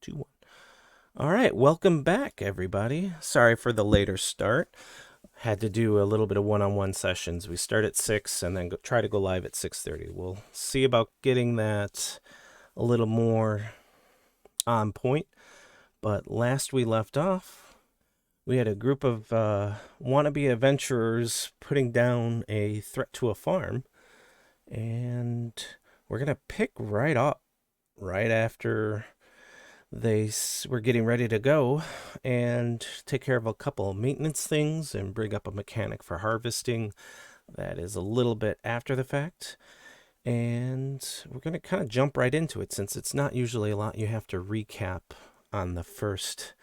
2, 1. All right, welcome back, everybody. Sorry for the later start. Had to do a little bit of one-on-one sessions. We start at 6 and then try to go live at 6:30. We'll see about getting that a little more on point. But last we left off, we had a group of wannabe adventurers putting down a threat to a farm. And we're going to pick right up right after they were getting ready to go and take care of a couple of maintenance things and bring up a mechanic for harvesting. That is a little bit after the fact. And we're going to kind of jump right into it since it's not usually a lot you have to recap on the first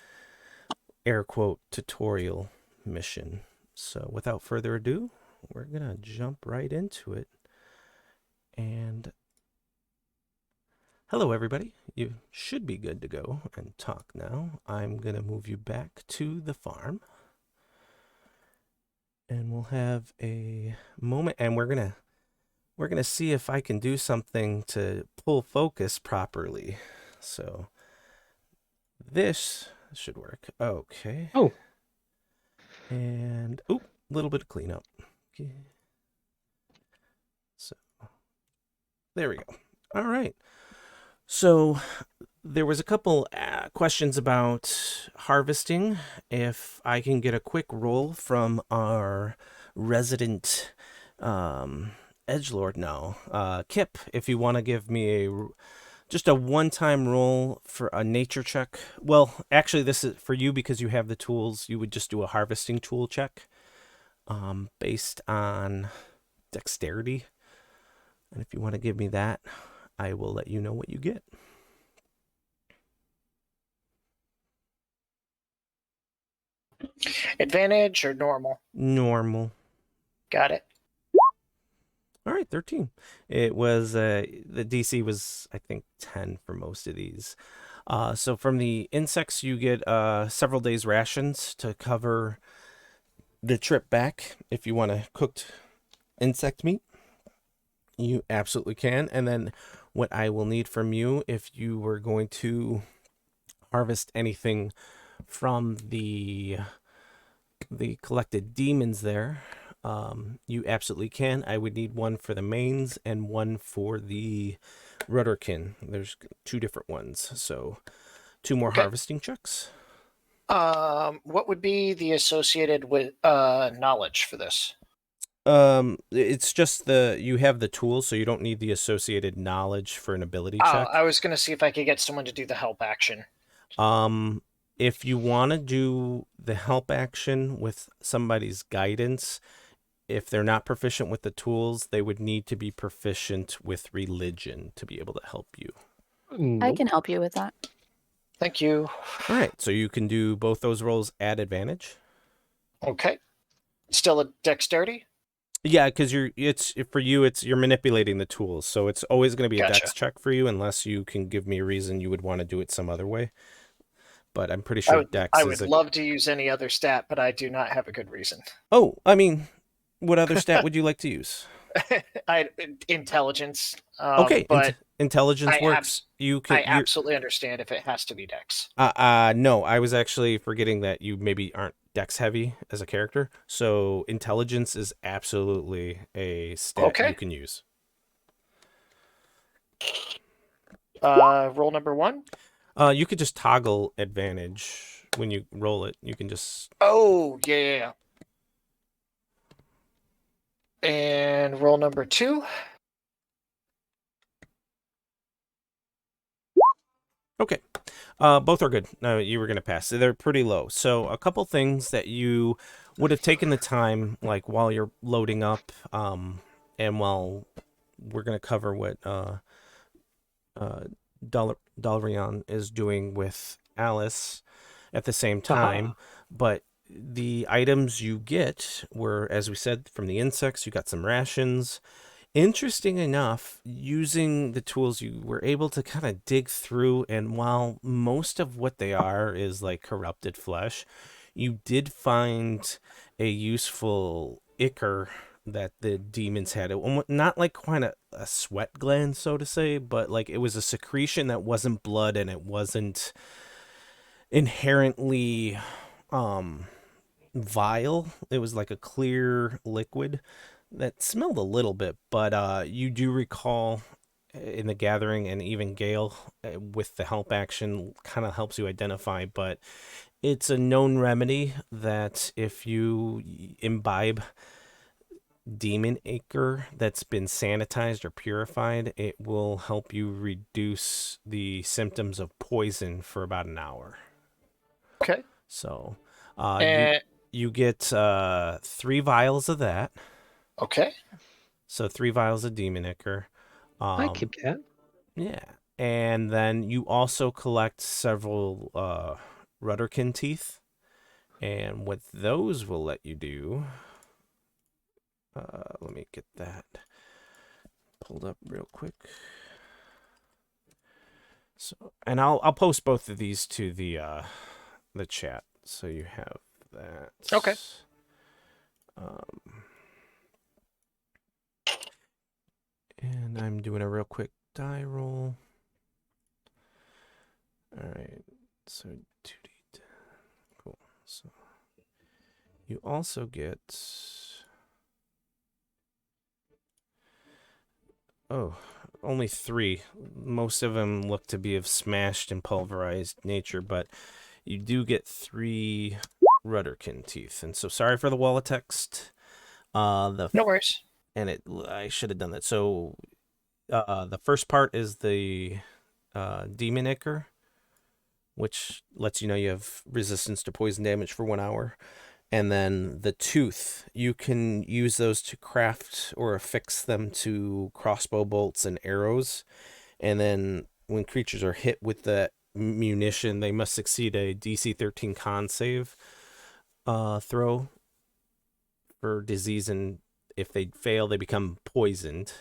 air quote tutorial mission. So without further ado, we're going to jump right into it. And hello, everybody. You should be good to go and talk now. I'm going to move you back to the farm. And we'll have a moment, and we're going to see if I can do something to pull focus properly. So this should work. Okay. Oh. And, a little bit of cleanup. Okay. So there we go. All right. So there was a couple questions about harvesting. If I can get a quick roll from our resident edgelord now. Kip, if you want to give me just a one-time roll for a nature check. Well, actually, this is for you because you have the tools. You would just do a harvesting tool check based on dexterity. And if you want to give me that, I will let you know what you get. Advantage or normal? Normal. Got it. All right, 13. It was, the DC was, I think, 10 for most of these. So from the insects, you get several days rations to cover the trip back. If you want a cooked insect meat, you absolutely can. And then what I will need from you, if you were going to harvest anything from the collected demons there, you absolutely can. I would need one for the mains and one for the rudderkin. There's 2 different ones, so 2 more harvesting checks. What would be the associated with knowledge for this? It's just you have the tools, so you don't need the associated knowledge for an ability check. I was going to see if I could get someone to do the help action. If you want to do the help action with somebody's guidance, if they're not proficient with the tools, they would need to be proficient with religion to be able to help you. Nope. I can help you with that. Thank you. All right, so you can do both those rolls at advantage. Okay. Still a dexterity? Yeah, because you're manipulating the tools, so it's always going to be a dex check for you unless you can give me a reason you would want to do it some other way. But I'm pretty sure dex. I would love to use any other stat, but I do not have a good reason. Oh, I mean, what other stat would you like to use? Intelligence. Okay, but intelligence works. I absolutely understand if it has to be dex. No, I was actually forgetting that you maybe aren't dex heavy as a character, so intelligence is absolutely a stat you can use. Roll number 1. You could just toggle advantage when you roll it. You can just. Oh yeah. And roll number 2. Okay. Both are good. No, you were going to pass. They're pretty low. So a couple things that you would have taken the time, like while you're loading up, and while we're going to cover what Unthrion is doing with Alice at the same time. But the items you get were, as we said, from the insects. You got some rations. Interesting enough, using the tools, you were able to kind of dig through, and while most of what they are is like corrupted flesh, you did find a useful ichor that the demons had. Not like quite a sweat gland, so to say, but like it was a secretion that wasn't blood and it wasn't inherently um vile. It was like a clear liquid that smelled a little bit, but you do recall in the gathering, and even Gale with the help action kind of helps you identify, but it's a known remedy that if you imbibe demon acre that's been sanitized or purified, it will help you reduce the symptoms of poison for about an hour. Okay. So, you And you get 3 vials of that. okay. So 3 vials of demon ichor. I keep that. Yeah, and then you also collect several Rudderkin teeth, and what those will let you do. Let me get that pulled up real quick. So, and I'll post both of these to the chat, so you have that. Okay. And I'm doing a real quick die roll. All right, so 2d10. Cool. So you also get. Oh, only 3. Most of them look to be of smashed and pulverized nature, but you do get 3 Rudderkin teeth. And so sorry for the wall of text. No worries. I should have done that. So the first part is the demon ichor, which lets you know you have resistance to poison damage for 1 hour. And then the tooth, you can use those to craft or affix them to crossbow bolts and arrows. And then when creatures are hit with the munition, they must succeed a DC 13 con save throw for disease, and if they fail, they become poisoned.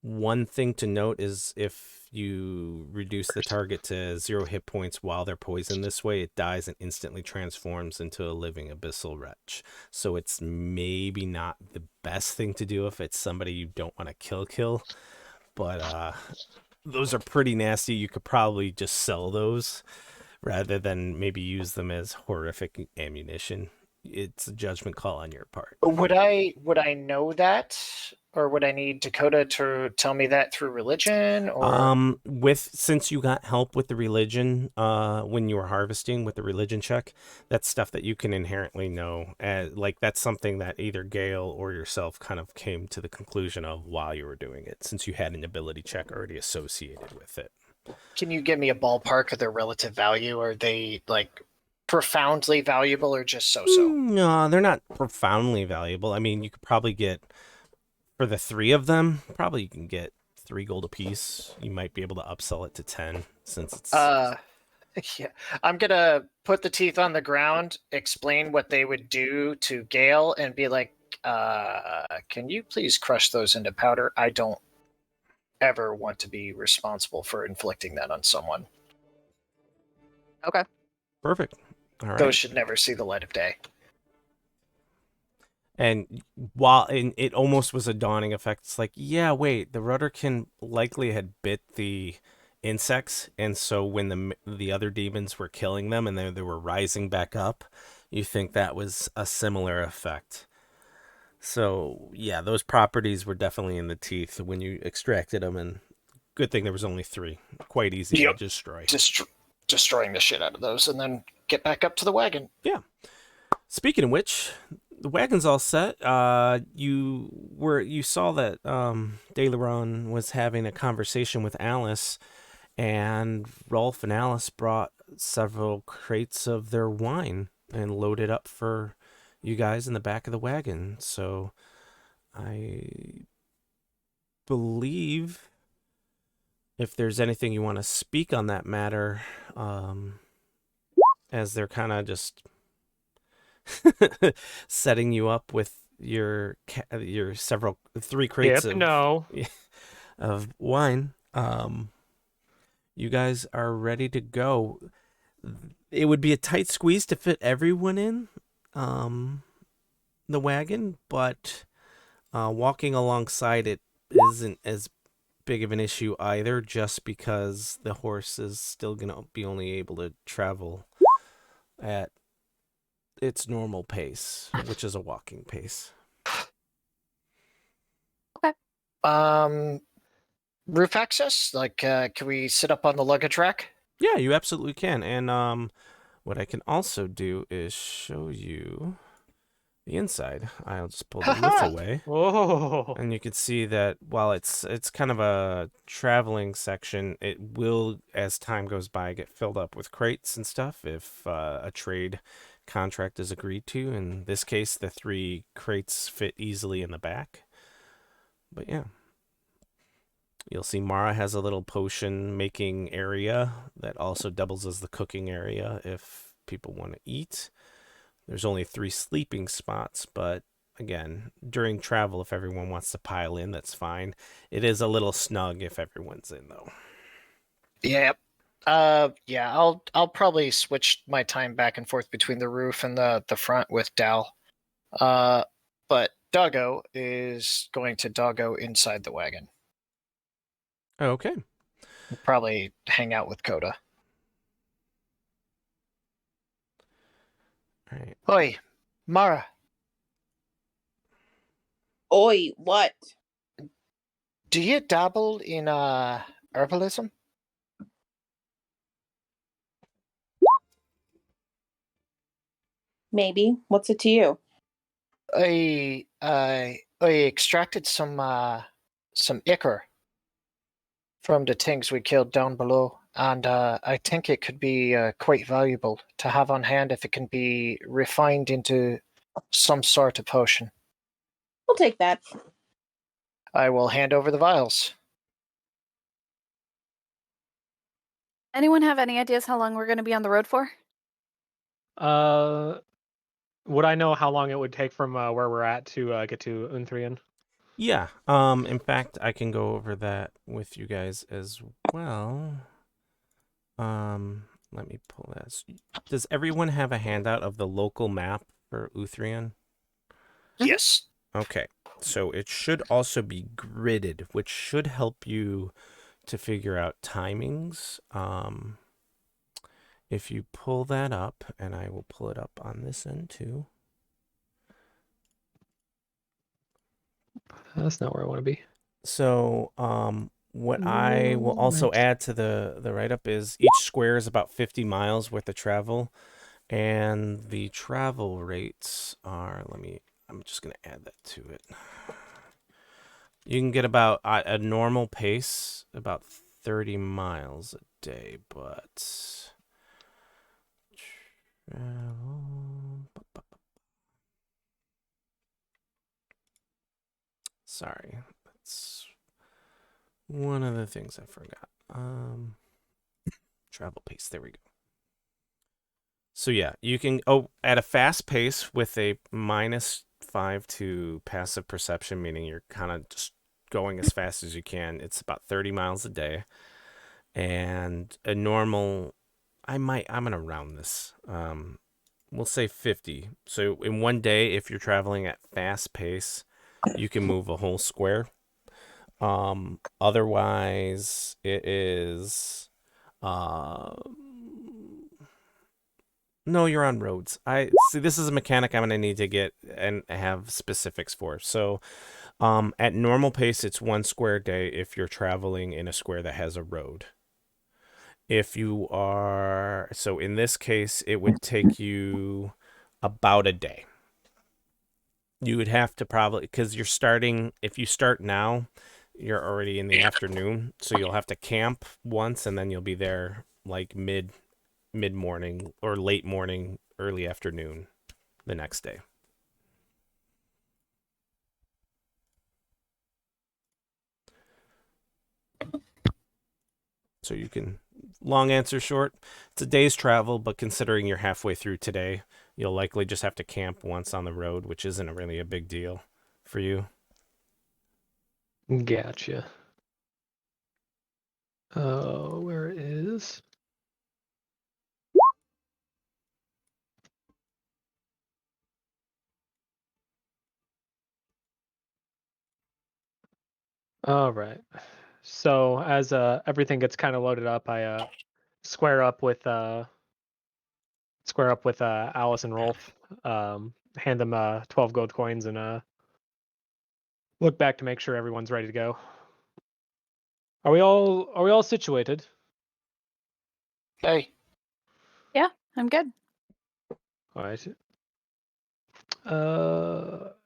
One thing to note is if you reduce the target to 0 hit points while they're poisoned this way, it dies and instantly transforms into a living abyssal wretch. So it's maybe not the best thing to do if it's somebody you don't want to kill. But those are pretty nasty. You could probably just sell those rather than maybe use them as horrific ammunition. It's a judgment call on your part. Would I know that, or would I need Dakota to tell me that through religion, or Since you got help with the religion, when you were harvesting with the religion check, that's stuff that you can inherently know. Like that's something that either Gale or yourself kind of came to the conclusion of while you were doing it, since you had an ability check already associated with it. can you give me a ballpark of their relative value? Are they like profoundly valuable or just so-so? No, they're not profoundly valuable. I mean, you could probably get for the 3 of them, probably you can get 3 gold apiece. You might be able to upsell it to 10 since it's. Yeah, I'm gonna put the teeth on the ground, explain what they would do to Gale, and be like, can you please crush those into powder? I don't ever want to be responsible for inflicting that on someone. Okay. Perfect. All right. Those should never see the light of day. And it almost was a dawning effect. It's like, yeah, wait, the Rudderkin likely had bit the insects, and so when the other demons were killing them and they were rising back up, you think that was a similar effect. So yeah, those properties were definitely in the teeth when you extracted them, and good thing there was only 3. Quite easy to destroy. Destroying the shit out of those, and then get back up to the wagon. Yeah. Speaking of which, the wagon's all set. You saw that Daileron was having a conversation with Alice, and Rolf and Alice brought several crates of their wine and loaded up for you guys in the back of the wagon. So I believe if there's anything you want to speak on that matter, as they're kind of just setting you up with your 3 crates of wine. You guys are ready to go. It would be a tight squeeze to fit everyone in. the wagon, but walking alongside it isn't as big of an issue either, just because the horse is still going to be only able to travel at its normal pace, which is a walking pace. Um, roof access? Like, can we sit up on the luggage rack? Yeah, you absolutely can. And what I can also do is show you the inside. I'll just pull the roof Haha. away. Oh. And you can see that while it's kind of a traveling section, it will, as time goes by, get filled up with crates and stuff if a trade contract is agreed to. In this case, the 3 crates fit easily in the back. But yeah. You'll see Mara has a little potion making area that also doubles as the cooking area if people want to eat. There's only 3 sleeping spots, but again, during travel, if everyone wants to pile in, that's fine. It is a little snug if everyone's in, though. Yep. Yeah, I'll probably switch my time back and forth between the roof and the front with Dal. But Doggo is going to doggo inside the wagon. Okay. Probably hang out with Coda. All right. Oi, Mara, Oi, what? do you dabble in herbalism? Maybe. What's it to you? I extracted some ichor from the things we killed down below, and I think it could be quite valuable to have on hand if it can be refined into some sort of potion. We'll take that. I will hand over the vials. Anyone have any ideas how long we're going to be on the road for? Would I know how long it would take from where we're at to get to Unthrion? Yeah. In fact, I can go over that with you guys as well. Let me pull that. Does everyone have a handout of the local map for Unthrion? Yes. Okay. So it should also be gridded, which should help you to figure out timings. If you pull that up, and I will pull it up on this end too. That's not where I want to be. So, what I will also add to the write-up is each square is about 50 miles worth of travel, and the travel rates are, I'm just going to add that to it. You can get about a normal pace, about 30 miles a day, but sorry, that's one of the things I forgot. Travel pace, there we go. So yeah, you can at a fast pace with a -5 to passive perception, meaning you're kind of just going as fast as you can. It's about 30 miles a day, and a normal, I'm gonna round this. We'll say 50. So in one day, if you're traveling at fast pace, you can move a whole square. Otherwise, it is. No, you're on roads. I see. This is a mechanic I'm gonna need to get and have specifics for. So, at normal pace, it's 1 square a day if you're traveling in a square that has a road. If you are, so in this case, it would take you about a day. You would have to probably, because you're starting, if you start now, you're already in the afternoon, so you'll have to camp once, and then you'll be there like mid-morning or late morning, early afternoon the next day. So you can, long answer short, it's a day's travel, but considering you're halfway through today, you'll likely just have to camp once on the road, which isn't really a big deal for you. Gotcha. Oh, where is? All right. So as everything gets kind of loaded up, I square up with Alice and Rolf. Hand them 12 gold coins and look back to make sure everyone's ready to go. Are we all situated? Hey, Yeah, I'm good. All right.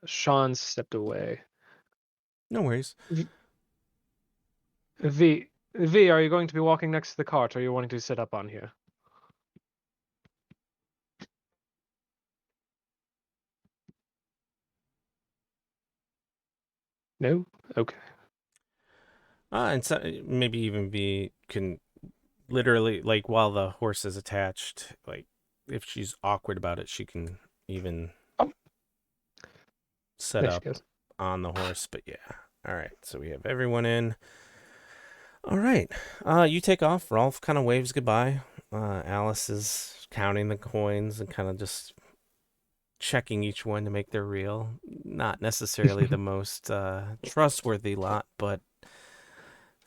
Sean stepped away. No worries. V, are you going to be walking next to the cart, or are you wanting to sit up on here? No? Okay. And so maybe even be can literally like while the horse is attached, like if she's awkward about it, she can even Oh. set There she up goes. on the horse. But yeah, all right. So we have everyone in. All right. You take off. Rolf kind of waves goodbye. Alice is counting the coins and kind of just checking each one to make they're real. Not necessarily the most trustworthy lot, but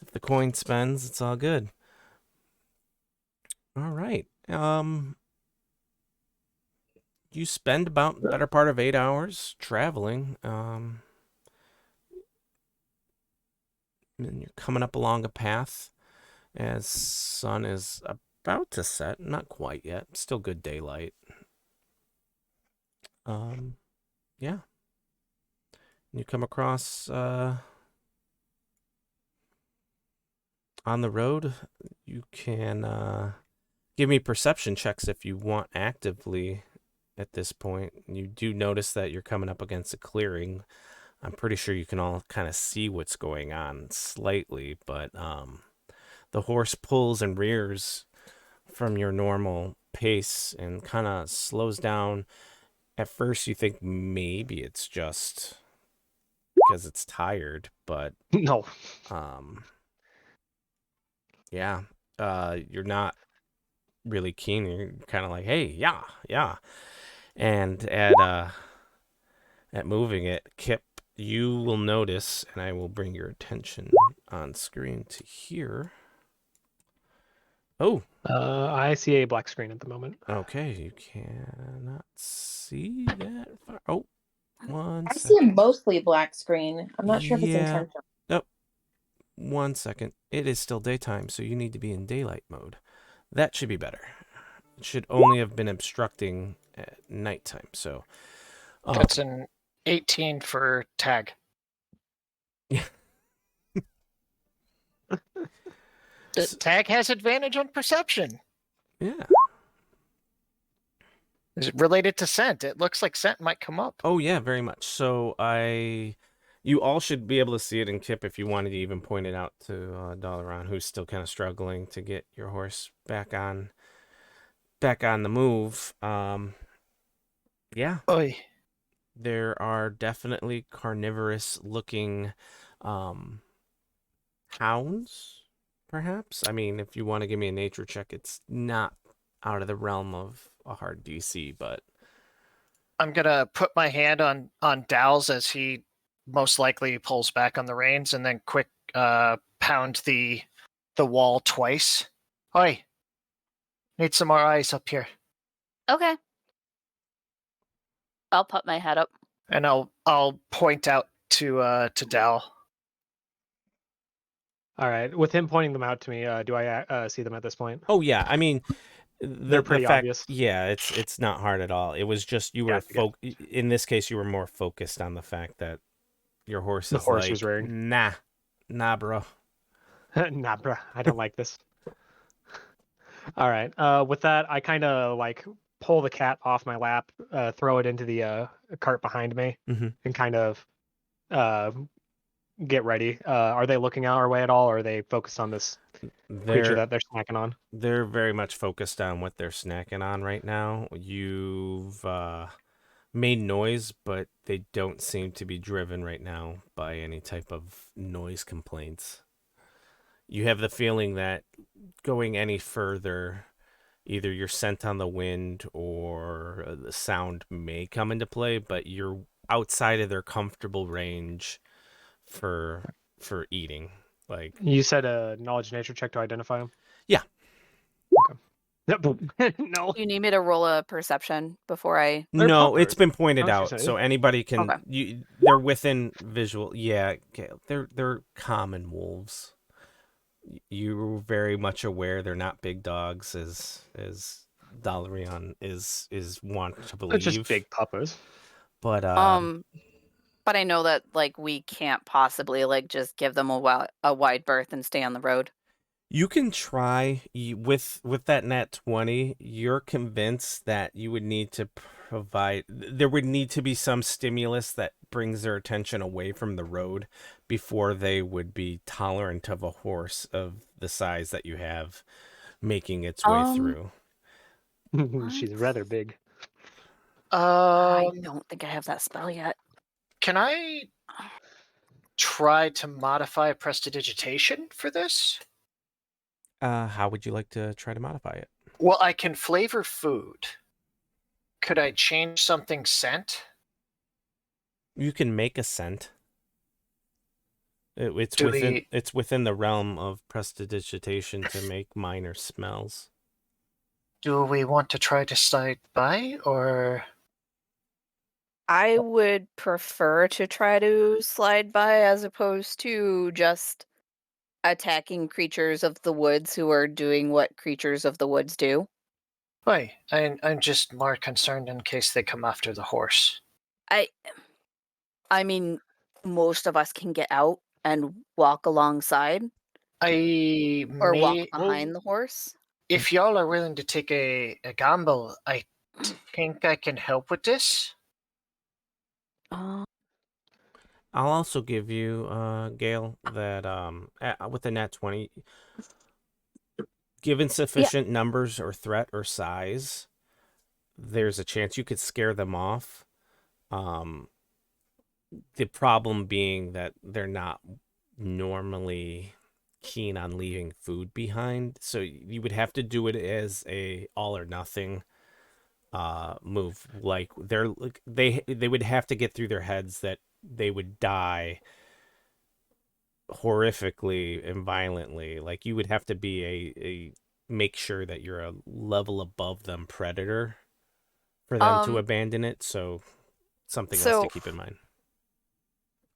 if the coin spends, it's all good. All right. You spend about the better part of 8 hours traveling. And you're coming up along a path as sun is about to set. Not quite yet. Still good daylight. Yeah. You come across on the road. You can give me perception checks if you want actively at this point. You do notice that you're coming up against a clearing. I'm pretty sure you can all kind of see what's going on slightly, but the horse pulls and rears from your normal pace and kind of slows down. At first, you think maybe it's just because it's tired, but No. yeah, you're not really keen. You're kind of like, hey, yeah, yeah. And at moving it, Kip, you will notice, and I will bring your attention on screen to here. Oh, I see a black screen at the moment. okay. You cannot see that far. Oh, one I see a second. mostly black screen. I'm not sure if it's Yeah. intentional. Oh, 1 second. It is still daytime, so you need to be in daylight mode. That should be better. It should only have been obstructing at nighttime. So, that's an 18 for tag. yeah. Tag has advantage on perception. Yeah. Is it related to scent? It looks like scent might come up. Oh yeah, very much. So you all should be able to see it in Kip if you wanted to even point it out to Dalaran, who's still kind of struggling to get your horse back on the move. Yeah, Oy. there are definitely carnivorous looking hounds, perhaps. I mean, if you want to give me a nature check, it's not out of the realm of a hard DC, but I'm gonna put my hand on Dow's as he most likely pulls back on the reins, and then quick pound the wall twice. Oi, need some more eyes up here, Okay. I'll put my head up. and I'll point out to Dow. All right. With him pointing them out to me, do I see them at this point? oh yeah, I mean, They're pretty fact, obvious. yeah, it's not hard at all. It was just you were Gotcha. in this case you were more focused on the fact that your horse The is horse like, was rearing. nah, bro. Nah, bruh. I don't like this. All right. With that, I kind of like pull the cat off my lap, throw it into the cart behind me, Mhm. and kind of uh, get ready. Are they looking our way at all, or are they focused on this creature They're that they're snacking on? they're very much focused on what they're snacking on right now. You've made noise, but they don't seem to be driven right now by any type of noise complaints. You have the feeling that going any further, either you're sent on the wind or the sound may come into play, but you're outside of their comfortable range for for eating. Like, You said a knowledge nature check to identify them? Yeah. Okay. No. You need me to roll a perception before I. They're no, it's puppers. been pointed I was out, gonna say. so anybody can. Okay. They're within visual. Yeah, Gale, they're common wolves. You're very much aware they're not big dogs, as Dalrion is want to They're just believe. big puppers. But But I know that like we can't possibly like just give them a wide berth and stay on the road. you can try with that nat 20. You're convinced that you would need to provide. There would need to be some stimulus that brings their attention away from the road before they would be tolerant of a horse of the size that you have making its way through. She's rather big. I Um, don't think I have that spell yet. can I try to modify prestidigitation for this? How would you like to try to modify it? Well, I can flavor food. Could I change something scent? You can make a scent. It's Do within we- it's within the realm of prestidigitation to make minor smells. Do we want to try to slide by, or I would prefer to try to slide by as opposed to just attacking creatures of the woods who are doing what creatures of the woods do. why? I'm just more concerned in case they come after the horse. I mean, most of us can get out and walk alongside I or walk may, behind the horse. if y'all are willing to take a gamble, I think I can help with this. Uh, I'll also give you, Gale, that with the nat 20, given sufficient numbers or threat or size, there's a chance you could scare them off. The problem being that they're not normally keen on leaving food behind, so you would have to do it as a all or nothing move. Like they would have to get through their heads that they would die horrifically and violently. Like you would have to be a make sure that you're a level above them predator for them to abandon it. So something else to keep in mind.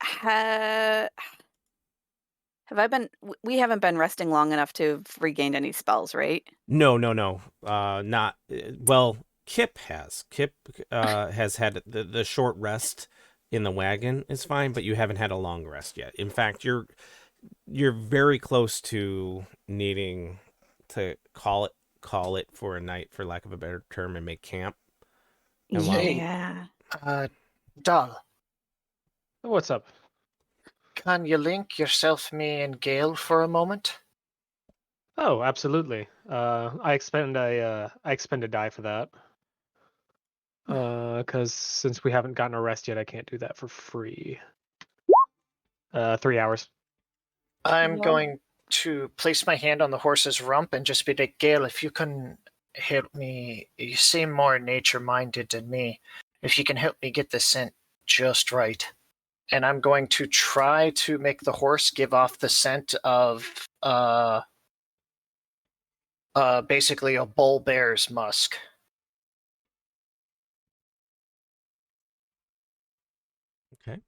have I been? We haven't been resting long enough to have regained any spells, right? No. Not well. Kip has. Kip has had the short rest in the wagon is fine, but you haven't had a long rest yet. In fact, you're very close to needing to call it for a night, for lack of a better term, and make camp. And Yeah. Dal, What's up? can you link yourself, me, and Gale for a moment? Oh, absolutely. I expend a die for that. Because since we haven't gotten a rest yet, I can't do that for free. 3 hours. I'm No. going to place my hand on the horse's rump and just be like, Gale, if you can help me, you seem more nature-minded than me. If you can help me get the scent just right. And I'm going to try to make the horse give off the scent of basically a bull bear's musk. Okay.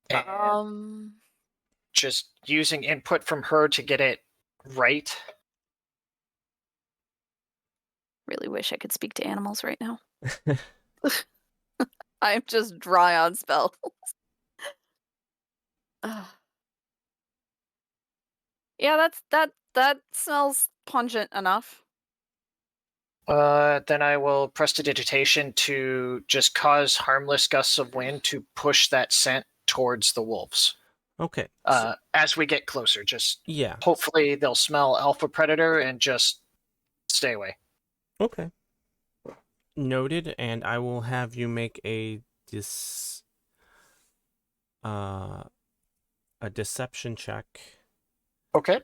And just using input from her to get it right. Really wish I could speak to animals right now. I'm just dry on spells. Yeah, that smells pungent enough. Then I will prestidigitation to just cause harmless gusts of wind to push that scent towards the wolves. Okay. As we get closer, just Yeah. hopefully they'll smell alpha predator and just stay away. Okay. Noted, and I will have you make a deception check. Okay.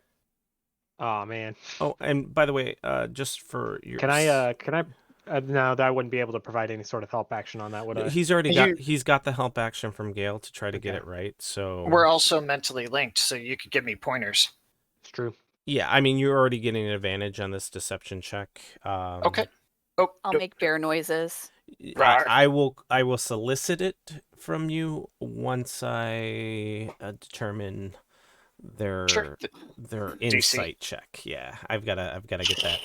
Oh man. Oh, and by the way, just for your Can I No, that I wouldn't be able to provide any sort of help action on that, would I? He's already You- he's got the help action from Gale to try to get Okay. it right. So We're also mentally linked, so you could give me pointers. It's true. yeah, I mean you're already getting an advantage on this deception check. Okay. Oh, I'll nope. make bear noises. Rawr. I will solicit it from you once I determine their Sure. their DC. insight check. Yeah, I've gotta get that.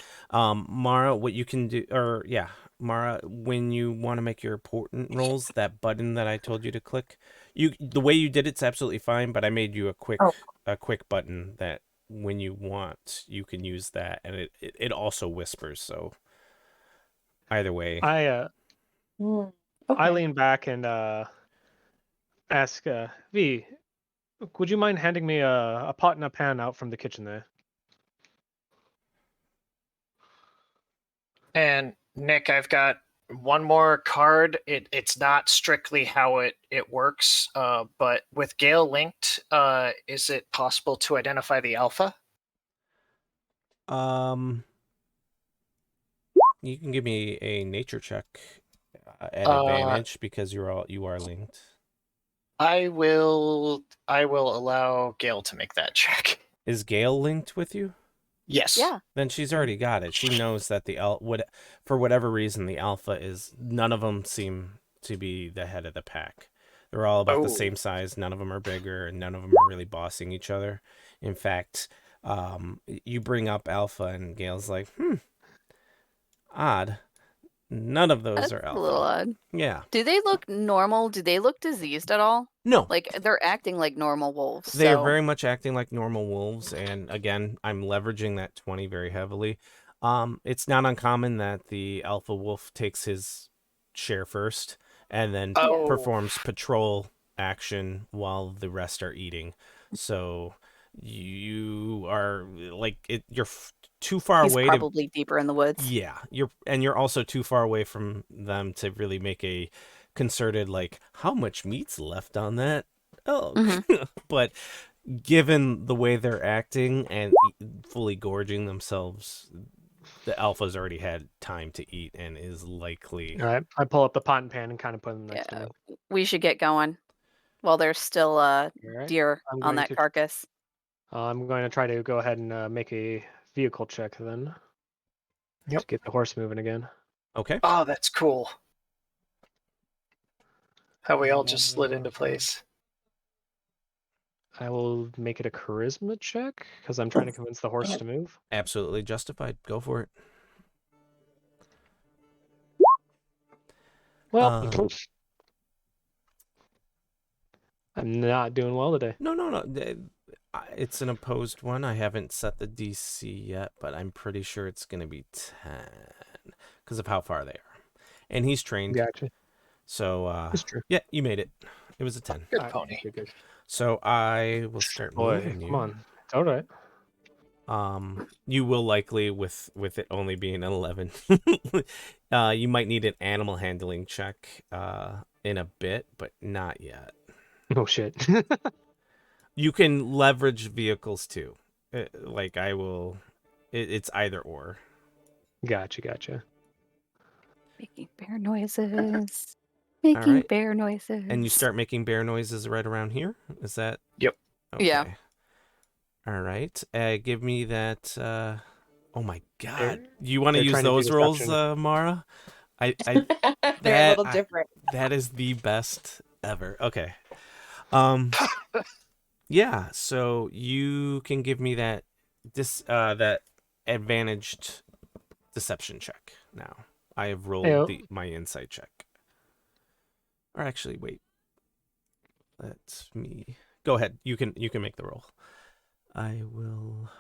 Mara, what you can do, or yeah, Mara, when you want to make your important rolls, that button that I told you to click, the way you did it's absolutely fine, but I made you Oh. a quick button that when you want you can use that, and it also whispers. So either way, I Okay. I lean back and ask V, would you mind handing me a pot and a pan out from the kitchen there? And Nick, I've got one more card. It's not strictly how it works, but with Gale linked, is it possible to identify the alpha? you can give me a nature check at Uh, advantage because you are linked. I will allow Gale to make that check. Is Gale linked with you? Yes. Yeah. Then she's already got it. She knows that for whatever reason the alpha is. None of them seem to be the head of the pack. They're all about the Oh. same size. None of them are bigger, and none of them are really bossing each other. In fact, you bring up alpha, and Gale's like, odd. None of those That's are a little alpha. odd. Yeah. Do they look normal? Do they look diseased at all? No. Like they're acting like normal wolves. They are so- very much acting like normal wolves, and again, I'm leveraging that 20 very heavily. It's not uncommon that the alpha wolf takes his share first and then Oh. performs patrol action while the rest are eating. So you are you're too far He's away probably deeper in the woods. yeah, you're also too far away from them to really make a concerted how much meat's left on that. Oh, but given the way they're acting and fully gorging themselves, the alpha's already had time to eat and is likely. All right. I pull up the pot and pan and kind of put them next to Yeah. me. We should get going while there's still All right. deer I'm on going that to- carcass. I'm going to try to go ahead and make a vehicle check then. Yep. To get the horse moving again. Okay. Oh, that's cool. How we all just slid into place. I will make it a charisma check because I'm trying to convince the horse to move. Absolutely justified. Go for it. Well, I'm not doing well today. No. It's an opposed one. I haven't set the DC yet, but I'm pretty sure it's going to be 10 because of how far they are. And he's trained. Gotcha. So, That's true. yeah, you made it. It was a 10. Good All right, pony. Good. So I will start Boy, moving you. come on. It's all right. You will likely, with it only being an 11, you might need an animal handling check in a bit, but not yet. Oh, shit. You can leverage vehicles too. It's either or. Gotcha. Making bear noises. Making right. bear noises. And you start making bear noises right around here? Is that? Yep. Okay. Yeah. All right. Give me that. Oh my God. They're- You want to they're use trying to do those rolls, deception. Mara? They're a little different. That is the best ever. Okay. Yeah, so you can give me that that advantaged deception check now. I have rolled my insight check. Or actually, wait. That's me. Go ahead. You can make the roll. I will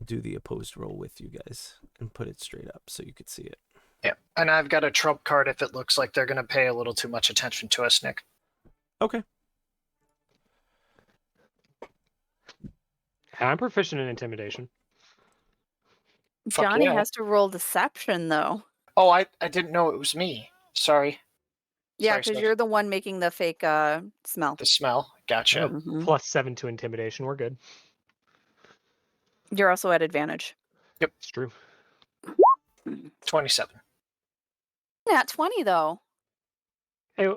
do the opposed roll with you guys and put it straight up so you could see it. Yeah, and I've got a trump card if it looks like they're going to pay a little too much attention to us, Nick. Okay. I'm proficient in intimidation. Fuck Johnny yeah. has to roll deception though. Oh, I didn't know it was me. Sorry. Yeah, Sorry, because Steph. you're the one making the fake smell. The smell. Gotcha. Mhm. +7 to intimidation. We're good. You're also at advantage. It's true. 27. Nat 20 though. Hey,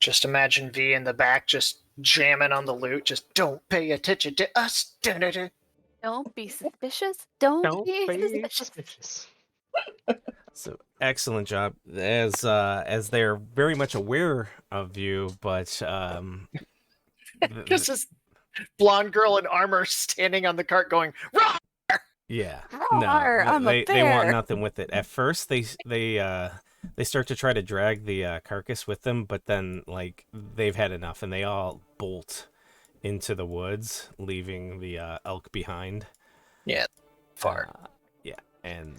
Just imagine V in the back just jamming on the lute. Just don't pay attention to us. Dun-dun-dun. Don't be suspicious. Don't don't be be suspicious. suspicious. So excellent job, as they're very much aware of you, but Just this blonde girl in armor standing on the cart going, "Rah!" yeah, Roar, I'm a they want bear. nothing with it. At first, they start to try to drag the carcass with them, but then like they've had enough, and they all bolt into the woods, leaving the elk behind. Yeah, far. Yeah, and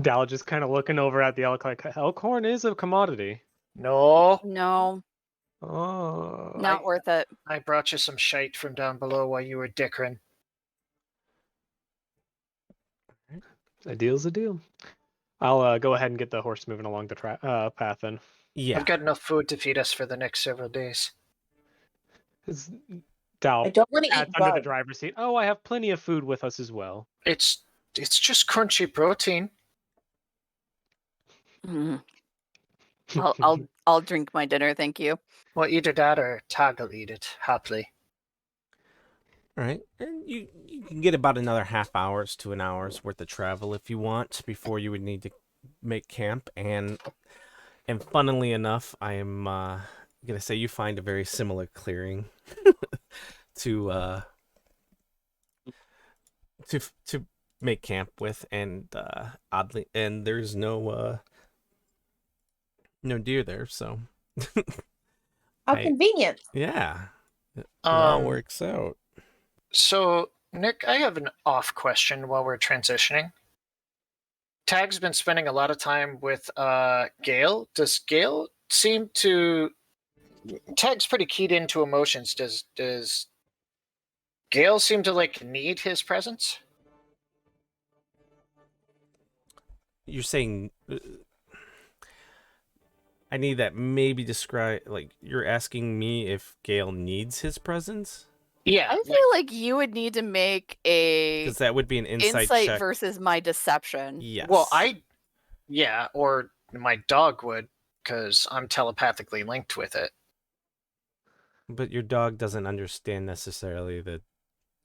Dal just kind of looking over at the elk like, elkhorn is a commodity. No, No, Oh. not worth it. I brought you some shite from down below while you were dickering. A deal's a deal. I'll go ahead and get the horse moving along the path then. yeah, I've got enough food to feed us for the next several days. Dal I don't want to pats eat under the bugs. driver's seat. Oh, I have plenty of food with us as well. It's just crunchy protein. Mm. I'll drink my dinner, thank you. Well, either that or Tag will eat it happily. all right. And you can get about another half hours to an hour's worth of travel if you want before you would need to make camp. And funnily enough, I am gonna say you find a very similar clearing to to make camp with, and oddly, and there's no deer there, so How I- convenient. yeah, it all Um, works out. So, Nick, I have an off question while we're transitioning. Tag's been spending a lot of time with Gale. Does Gale seem to? Tag's pretty keyed into emotions. Does Gale seem to like need his presence? You're saying I need that maybe describe, like, you're asking me if Gale needs his presence? Yeah. I feel like you would need to make a Because that would be an insight check. versus my deception. Yes. Well, yeah, or my dog would, because I'm telepathically linked with it. But your dog doesn't understand necessarily the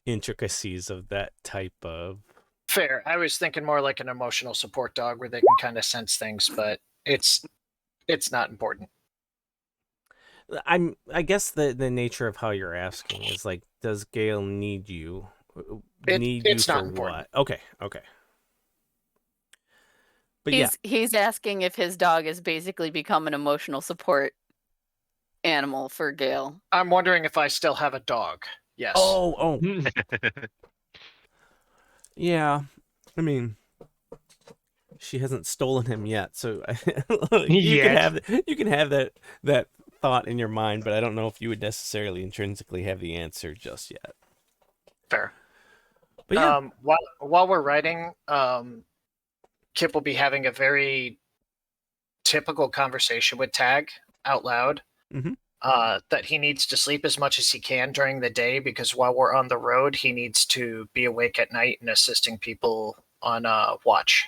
intricacies of that type of. Fair. I was thinking more like an emotional support dog where they can kind of sense things, but it's not important. I guess the nature of how you're asking is like, does Gale need you? It's you not for important. what? Okay. But yeah, He's asking if his dog has basically become an emotional support animal for Gale. I'm wondering if I still have a dog. Yes. oh, yeah. I mean, she hasn't stolen him yet, so you can have that thought in your mind, but I don't know if you would necessarily intrinsically have the answer just yet. Fair. But yeah, While we're writing, Kip will be having a very typical conversation with Tag out loud. Mhm. That he needs to sleep as much as he can during the day because while we're on the road, he needs to be awake at night and assisting people on watch.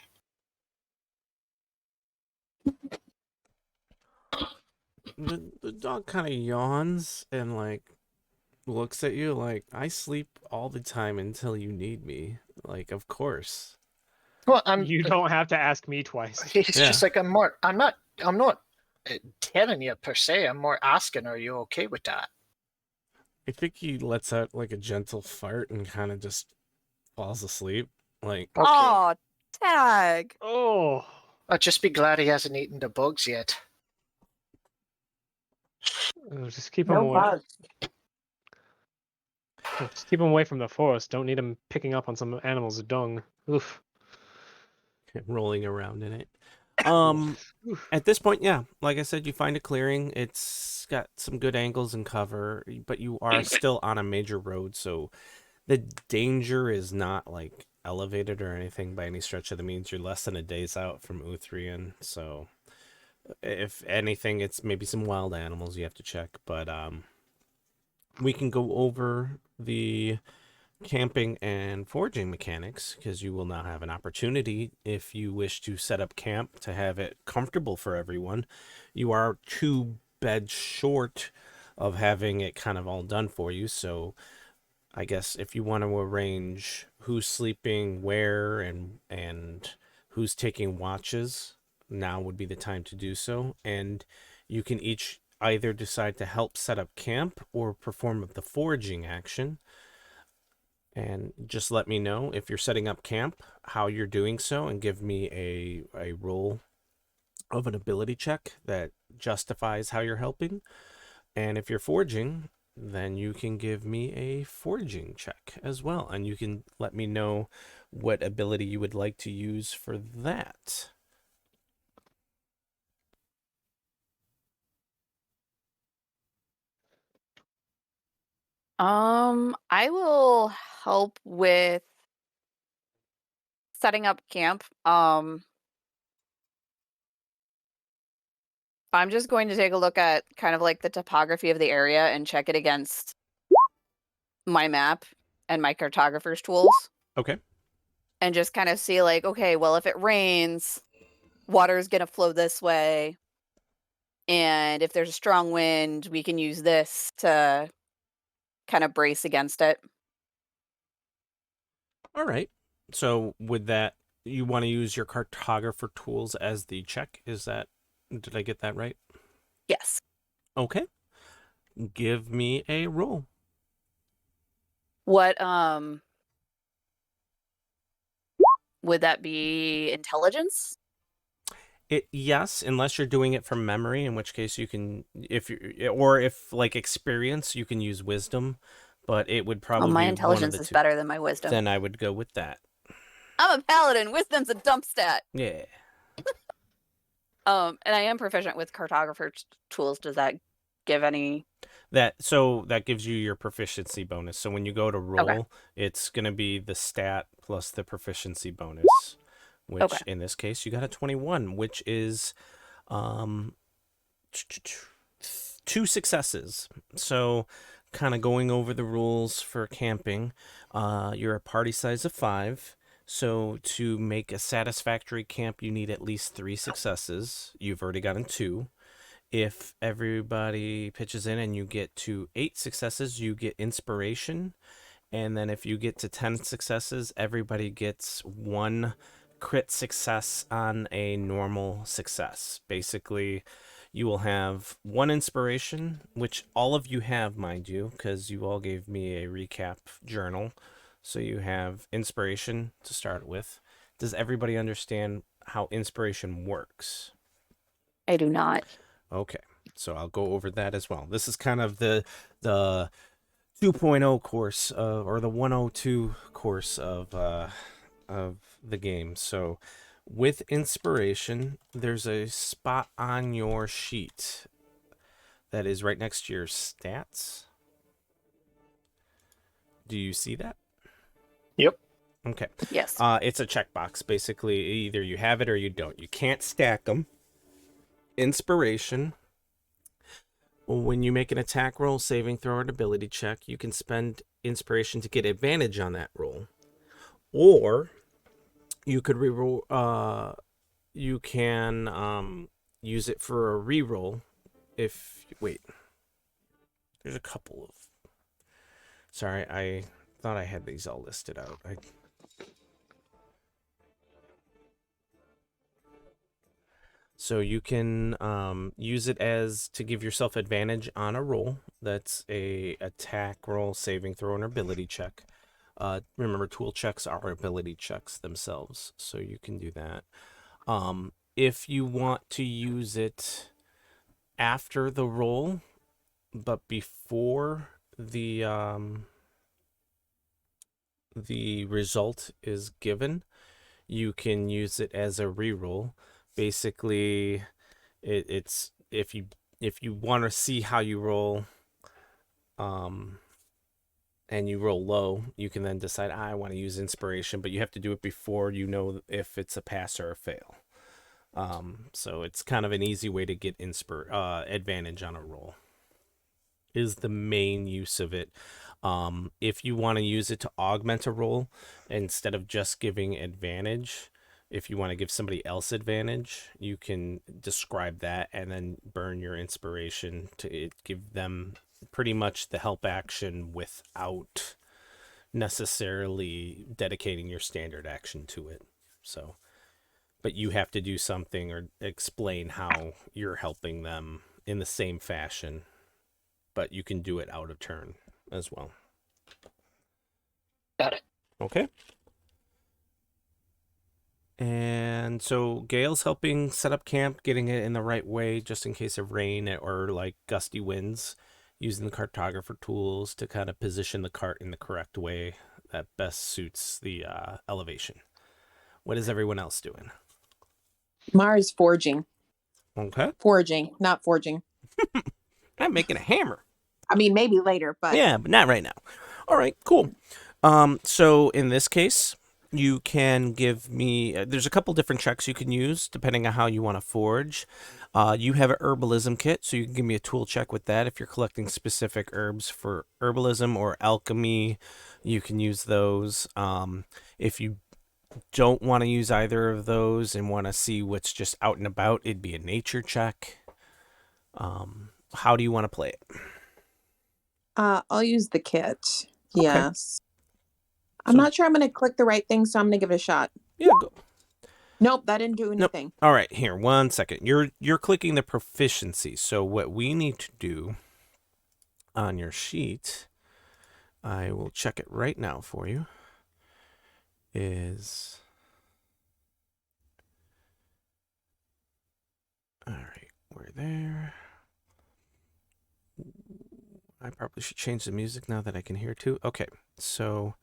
the dog kind of yawns and like looks at you like, I sleep all the time until you need me. Like, of course. Well, You don't have to ask me twice. He's Yeah. just like I'm not telling you per se. I'm more asking, are you okay with that? I think he lets out like a gentle fart and kind of just falls asleep. Like, Okay. Oh, Tag. Oh. I'll just be glad he hasn't eaten the bugs yet. Just keep him No away. bugs. Just keep him away from the forest. Don't need him picking up on some animal's dung. Oof. rolling around in it. Oof. At this point, yeah, like I said, you find a clearing. It's got some good angles and cover, but you are still on a major road, so the danger is not like elevated or anything by any stretch of the means. You're less than a day's out from Unthrion, so if anything, it's maybe some wild animals you have to check. But we can go over the camping and foraging mechanics, because you will now have an opportunity, if you wish to set up camp, to have it comfortable for everyone. You are 2 beds short of having it kind of all done for you, so I guess if you want to arrange who's sleeping where and who's taking watches, now would be the time to do so. And you can each either decide to help set up camp or perform the foraging action. And just let me know if you're setting up camp, how you're doing so, and give me a roll of an ability check that justifies how you're helping. And if you're foraging, then you can give me a foraging check as well. And you can let me know what ability you would like to use for that. I will help with setting up camp. I'm just going to take a look at kind of like the topography of the area and check it against my map and my cartographer's tools Okay. and just kind of see like, okay, well, if it rains, water is going to flow this way. And if there's a strong wind, we can use this to kind of brace against it. All right. So with that, you want to use your cartographer tools as the check. Did I get that right? Yes. Okay. Give me a roll. What would that be? Intelligence? Yes, unless you're doing it from memory, in which case you can, if like experience, you can use wisdom, but it would Oh, probably my be one of intelligence the is two. better than my wisdom. Then I would go with that. I'm a paladin. Wisdom's a dump stat. Yeah. And I am proficient with cartographer tools. Does that give any? That gives you your proficiency bonus. So when you go to roll, it's gonna be the stat plus the proficiency bonus, which in this case you got a 21, which is 2 successes. So kind of going over the rules for camping, you're a party size of 5. So to make a satisfactory camp, you need at least 3 successes. You've already gotten 2. If everybody pitches in and you get to 8 successes, you get inspiration. And then if you get to 10 successes, everybody gets 1 crit success on a normal success. Basically, you will have 1 inspiration, which all of you have, mind you, because you all gave me a recap journal. So you have inspiration to start with. Does everybody understand how inspiration works? I do not. Okay, so I'll go over that as well. This is kind of the 2.0 course or the 102 course of the game. So with inspiration, there's a spot on your sheet that is right next to your stats. Do you see that? Yep. Okay. Yes. It's a checkbox. Basically, either you have it or you don't. You can't stack them. Inspiration. When you make an attack roll, saving throw, or an ability check, you can spend inspiration to get advantage on that roll. Or you could reroll. You can use it for a reroll. There's a couple of. Sorry, I thought I had these all listed out. So you can use it as to give yourself advantage on a roll. That's a attack roll, saving throw, and ability check. Remember, tool checks are ability checks themselves, so you can do that. If you want to use it after the roll, but before the result is given, you can use it as a reroll. Basically, it's if you want to see how you roll, and you roll low, you can then decide, I want to use inspiration, but you have to do it before you know if it's a pass or a fail. So it's kind of an easy way to get advantage on a roll. Is the main use of it. If you want to use it to augment a roll instead of just giving advantage, if you want to give somebody else advantage, you can describe that and then burn your inspiration to give them pretty much the help action without necessarily dedicating your standard action to it. So, but you have to do something or explain how you're helping them in the same fashion, but you can do it out of turn as well. Got it. Okay. And so Gail's helping set up camp, getting it in the right way just in case of rain or like gusty winds, using the cartographer tools to kind of position the cart in the correct way that best suits the elevation. What is everyone else doing? Mars forging. Okay. Foraging, not forging. I'm making a hammer. I mean, maybe later, but Yeah, but not right now. All right, cool. So in this case, you can give me, there's a couple different checks you can use depending on how you want to forge. You have an herbalism kit, so you can give me a tool check with that. If you're collecting specific herbs for herbalism or alchemy, you can use those. If you don't want to use either of those and want to see what's just out and about, it'd be a nature check. How do you want to play it? I'll use the kit. Okay. Yes. I'm So- not sure I'm going to click the right thing, so I'm going to give it a shot. Yeah, go. Nope, that didn't do Nope. anything. All right, here, 1 second. You're clicking the proficiency. So what we need to do on your sheet, I will check it right now for you, is... All right, we're there. I probably should change the music now that I can hear too. Okay, so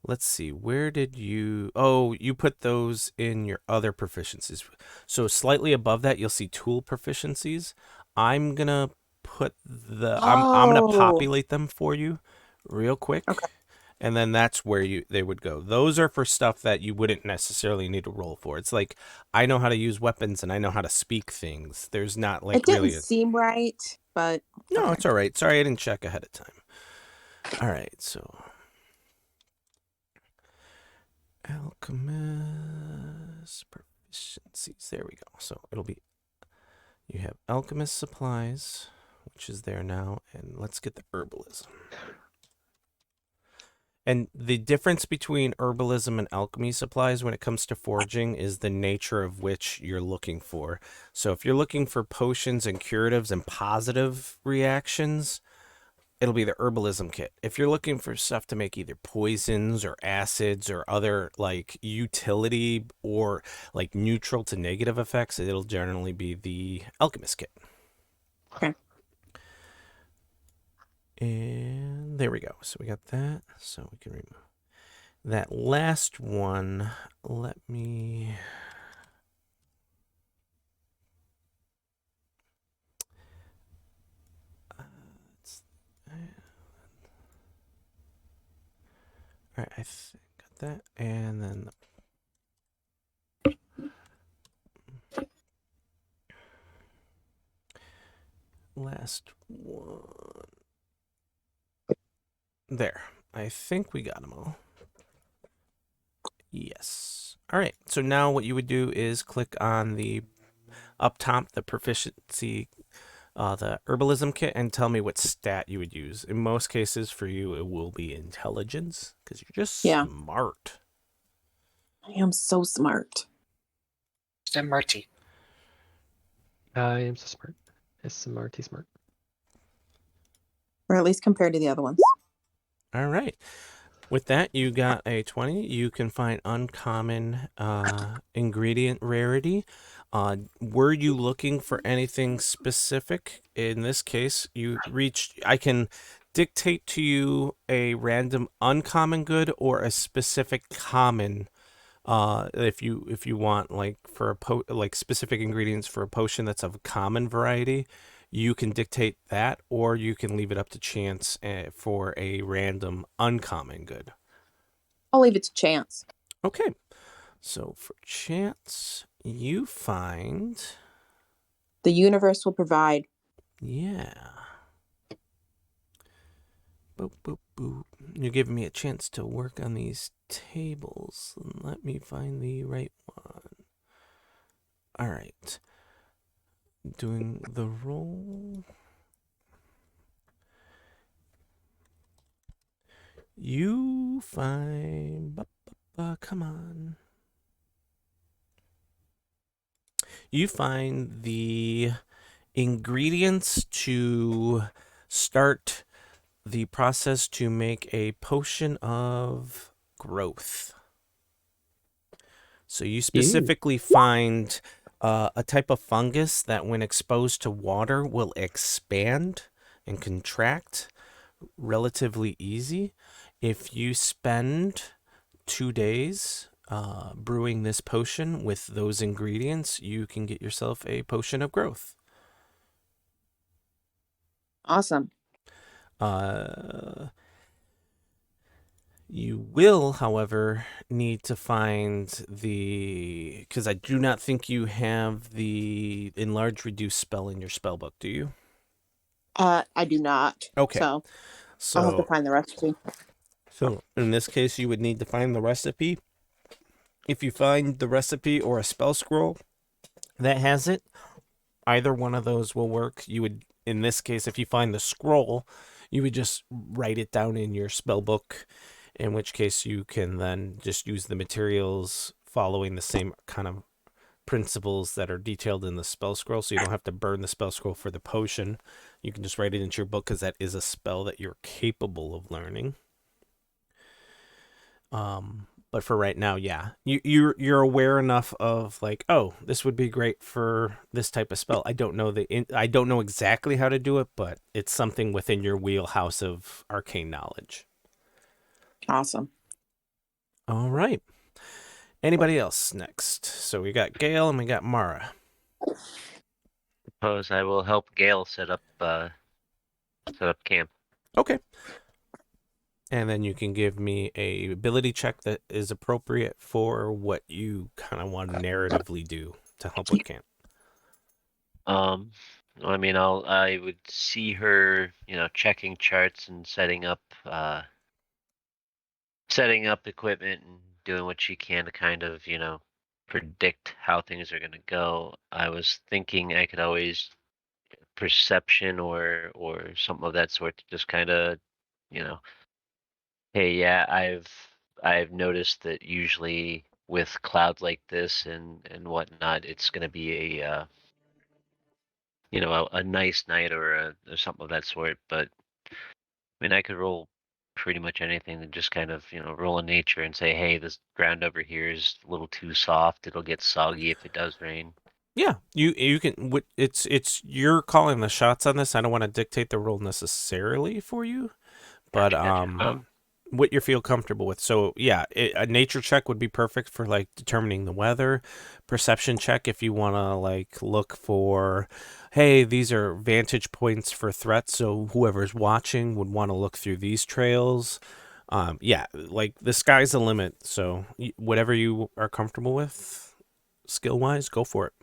let's see. Where did you... Oh, you put those in your other proficiencies. So slightly above that, you'll see tool proficiencies. I'm going to put I'm going to Oh. populate them for you real quick. Okay. And then that's where they would go. Those are for stuff that you wouldn't necessarily need to roll for. It's like, I know how to use weapons and I know how to speak things. There's not like It didn't really... seem right, but No, okay. it's all right. Sorry, I didn't check ahead of time. All right, so... Alchemist proficiencies. There we go. So it'll be... You have alchemist supplies, which is there now. And let's get the herbalism. And the difference between herbalism and alchemy supplies when it comes to forging is the nature of which you're looking for. So if you're looking for potions and curatives and positive reactions, it'll be the herbalism kit. If you're looking for stuff to make either poisons or acids or other like utility or like neutral to negative effects, it'll generally be the alchemist kit. Okay. And there we go. So we got that. So we can remove that last one. Let me... All right, I got that. And then the last one. There. I think we got them all. Yes. All right. So now what you would do is click on the up top, the proficiency, the herbalism kit, and tell me what stat you would use. In most cases for you, it will be intelligence because you're just smart. I am so smart. I'm Marty. I am so smart. It's smarty smart. Or at least compared to the other ones. All right. With that, you got a 20. You can find uncommon ingredient rarity. Were you looking for anything specific? In this case, I can dictate to you a random uncommon good or a specific common. If you want like for like specific ingredients for a potion that's of common variety, You can dictate that, or you can leave it up to chance for a random uncommon good. I'll leave it to chance. Okay. So for chance, you find... The universe will provide. Yeah. Boop, boop, boop. You're giving me a chance to work on these tables. Let me find the right one. All right. Doing the roll. You find... come on. You find the ingredients to start the process to make a potion of growth. So you specifically find a type of fungus that when exposed to water will expand and contract relatively easy. If you spend 2 days brewing this potion with those ingredients, you can get yourself a potion of growth. Awesome. You will, however, need to find because I do not think you have the enlarge reduce spell in your spell book, do you? I do not. Okay. So I'll have to find the recipe. So in this case, you would need to find the recipe. If you find the recipe or a spell scroll that has it, either one of those will work. You would, in this case, if you find the scroll, you would just write it down in your spell book, in which case you can then just use the materials following the same kind of principles that are detailed in the spell scroll, so you don't have to burn the spell scroll for the potion. You can just write it into your book because that is a spell that you're capable of learning. But for right now, yeah, you're aware enough of like, oh, this would be great for this type of spell. I don't know exactly how to do it, but it's something within your wheelhouse of arcane knowledge. Awesome. All right. Anybody else next? So we got Gail and we got Mara. Suppose I will help Gale set up camp. Okay. And then you can give me a ability check that is appropriate for what you kind of want to narratively do to help with camp. I mean, I would see her, checking charts and setting up equipment and doing what she can to kind of, predict how things are going to go. I was thinking I could always perception or something of that sort to just kind of, hey, yeah, I've noticed that usually with clouds like this and whatnot, it's going to be a a nice night or something of that sort. But I mean, I could roll pretty much anything and just kind of roll in nature and say, hey, this ground over here is a little too soft. It'll get soggy if it does rain. Yeah, you can. It's you're calling the shots on this. I don't want to dictate the role necessarily for you, but Gotcha. what you feel comfortable with. So yeah, a nature check would be perfect for like determining the weather. Perception check if you want to like look for, hey, these are vantage points for threats. So whoever's watching would want to look through these trails. Yeah, like the sky's the limit. So whatever you are comfortable with, skill wise, go for it.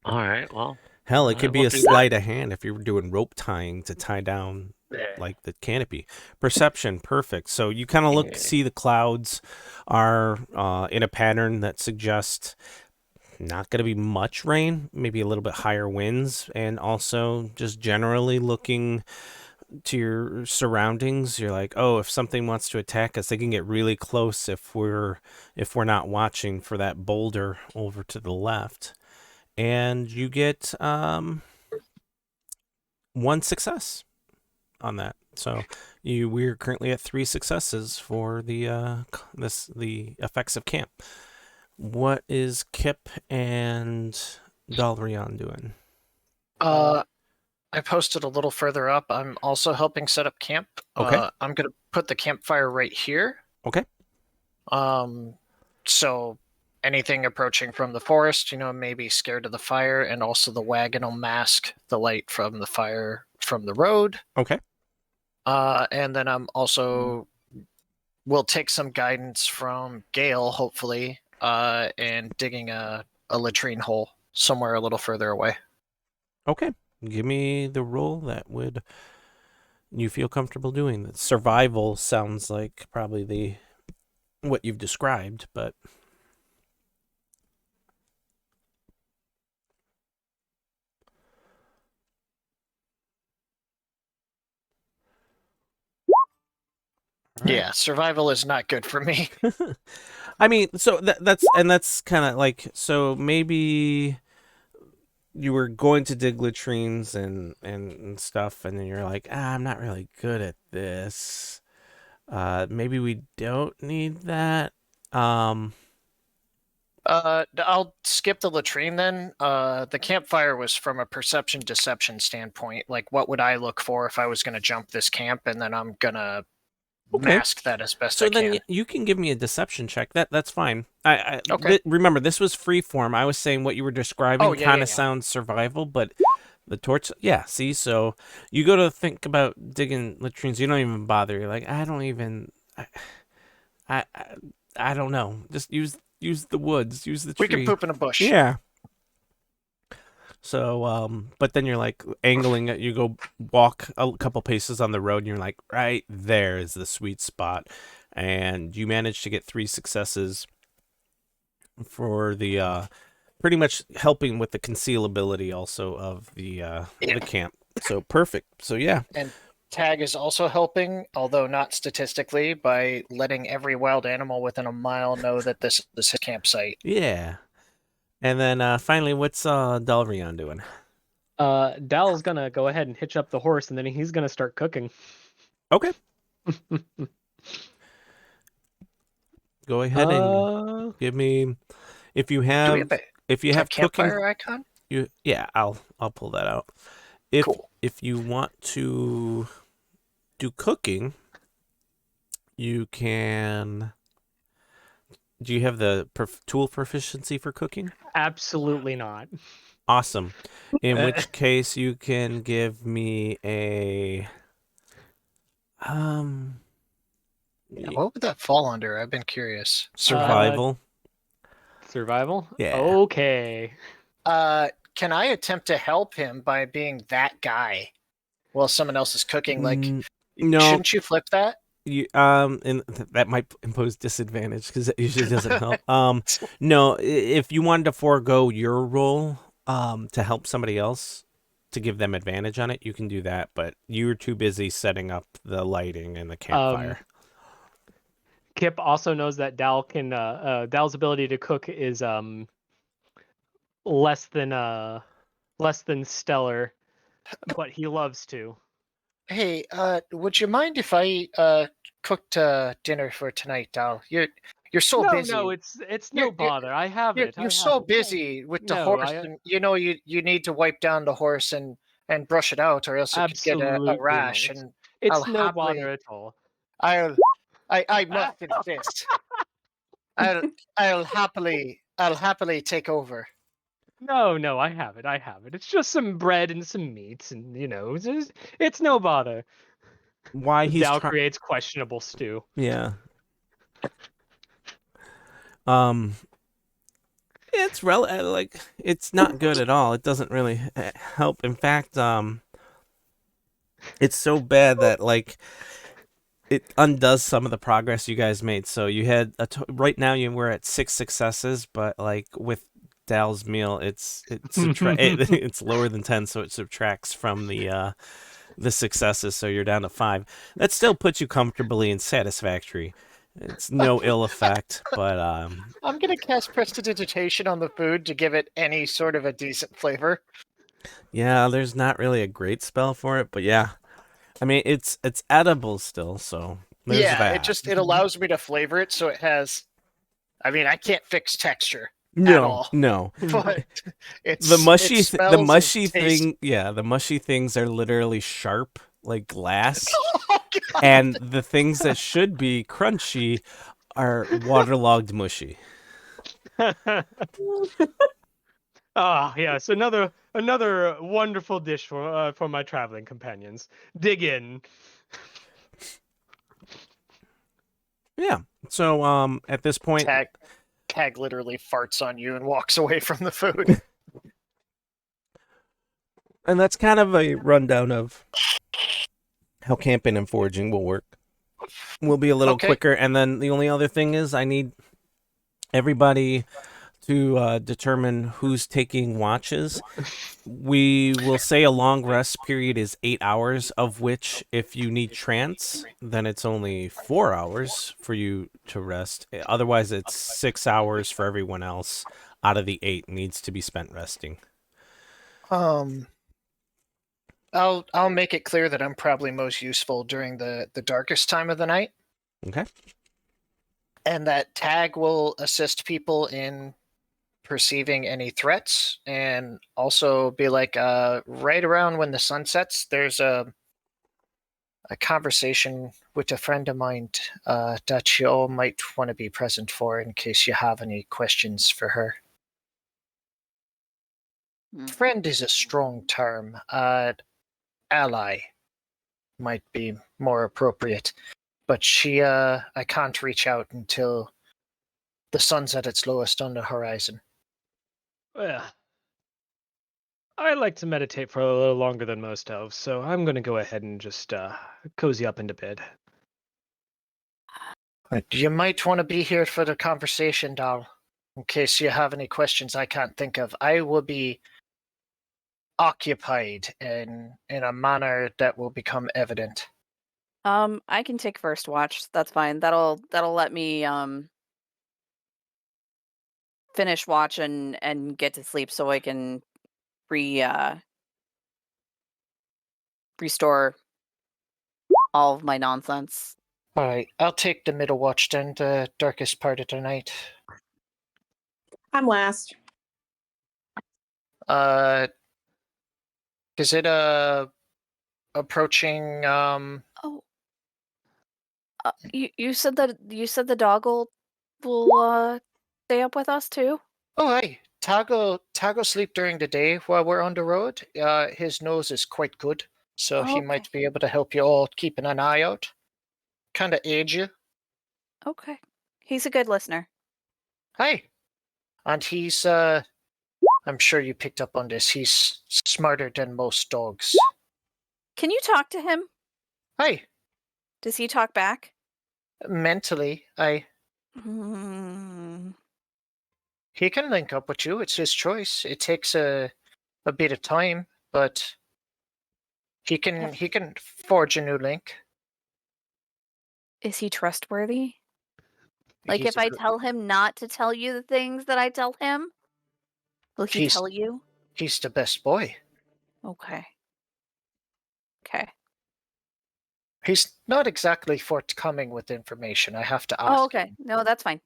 All right. Well, Hell, it I could be will a do sleight of hand if you were doing rope tying to tie down that. like the canopy. Perception, perfect. So you kind of Yeah. see the clouds are in a pattern that suggests not going to be much rain, maybe a little bit higher winds, and also just generally looking to your surroundings. You're like, oh, if something wants to attack us, they can get really close if we're not watching for that boulder over to the left. And you get one success on that. So we're currently at 3 successes for the effects of camp. What is Kip and Dalrion doing? I posted a little further up. I'm also helping set up camp. Okay. I'm gonna put the campfire right here. Okay. So anything approaching from the forest, maybe scared of the fire, and also the wagon will mask the light from the fire from the road. Okay. And then I'm also will take some guidance from Gale, hopefully, and digging a latrine hole somewhere a little further away. Okay. Give me the roll that would you feel comfortable doing. The survival sounds like probably what you've described, but all right. Yeah, survival is not good for me. I mean, so that's kind of like, so maybe you were going to dig latrines and stuff, and then you're like, I'm not really good at this. Maybe we don't need that. I'll skip the latrine then. The campfire was from a perception deception standpoint. Like, what would I look for if I was going to jump this camp, and then I'm gonna Okay. mask that as best So I then can. you can give me a deception check. That's fine. Okay. Remember, this was free form. I was saying what you were describing Oh, yeah, kind yeah, of yeah. sounds survival, but the torch, yeah. See, so you go to think about digging latrines, you don't even bother. You're like, I don't even, I, I, I don't know. Just use the woods, use the We tree. can poop in a bush. Yeah. So, but then you're like angling it. You go walk a couple paces on the road, and you're like, right there is the sweet spot, and you manage to get 3 successes for the pretty much helping with the concealability also of the camp. So perfect. So yeah. And tag is also helping, although not statistically, by letting every wild animal within a mile know that this is his campsite. Yeah. And then finally, what's Delrion doing? Dal's gonna go ahead and hitch up the horse, and then he's gonna start cooking. Okay. Go ahead and give me, if you have cooking, campfire icon? I'll pull that out. Cool. If you want to do cooking, you can. Do you have the tool proficiency for cooking? Absolutely not. Awesome. In which case, you can give me a Yeah, what would that fall under? I've been curious. survival. Survival? Yeah. Okay. Can I attempt to help him by being that guy while someone else is cooking? Like, no. Shouldn't you flip that? And that might impose disadvantage because it usually doesn't help. No, if you wanted to forego your role, to help somebody else to give them advantage on it, you can do that. But you're too busy setting up the lighting and the campfire. Kip also knows that Dal can. Dal's ability to cook is less than stellar, but he loves to. Hey, would you mind if I cooked dinner for tonight, Dal? You're so busy. No, it's no bother. I have it. You're so busy with the horse, and you need to wipe down the horse and brush it out, or else it could get a rash. Not. And it's no bother at all. I must insist. I'll happily take over. No, I have it. It's just some bread and some meats, and it's no bother. Why Dal creates questionable stew. Yeah. It's like it's not good at all. It doesn't really help. In fact, it's so bad that like it undoes some of the progress you guys made. So you had right now we're at 6 successes, but like with Dal's meal, it's lower than 10, so it subtracts from the successes, so you're down to 5. That still puts you comfortably in satisfactory. It's no ill effect, but I'm gonna cast prestidigitation on the food to give it any sort of a decent flavor. Yeah, there's not really a great spell for it, but yeah, I mean it's edible still, so there's that. It allows me to flavor it, so it has. I mean, I can't fix texture at all. No, but it's the mushy thing. Yeah, the mushy things are literally sharp like glass. Oh, God. And the things that should be crunchy are waterlogged mushy. Ah, yes, another wonderful dish for my traveling companions. Dig in. Yeah. So at this point, Tag literally farts on you and walks away from the food. and that's kind of a rundown of how camping and foraging will work. We'll be a little Okay. quicker, and then the only other thing is I need everybody to determine who's taking watches. We will say a long rest period is 8 hours, of which if you need trance, then it's only 4 hours for you to rest. Otherwise, it's 6 hours for everyone else out of the 8 needs to be spent resting. I'll make it clear that I'm probably most useful during the darkest time of the night. Okay. And that Tag will assist people in perceiving any threats, and also be like, right around when the sun sets, there's a conversation with a friend of mine that you all might want to be present for in case you have any questions for her. Friend is a strong term. Ally might be more appropriate. But I can't reach out until the sun's at its lowest on the horizon. Well, I like to meditate for a little longer than most elves, so I'm going to go ahead and just cozy up into bed. You might want to be here for the conversation, doll. In case you have any questions I can't think of. I will be occupied in a manner that will become evident. I can take first watch. That's fine. That'll let me finish watch and get to sleep so I can restore all of my nonsense. All right, I'll take the middle watch then, the darkest part of the night. I'm last. Is it approaching Oh, you said that the dog will stay up with us too? Oh, hi. Tago sleep during the day while we're on the road. His nose is quite good, so he Okay. might be able to help you all keeping an eye out. Kind of aid you. Okay. He's a good listener. Hi. And he's, I'm sure you picked up on this, he's smarter than most dogs. Can you talk to him? Hi. Does he talk back? Mentally, Hmm. he can link up with you. It's his choice. It takes a bit of time, but he can forge a new link. Is he trustworthy? Like, He's if a I good- tell him not to tell you the things that I tell him, will he He's- tell you? He's the best boy. Okay. Okay. He's not exactly forthcoming with information. I have to ask. Oh, okay. No, that's fine.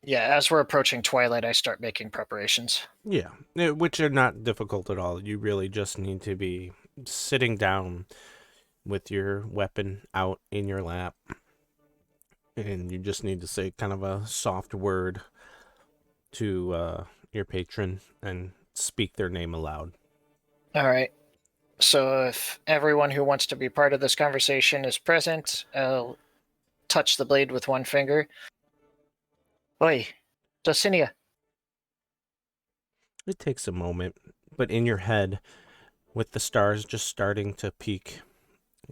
Yeah, as we're approaching twilight, I start making preparations. Yeah, which are not difficult at all. You really just need to be sitting down with your weapon out in your lap. And you just need to say kind of a soft word to your patron and speak their name aloud. All right. So if everyone who wants to be part of this conversation is present, I'll touch the blade with one finger. Oi, Dulcinea. It takes a moment, but in your head, with the stars just starting to peak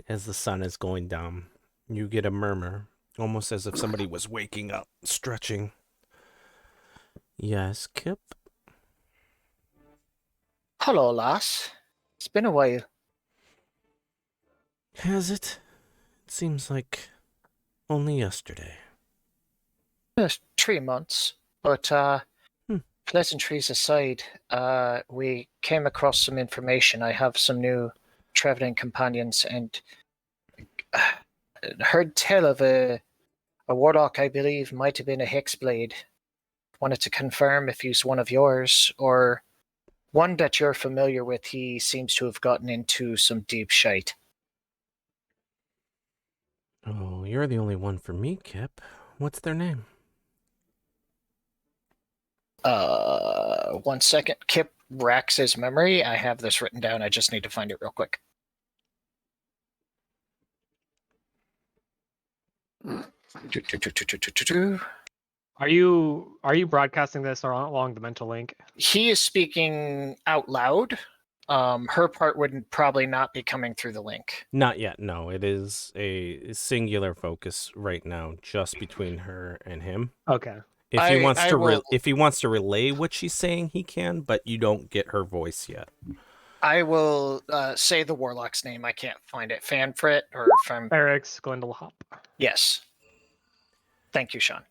as the sun is going down, you get a murmur, almost as if somebody was waking up, stretching. Yes, Kip? Hello, lass. It's been a while. Has it? It seems like only yesterday. 3 months. But pleasantries aside, we came across some information. I have some new traveling companions and heard tell of a warlock I believe might have been a hexblade. Wanted to confirm if he's one of yours or one that you're familiar with. He seems to have gotten into some deep shite. Oh, you're the only one for me, Kip. What's their name? 1 second. Kip racks his memory. I have this written down. I just need to find it real quick. Are you broadcasting this or along the mental link? He is speaking out loud. Her part would probably not be coming through the link. Not yet, no. It is a singular focus right now, just between her and him. Okay. If he wants I to, will- if he wants to relay what she's saying, he can, but you don't get her voice yet. I will say the warlock's name. I can't find it. Fanfrit or from Eric's Glendelhop. yes. Thank you, Sean.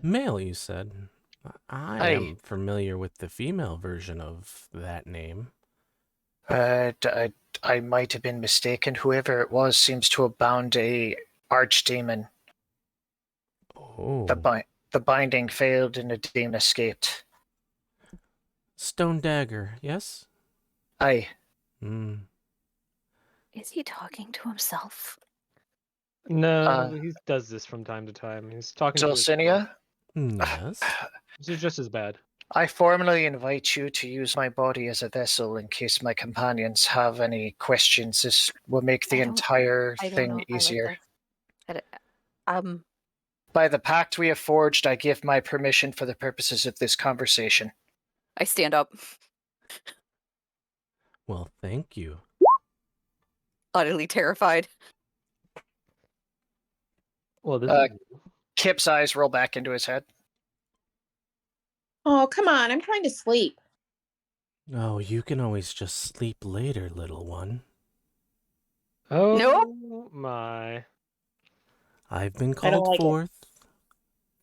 Male, you said. I Aye. am familiar with the female version of that name. I might have been mistaken. Whoever it was seems to have bound a archdemon. Oh, The binding failed and the demon escaped. Stone Dagger, yes? Aye. Hmm. Is he talking to himself? No, he does this from time to time. He's talking to his Dulcinea, Yes. This is just as bad. I formally invite you to use my body as a vessel in case my companions have any questions. This will make the I don't- entire I don't know thing if I like easier. this. By the pact we have forged, I give my permission for the purposes of this conversation. I stand up, Well, thank you. utterly terrified. Well, this Uh, Kip's eyes roll back into his head. Oh, come on. I'm trying to sleep. Oh, you can always just sleep later, little one. oh Nope. my. I've been I don't called like it. forth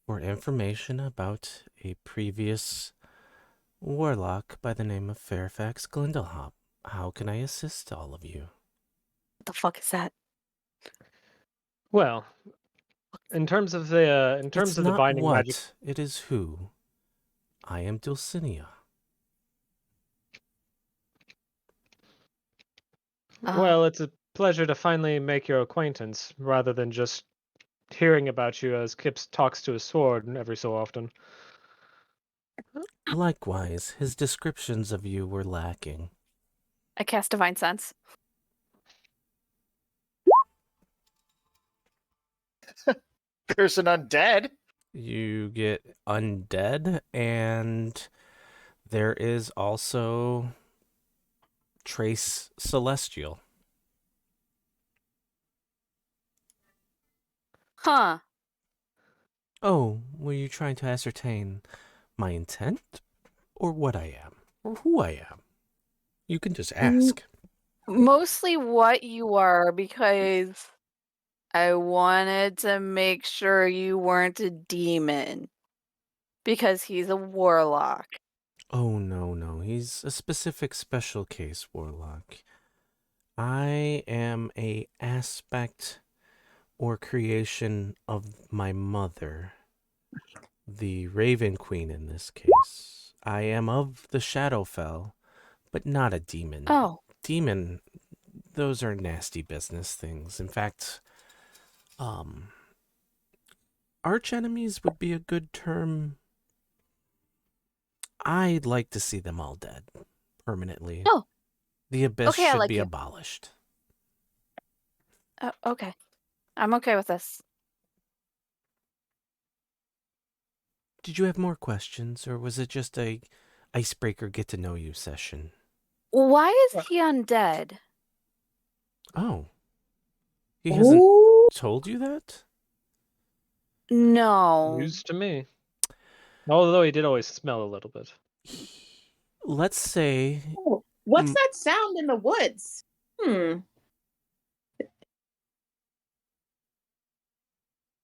for information about a previous warlock by the name of Fairfax Glindelhop. How can I assist all of you? What the fuck is that? Well, in terms of the It's not binding what, magic. it is who. I am Dulcinea. Well, it's a pleasure to finally make your acquaintance, rather than just hearing about you as Kip talks to his sword every so often. Likewise, his descriptions of you were lacking. I cast Divine Sense. There's an undead. You get undead, and there is also trace celestial. Huh. Oh, were you trying to ascertain my intent? Or what I am? Or who I am? You can just ask. Mostly what you are, because I wanted to make sure you weren't a demon. Because he's a warlock. Oh, no. He's a specific special case warlock. I am a aspect or creation of my mother, the Raven Queen in this case. I am of the Shadowfell, but not a demon. Oh. Demon, those are nasty business things. In fact, arch enemies would be a good term. I'd like to see them all dead permanently. Oh. The abyss Okay, I should like be you. abolished. Okay. I'm okay with this. Did you have more questions, or was it just a icebreaker get to know you session? Why is he undead? Oh. He hasn't Ooh. told you that? No. News to me. Although he did always smell a little bit. Let's say Oh, what's Mm. that sound in the woods?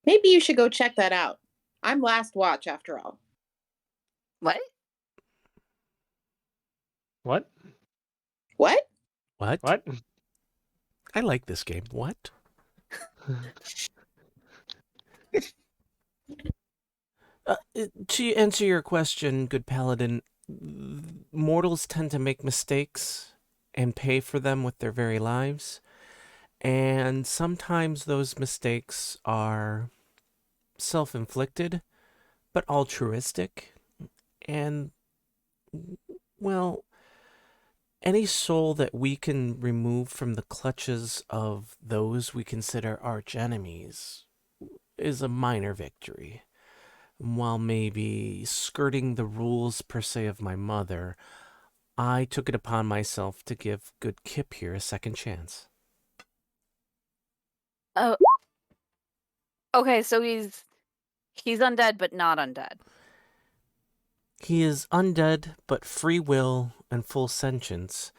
Maybe you should go check that out. I'm last watch after all. What? What? What? what? What? I like this game. What? To answer your question, good paladin, mortals tend to make mistakes and pay for them with their very lives. And sometimes those mistakes are self-inflicted, but altruistic. And, well, any soul that we can remove from the clutches of those we consider arch enemies is a minor victory. While maybe skirting the rules per se of my mother, I took it upon myself to give good Kip here a second chance. Oh, okay. So he's undead, but not undead. He is undead, but free will and full sentience,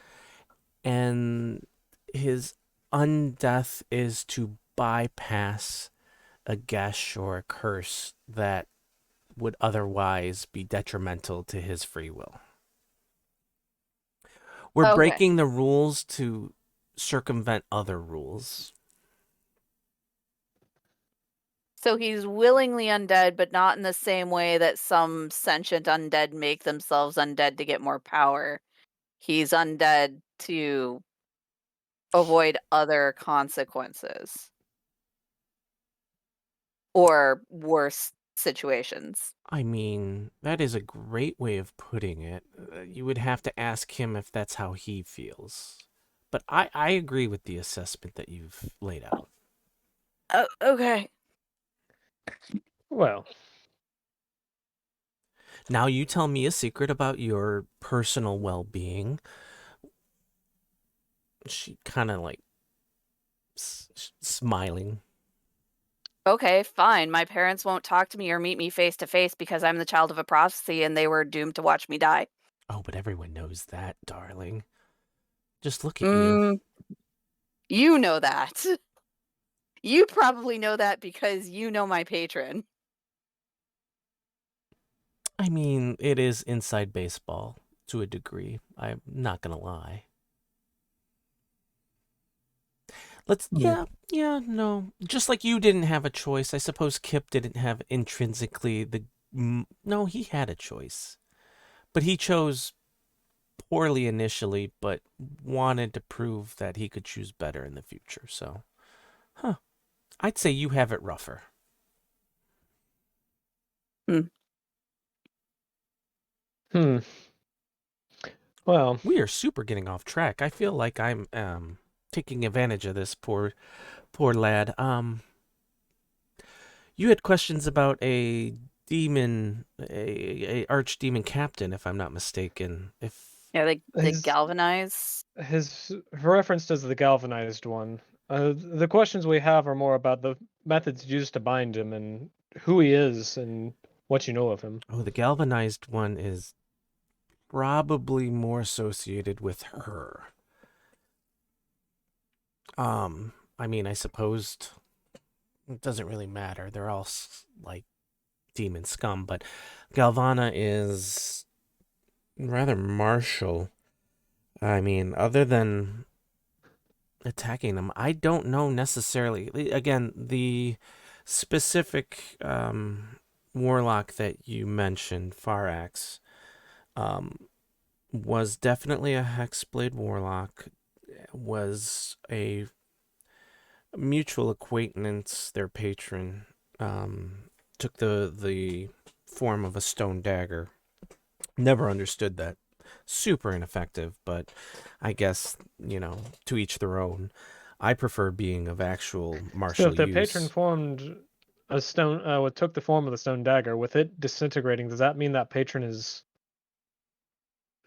and his undeath is to bypass a gesh or a curse that would otherwise be detrimental to his free will. We're Okay. breaking the rules to circumvent other rules. So he's willingly undead, but not in the same way that some sentient undead make themselves undead to get more power. He's undead to avoid other consequences or worse situations. I mean, that is a great way of putting it. You would have to ask him if that's how he feels. But I agree with the assessment that you've laid out. Oh, okay. Well, Now you tell me a secret about your personal well-being. She kind of like smiling. Okay, fine. My parents won't talk to me or meet me face to face because I'm the child of a prophecy and they were doomed to watch me die. Oh, but everyone knows that, darling. Just look at you. Mm, you know that. You probably know that because you know my patron. I mean, it is inside baseball to a degree. I'm not gonna lie. No. Just like you didn't have a choice, I suppose Kip didn't have intrinsically no, he had a choice. But he chose poorly initially, but wanted to prove that he could choose better in the future. So, I'd say you have it rougher. hmm. Well, We are super getting off track. I feel like I'm taking advantage of this poor lad. You had questions about a demon, a archdemon captain, if I'm not mistaken. If Yeah, they his galvanize. his reference to the galvanized one. The questions we have are more about the methods used to bind him and who he is and what you know of him. the galvanized one is probably more associated with her. I mean, I suppose it doesn't really matter. They're all like demon scum, but Galvana is rather martial. I mean, other than attacking them, I don't know necessarily. Again, the specific warlock that you mentioned, Farax, was definitely a Hexblade warlock. Was a mutual acquaintance. Their patron took the form of a stone dagger. Never understood that. Super ineffective, but I guess, to each their own. I prefer being of actual So martial if the patron use. formed a stone, took the form of the stone dagger, with it disintegrating, does that mean that patron is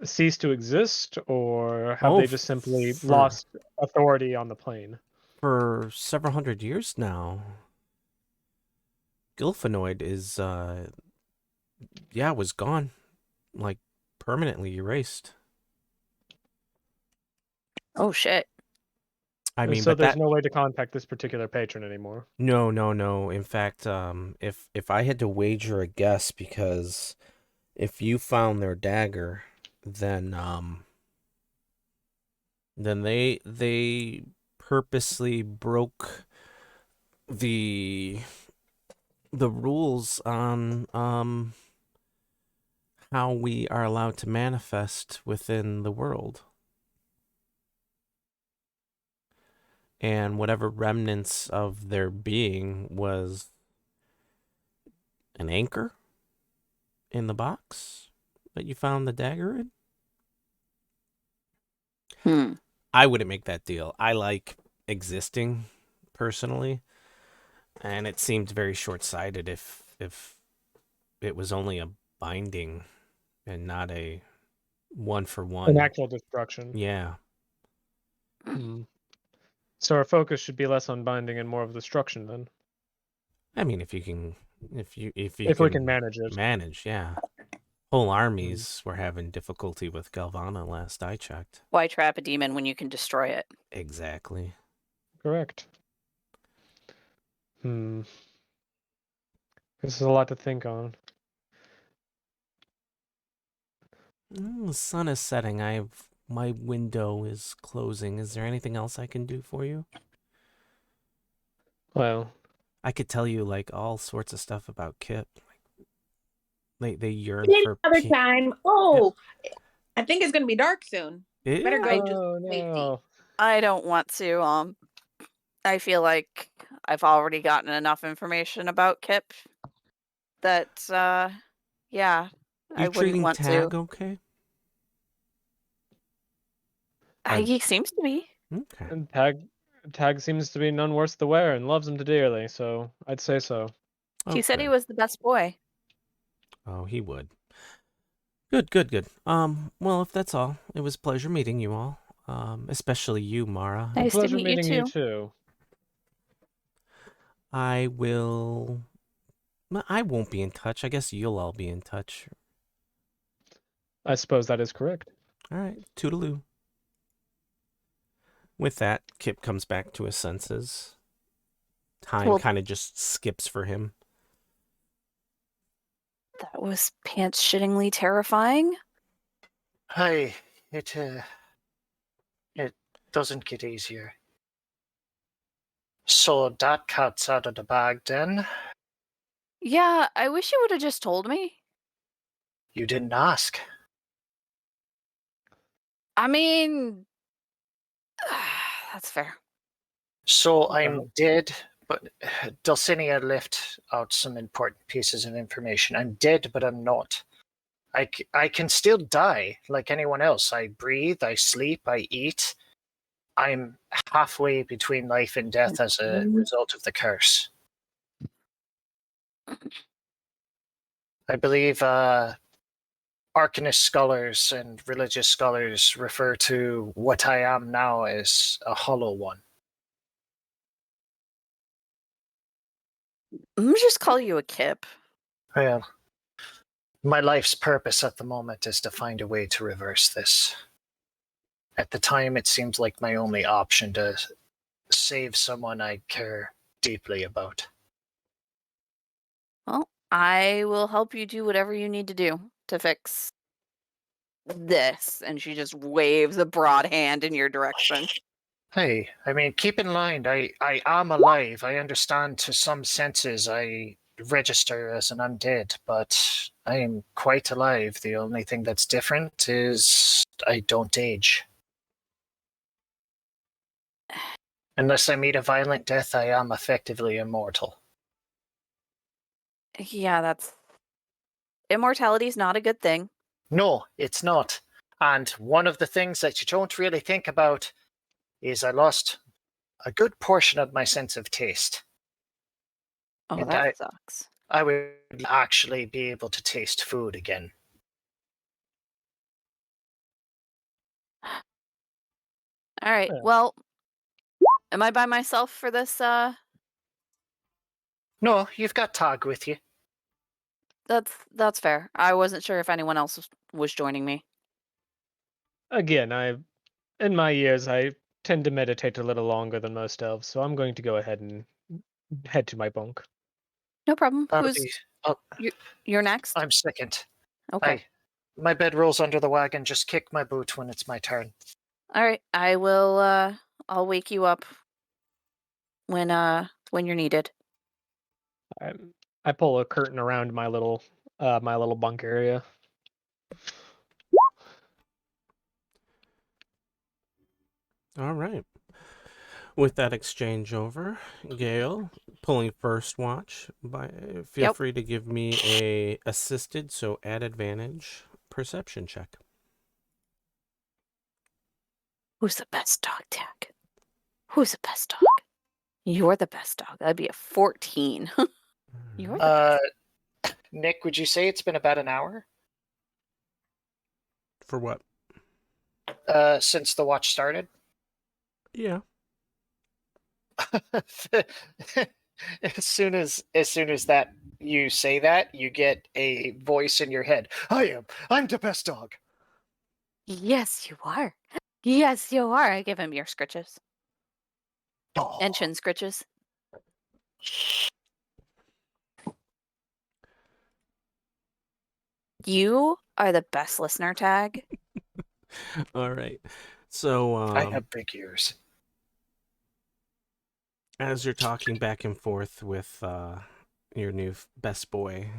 ceased to exist, or have Oh, they just simply for lost authority on the plane? for several hundred years now. Gilfanoid is was gone. Like permanently erased. Oh shit. I mean, So but there's that no way to contact this particular patron anymore. no. In fact, if I had to wager a guess, because if you found their dagger, then they purposely broke the rules on how we are allowed to manifest within the world. And whatever remnants of their being was an anchor in the box that you found the dagger in. I wouldn't make that deal. I like existing personally, and it seemed very short-sighted if it was only a binding and not a one for An one. actual destruction. Yeah. Hmm. So our focus should be less on binding and more of destruction then. I mean, if you can, if you If we can manage it. manage, yeah. Whole armies were having difficulty with Galvana last I checked. Why trap a demon when you can destroy it? Exactly. Correct. This is a lot to think on. The sun is setting. My window is closing. Is there anything else I can do for you? Well, I could tell you like all sorts of stuff about Kip. They yearn Any for other time. Oh, I think it's gonna be dark soon. Better go Yeah. just oh safety. no. I don't want to. I feel like I've already gotten enough information about Kip that, yeah, I You wouldn't treating want Tag to. okay? He seems to be. Okay. And Tag seems to be none worse the wear and loves him dearly, so I'd say so. He said he good. was the best boy. Oh, he would. Good. Well, if that's all, it was a pleasure meeting you all. Especially you, Mara. Nice to Pleasure meet you meeting you too. too. I won't be in touch. I guess you'll all be in touch. I suppose that is correct. All right, toodaloo. With that, Kip comes back to his senses. Time Well- kind of just skips for him. That was pants-shittingly terrifying. Hi, it doesn't get easier. So that cat's out of the bag then? Yeah, I wish you would have just told me. You didn't ask. I mean, that's fair. So Okay. I'm dead, but Dulcinea left out some important pieces of information. I'm dead, but I'm not. I can still die like anyone else. I breathe, I sleep, I eat. I'm halfway between life and death as a result of the curse. I believe Arcanist scholars and religious scholars refer to what I am now as a hollow one. I'm gonna just call you a Kip. Well, my life's purpose at the moment is to find a way to reverse this. At the time, it seems like my only option to save someone I care deeply about. Well, I will help you do whatever you need to do to fix this. And she just waves a broad hand in your direction. Hey, I mean, keep in mind, I am alive. I understand to some senses I register as an undead, but I am quite alive. The only thing that's different is I don't age. Unless I meet a violent death, I am effectively immortal. Yeah, that's... Immortality's not a good thing. No, it's not. And one of the things that you don't really think about is I lost a good portion of my sense of taste. Oh, And that sucks. I would actually be able to taste food again. All right. Yeah. Well, am I by myself for this? No, you've got Tag with you. That's fair. I wasn't sure if anyone else was joining me. Again, in my years, I tend to meditate a little longer than most elves, so I'm going to go ahead and head to my bunk. No problem. That'll Who's be. Oh, you're next? I'm second. Okay. My bed rolls under the wagon. Just kick my boot when it's my turn. All right. I will. I'll wake you up when you're needed. I pull a curtain around my little bunk area. All right. With that exchange over, Gale, pulling first watch, feel Yep. free to give me a assisted, so add advantage, perception check. Who's the best dog tag? Who's the best dog? You're the best dog. That'd be a 14. You're the Nick, would you say it's been about an hour For what? since the watch started? Yeah. as soon as that you say that, you get a voice in your head. I'm the best dog. Yes, you are. Yes, you are. I give him ear scritches Oh. and chin scritches. You are the best listener tag. All right. So I have big ears. as you're talking back and forth with your new best boy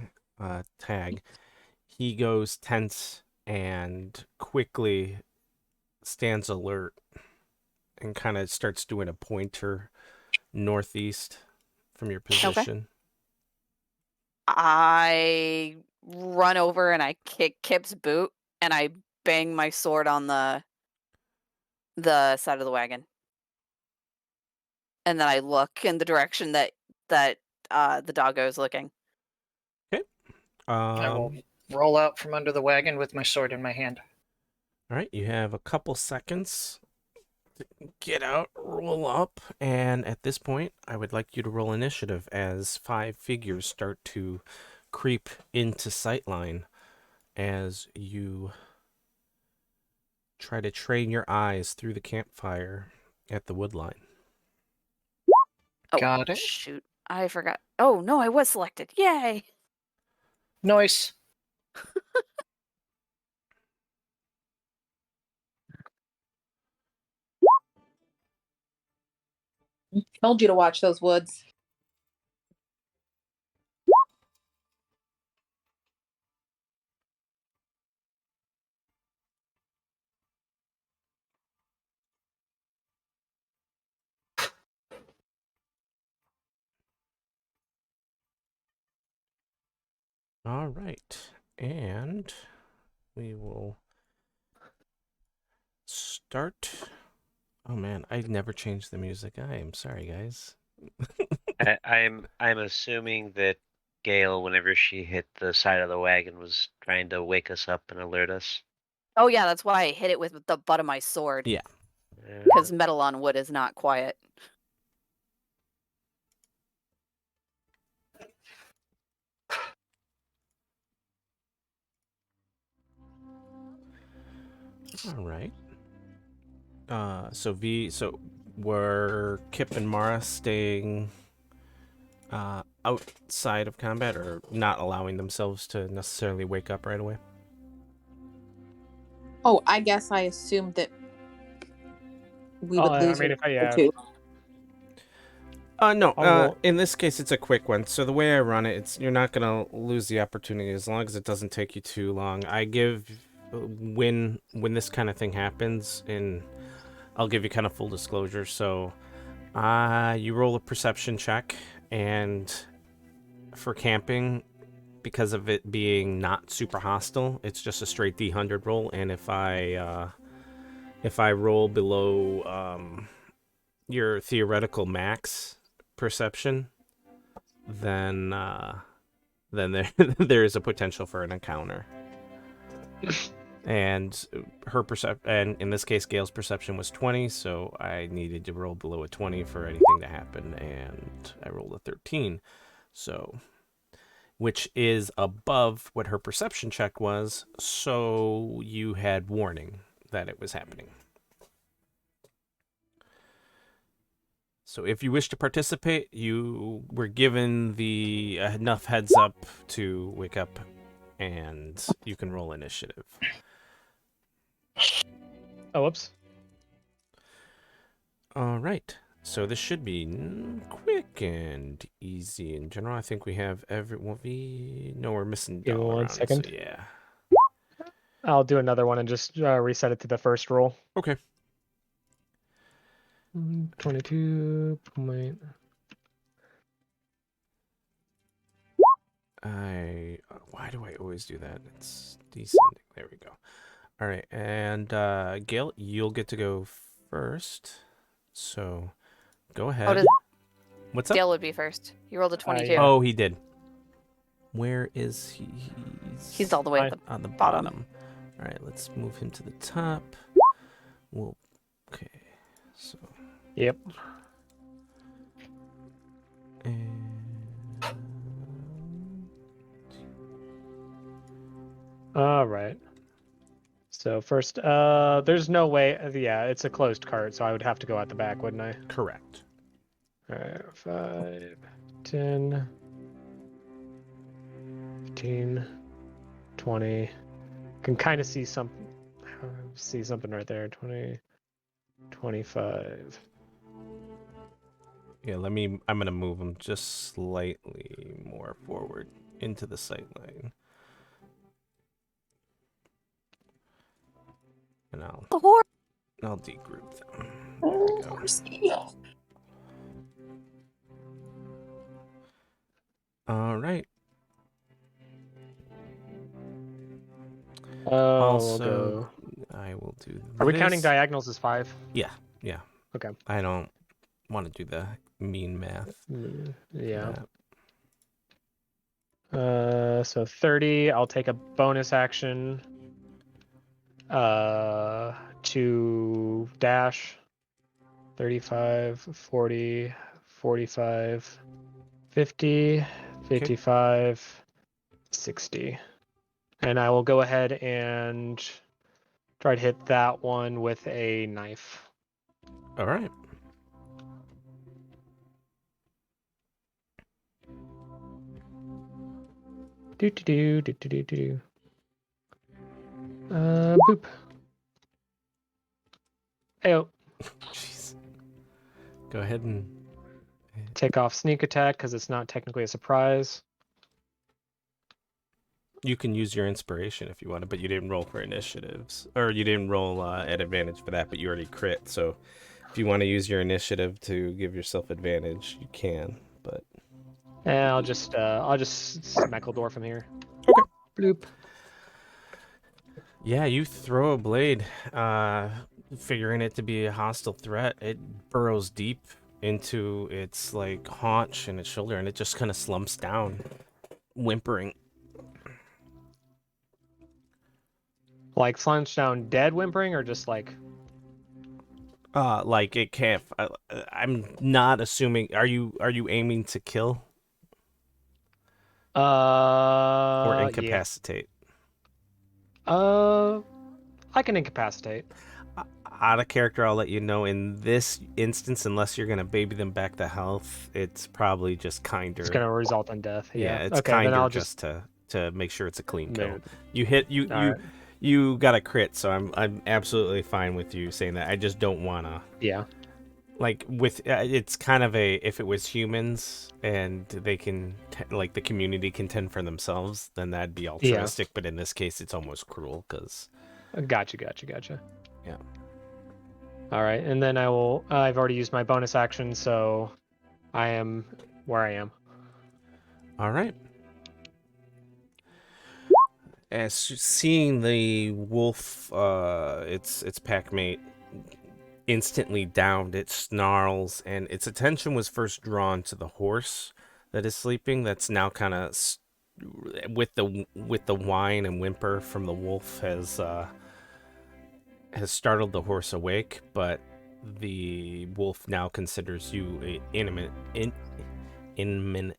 tag, he goes tense and quickly stands alert and kind of starts doing a pointer northeast from your position. I run over and I kick Kip's boot and I bang my sword on the side of the wagon. And then I look in the direction that the doggo is looking. Okay. I will roll out from under the wagon with my sword in my hand. All right, you have a couple seconds to get out, roll up, and at this point, I would like you to roll initiative as 5 figures start to creep into sightline as you try to train your eyes through the campfire at the woodline. Oh, Got it. shoot. I forgot. Oh, no, I was selected. Yay! Noise. Told you to watch those woods. All right, and we will start. Oh man, I never changed the music. I am sorry, guys. I'm assuming that Gail, whenever she hit the side of the wagon, was trying to wake us up and alert us. Oh, yeah, that's why I hit it with the butt of my sword. Yeah. Because metal on wood is not quiet. All right. So were Kip and Mara staying outside of combat or not allowing themselves to necessarily wake up right away? Oh, I guess I assumed that we would I lose mean, her if I too. No. I'll roll. In this case, it's a quick one. So the way I run it, you're not gonna lose the opportunity as long as it doesn't take you too long. I give when this kind of thing happens, and I'll give you kind of full disclosure. So, you roll a perception check, and for camping, because of it being not super hostile, it's just a straight D100 roll. And if I roll below your theoretical max perception, then there there is a potential for an encounter. And and in this case, Gail's perception was 20, so I needed to roll below a 20 for anything to happen, and I rolled a 13, so which is above what her perception check was. So you had warning that it was happening. So if you wish to participate, you were given the enough heads up to wake up, and you can roll initiative. Oh, whoops. All right. So this should be quick and easy in general. I think we have everyone. No, we're missing Give me Dahl 1 around, second. so yeah. I'll do another one and just reset it to the first roll. Okay. 22 point. Why do I always do that? It's descending. There we go. All right, and Gail, you'll get to go first. So go ahead. does- What's up? Gale would be first. You rolled a 22. yeah. Oh, he did. Where is he? He's all the way at the on the bottom. bottom. All right, let's move him to the top. Okay. So. Yep. And... All right. So first, there's no way. Yeah, it's a closed cart, so I would have to go out the back, wouldn't I? Correct. All right, 5, 10, 15, 20. Can kind of see something right there. 20, 25. Yeah, I'm gonna move him just slightly more forward into the sight line. And I'll degroup them. There we go. All right. Oh, Also, I will do. Are we counting diagonals as 5? Yeah. Okay. I don't want to do the mean math. Yeah. So 30. I'll take a bonus action. To dash. 35, 40, 45, 50, 55, 60. And I will go ahead and try to hit that one with a knife. All right. Do. Boop. Ayo. Jeez. Go ahead and Take off sneak attack because it's not technically a surprise. you can use your inspiration if you want to, but you didn't roll for initiatives, or you didn't roll at advantage for that, but you already crit. So if you want to use your initiative to give yourself advantage, you can. But I'll just Smeckledorf from here. Okay. Bloop. Yeah, you throw a blade, figuring it to be a hostile threat. It burrows deep into its like haunch and its shoulder, and it just kind of slumps down, whimpering. Like slunch down dead whimpering, or just like Like it can't. I'm not assuming. Are you aiming to kill or yeah. incapacitate? I can incapacitate. Out of character, I'll let you know. In this instance, unless you're gonna baby them back to health, it's probably just kinder. It's gonna result in death. Yeah. It's okay, kinder then I'll just to make sure it's a clean kill. Mood. You hit you All you. right. You got a crit, so I'm absolutely fine with you saying that. I just don't wanna Yeah. like with it's kind of a if it was humans and they can like the community can tend for themselves, then that'd be altruistic. But in this case, it's almost cruel because. Gotcha. Yeah. All right, and then I will. I've already used my bonus action, so I am where I am. All right. As seeing the wolf, its pack mate instantly downed, it snarls, and its attention was first drawn to the horse that is sleeping. That's now kind of with the whine and whimper from the wolf has startled the horse awake, but the wolf now considers you a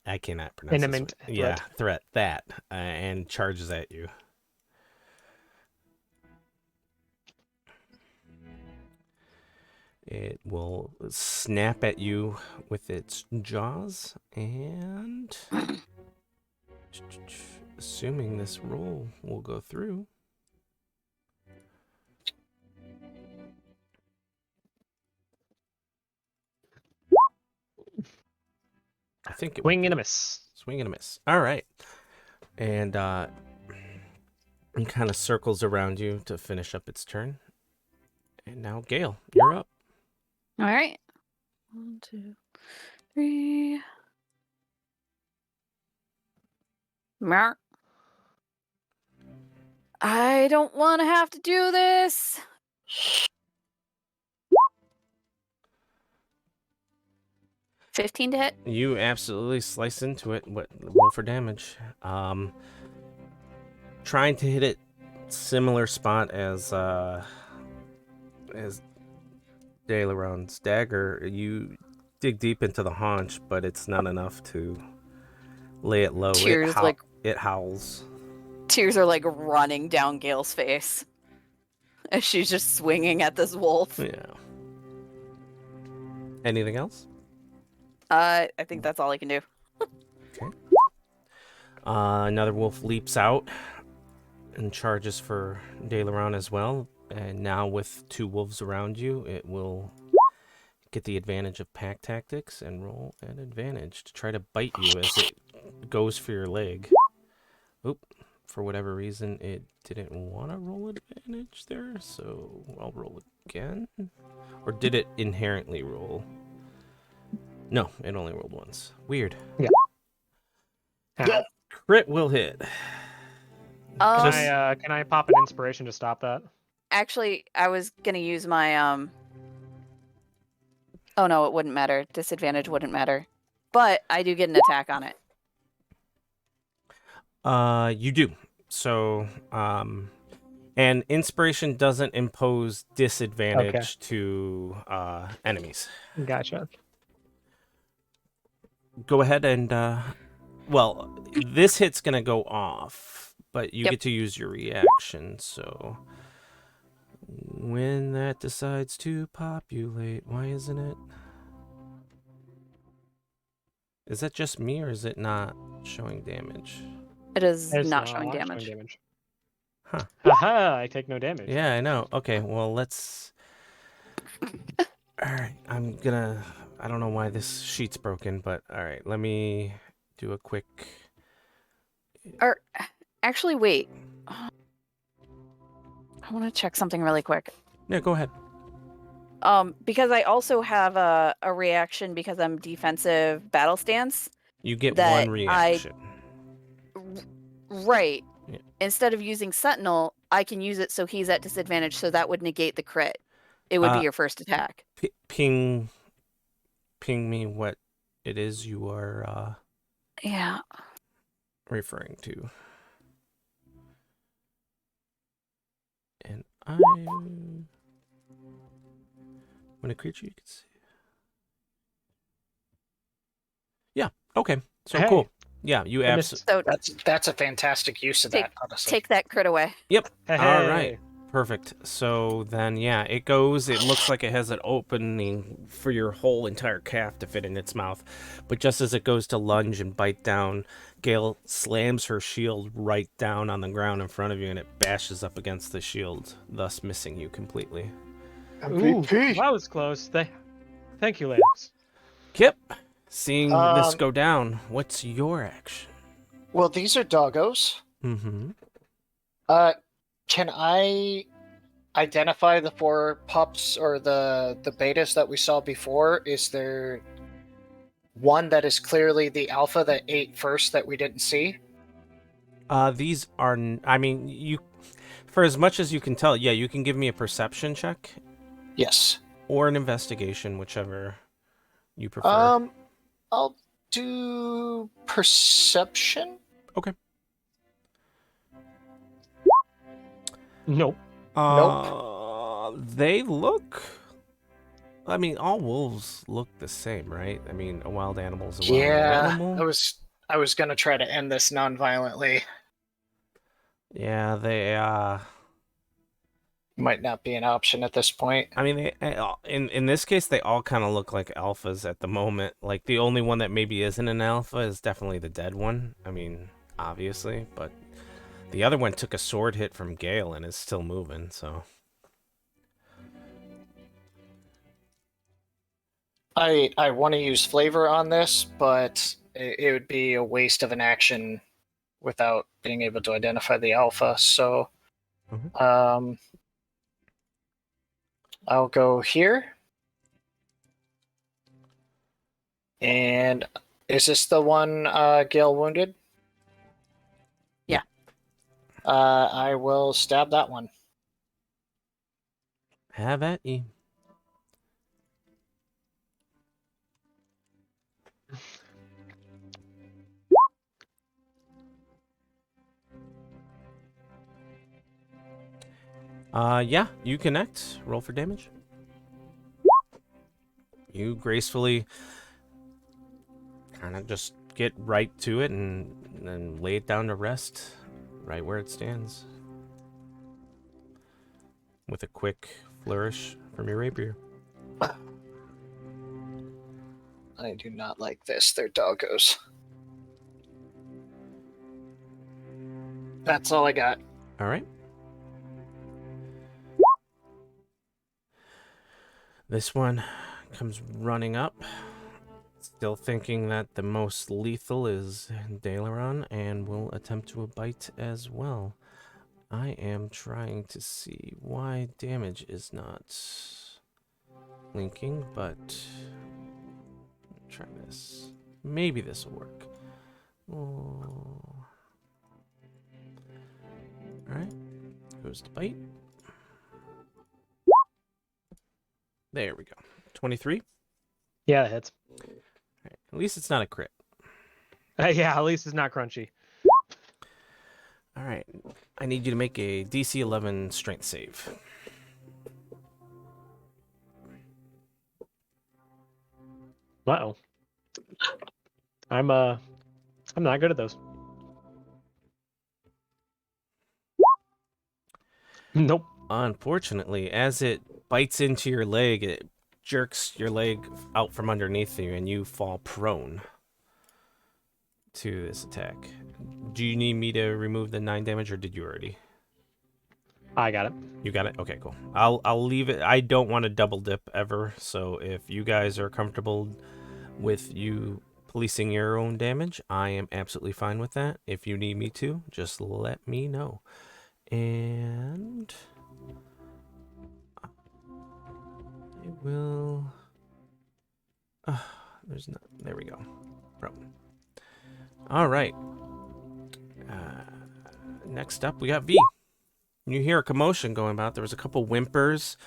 I cannot pronounce Imminent this word. threat. Threat and charges at you. It will snap at you with its jaws, and assuming this roll will go through. I think it Swing and a miss. Swing and a miss. All right. And and kind of circles around you to finish up its turn. And now, Gale, you're up. All right. 1, 2, 3. Meow. I don't want to have to do this. $15 to hit. You absolutely slice into it. What roll for damage? Trying to hit it similar spot as Daileron's dagger. You dig deep into the haunch, but it's not enough to lay it low. Tears It howls. Tears are like running down Gale's face as she's just swinging at this wolf. Yeah. Anything else? I think that's all I can do. Okay. Another wolf leaps out and charges for Daileron as well. And now with 2 wolves around you, it will get the advantage of pack tactics and roll an advantage to try to bite you as it goes for your leg. Oop. For whatever reason, it didn't want to roll advantage there, so I'll roll again. Or did it inherently roll? No, it only rolled once. Weird. Yeah. Crit will hit. Can I pop an inspiration to stop that? Actually, I was gonna use my Oh no, it wouldn't matter. Disadvantage wouldn't matter. But I do get an attack on it. You do. So, and inspiration doesn't impose disadvantage to enemies. Gotcha. Go ahead and, well, this hit's gonna go off, but you Yep. get to use your reaction, so when that decides to populate, why isn't it? Is that just me, or is it not showing damage? It is It's not showing damage. Huh. Haha, I take no damage. Yeah, I know. Okay, well, let's... Alright, I don't know why this sheet's broken, but alright, let me do a quick... Or actually, wait. I want to check something really quick. Yeah, go ahead. Because I also have a reaction because I'm defensive battle stance. You get that one reaction. Right. Yeah. Instead of using Sentinel, I can use it so he's at disadvantage, so that would negate the crit. It would be your first attack. Ping me what it is you are Yeah. referring to. And when a creature you can see. Yeah, okay. So Hey. cool. Yeah, you absolutely. So That's a fantastic use of that, honestly. take that crit away. Yep. Hey. All right. Perfect. So then, yeah, it goes. It looks like it has an opening for your whole entire calf to fit in its mouth. But just as it goes to lunge and bite down, Gale slams her shield right down on the ground in front of you, and it bashes up against the shield, thus missing you completely. Ooh, that was close. Thank you, ladies. Kip, seeing this go down, what's your action? Well, these are doggos. Mm-hmm. Can I identify the 4 pups or the betas that we saw before? Is there one that is clearly the alpha that ate first that we didn't see? These are, I mean, you, for as much as you can tell, yeah, you can give me a perception check. Yes. Or an investigation, whichever you prefer. I'll do perception. Okay. Nope. They look... I mean, all wolves look the same, right? I mean, a wild animal's a wild animal. I was gonna try to end this non-violently. Yeah, they, Might not be an option at this point. I mean, in this case, they all kind of look like alphas at the moment. Like, the only one that maybe isn't an alpha is definitely the dead one. I mean, obviously, but the other one took a sword hit from Gale and is still moving, so... I want to use flavor on this, but it would be a waste of an action without being able to identify the alpha. So I'll go here. And is this the one Gale wounded? Yeah. I will stab that one. Have at ye. Yeah, you connect. Roll for damage. You gracefully kind of just get right to it and lay it down to rest right where it stands. With a quick flourish from your rapier. I do not like this. They're doggos. That's all I got. All right. This one comes running up, still thinking that the most lethal is Dalaran, and will attempt to bite as well. I am trying to see why damage is not linking, but try this. Maybe this will work. Oh. Alright, goes to bite. There we go. 23. Yeah, it hits. Right. At least it's not a crit. Yeah, at least it's not crunchy. All right. I need you to make a DC 11 strength save. Uh-oh. I'm not good at those. Nope. Unfortunately, as it bites into your leg, it jerks your leg out from underneath you and you fall prone to this attack. Do you need me to remove the 9 damage or did you already? I got it. You got it? Okay, cool. I'll leave it. I don't want to double dip ever, so if you guys are comfortable with you policing your own damage, I am absolutely fine with that. If you need me to, just let me know. And I will. There's not. There we go. Bro. All right. Next up, we got V. You hear a commotion going about. There was a couple whimpers.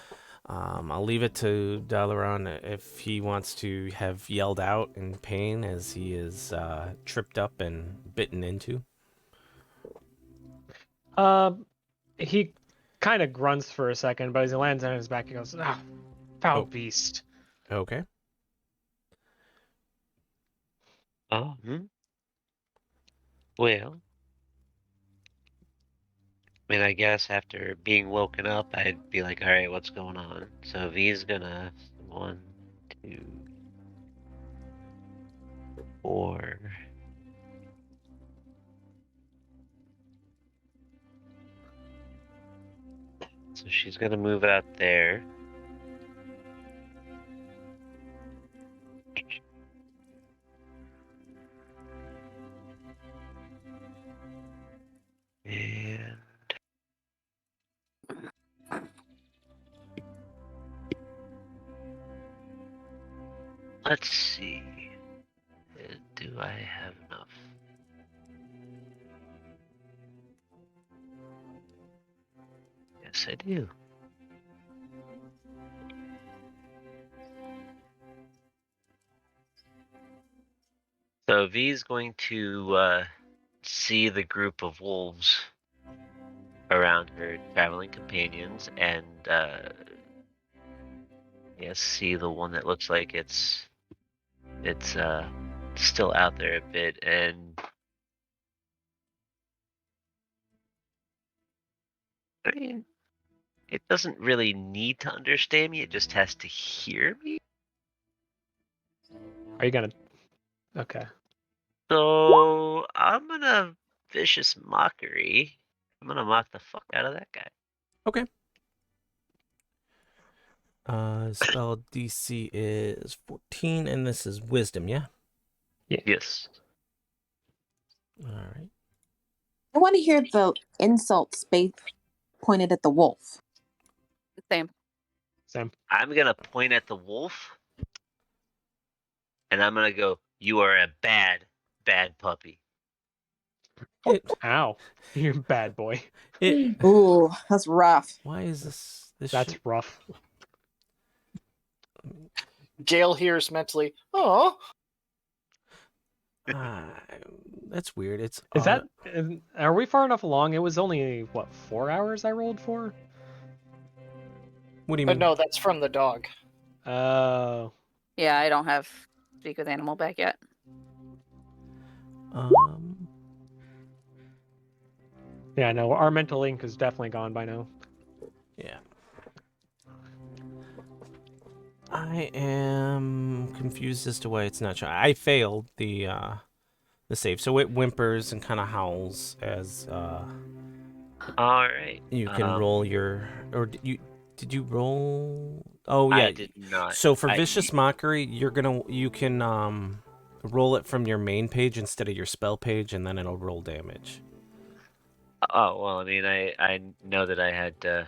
I'll leave it to Dalaran if he wants to have yelled out in pain as he is tripped up and bitten into. He kind of grunts for a second, but as he lands on his back, he goes, "Ah, foul beast." Okay. Oh, well. I mean, I guess after being woken up, I'd be like, all right, what's going on? So V's gonna 1, 2, 4. So she's gonna move out there. And let's see. Do I have enough? Yes, I do. So V's going to see the group of wolves around her traveling companions and yes, see the one that looks like it's still out there a bit, and I mean, it doesn't really need to understand me, it just has to hear me. Are you gonna? Okay. So I'm gonna vicious mockery. I'm gonna mock the fuck out of that guy. Okay. Spell DC is 14, and this is Wisdom, yeah? Yes. All right. I want to hear the insults pointed at the wolf. Same. Same. I'm gonna point at the wolf, and I'm gonna go, "You are a bad, bad puppy." It Ow. You bad boy. it. Ooh, that's rough. Why is this That's shit? rough. Gale hears mentally, oh, Uh, that's weird. It's Is are we far enough along? It was only, what, 4 hours I rolled for? What do you mean? no, that's from the dog. Oh. Yeah, I don't have Speak with Animal back yet. Yeah, no, our mental link is definitely gone by now. Yeah. I am confused as to why it's not showing. I failed the save, so it whimpers and kind of howls as All right. you can roll your did you roll? Oh yeah. I did not. So for vicious mockery, you can roll it from your main page instead of your spell page, and then it'll roll damage. Oh well, I mean, I know that I had. Okay.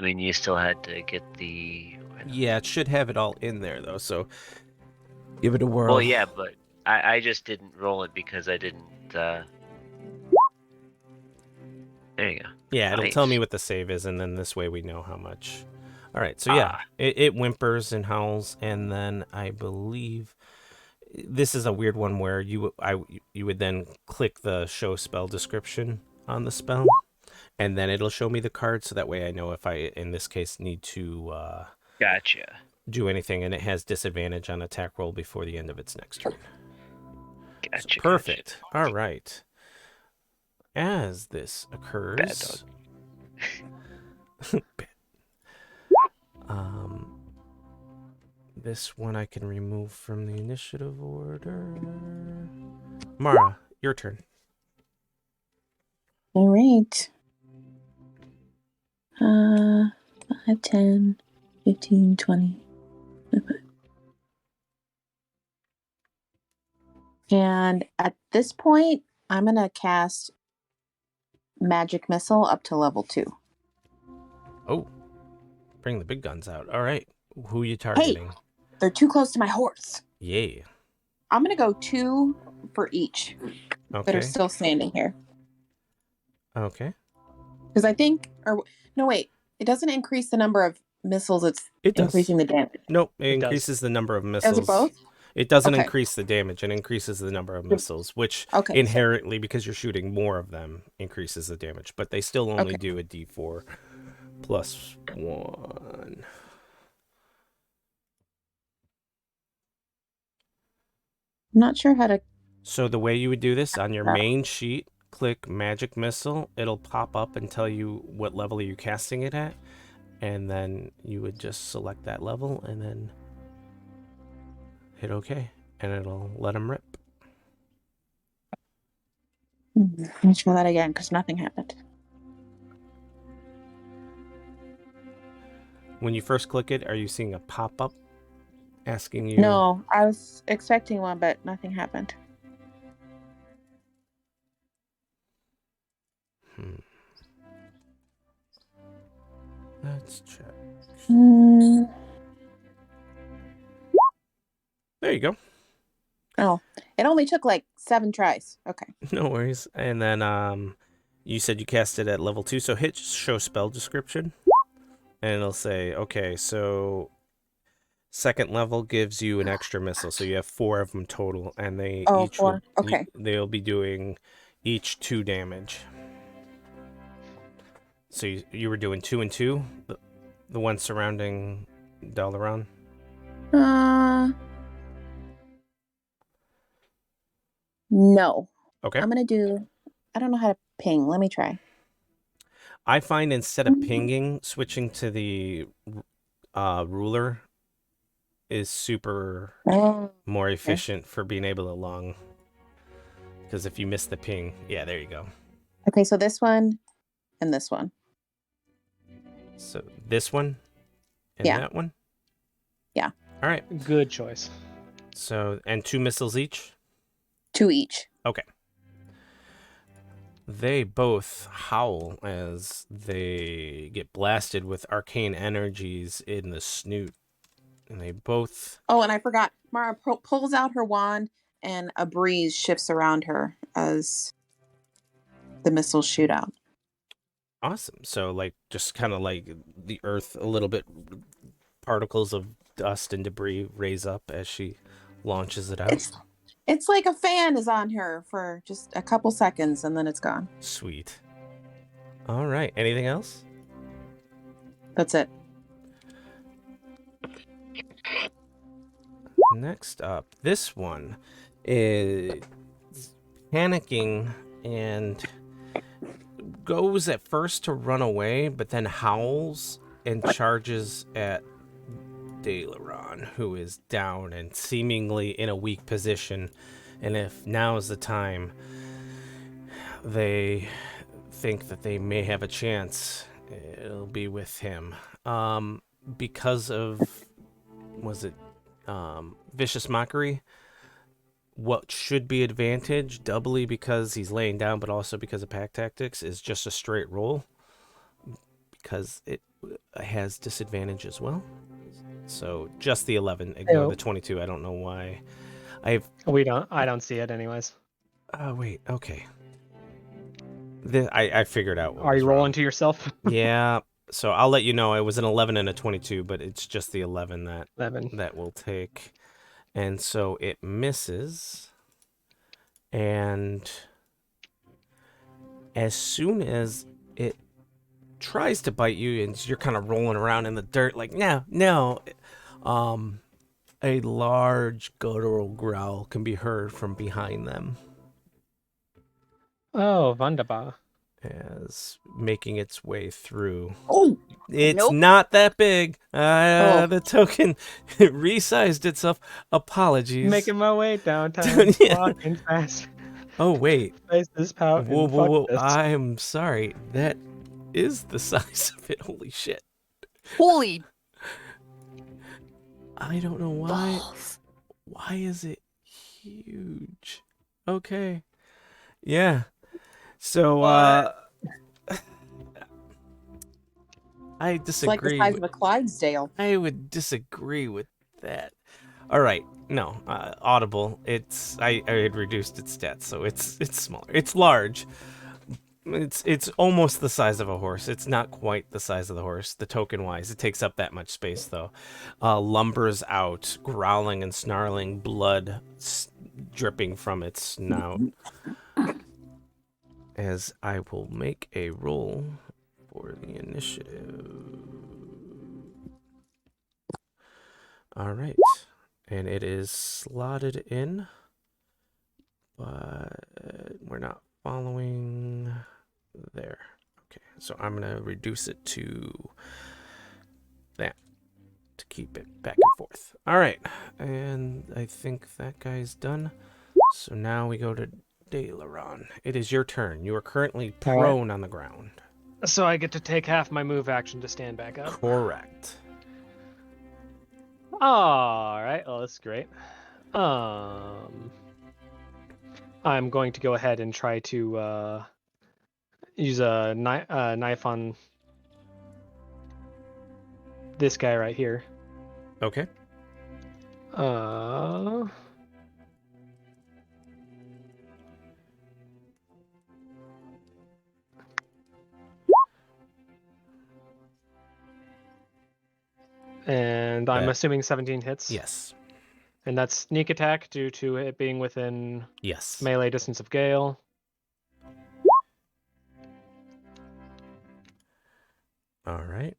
I mean, you still had to get the. Yeah, it should have it all in there though. So give it a whirl. Well, yeah, but I just didn't roll it because I didn't. There you go. Yeah, it'll tell Nice. me what the save is, and then this way we know how much. All right, so yeah, it whimpers and howls, and then I believe this is a weird one where you would then click the show spell description on the spell, and then it'll show me the card, so that way I know if I, in this case, need to Gotcha. do anything, and it has disadvantage on attack roll before the end of its next turn. Gotcha. So perfect. All right. As this occurs, this one I can remove from the initiative order. Mara, your turn. All right. 5, 10, 15, 20. And at this point, I'm going to cast Magic Missile up to level 2. Oh, bring the big guns out. All right. Who are you targeting? Hey, they're too close to my horse. Yeah. I'm going to go 2 for each that are Okay. still standing here. Okay. Because I think, no, wait, it doesn't increase the number of missiles, it's increasing the damage. Nope, it It increases the number of missiles. Is it both? It doesn't Okay. increase the damage, it increases the number of missiles, which Okay, inherently, because you're shooting more of them, increases the damage. But they still only do a d4 plus 1. I'm not sure how to. So the way you would do this, on your main sheet, click Magic Missile. It'll pop up and tell you what level are you casting it at. And then you would just select that level and then hit OK. And it'll let them rip. Let's try that again because nothing happened. When you first click it, are you seeing a pop-up asking you? No, I was expecting one, but nothing happened. Let's check. There you go. Oh, it only took like 7 tries. Okay. No worries. And then you said you cast it at level 2, so hit show spell description. And it'll say, okay, so second level gives you an extra missile, so you have 4 of them total, and they each 4. Okay. they'll be doing each 2 damage. So you were doing 2 and 2, the one surrounding Dalaran? No. Okay. I'm gonna do. I don't know how to ping. Let me try. I find instead of pinging, switching to the ruler is super more efficient for being able to long. Because if you miss the ping, yeah, there you go. Okay, so this one and this one. So this one and that one? Yeah. All right. Good choice. So, and 2 missiles each? 2 each. Okay. They both howl as they get blasted with arcane energies in the snoot. And they both... Oh, and I forgot. Mara pulls out her wand, and a breeze shifts around her as the missiles shoot out. Awesome. So, like, just kind of like the earth, a little bit, particles of dust and debris raise up as she launches it out. It's like a fan is on her for just a couple seconds, and then it's gone. Sweet. All right. Anything else? That's it. Next up, this one is panicking and goes at first to run away, but then howls and charges at Daileron, who is down and seemingly in a weak position. And if now is the time, they think that they may have a chance, it'll be with him. Because of, was it Vicious Mockery? What should be advantage, doubly because he's laying down, but also because of pack tactics, is just a straight roll. Because it has disadvantage as well. So just the 11, ignore the 22. I don't know why. I don't see it anyways. Oh, wait, okay. I figured out what Are was you rolling wrong. to yourself? Yeah, so I'll let you know. It was an 11 and a 22, but it's just the 11 that will take. And so it misses. And as soon as it tries to bite you and you're kind of rolling around in the dirt like, no, a large guttural growl can be heard from behind them. Oh, wunderbar. As making its way through. Oh, It's not that big. The token resized itself. Apologies. Making my way downtown, Yeah. walking fast. Oh, wait. Faces pouting. Whoa. Fuck this. I'm sorry. That is the size of it. Holy shit. Holy I don't know why. balls. Why is it huge? Okay. Yeah. So, I disagree. It's like the size of a Clydesdale. I would disagree with that. All right, no, audible. I had reduced its stats, so it's smaller. It's large. It's almost the size of a horse. It's not quite the size of the horse. The token wise, it takes up that much space though. Lumbers out, growling and snarling, blood dripping from its snout. As I will make a roll for the initiative. All right. And it is slotted in, but we're not following there. Okay, so I'm going to reduce it to that to keep it back and forth. All right, and I think that guy's done. So now we go to Daileron. It is your turn. You are currently prone on the ground. So I get to take half my move action to stand back up. Correct. All right. Well, that's great. I'm going to go ahead and try to use a knife on this guy right here. Okay. And I'm assuming 17 hits. Yes. And that's sneak attack due to it being within melee distance of Gale. All right.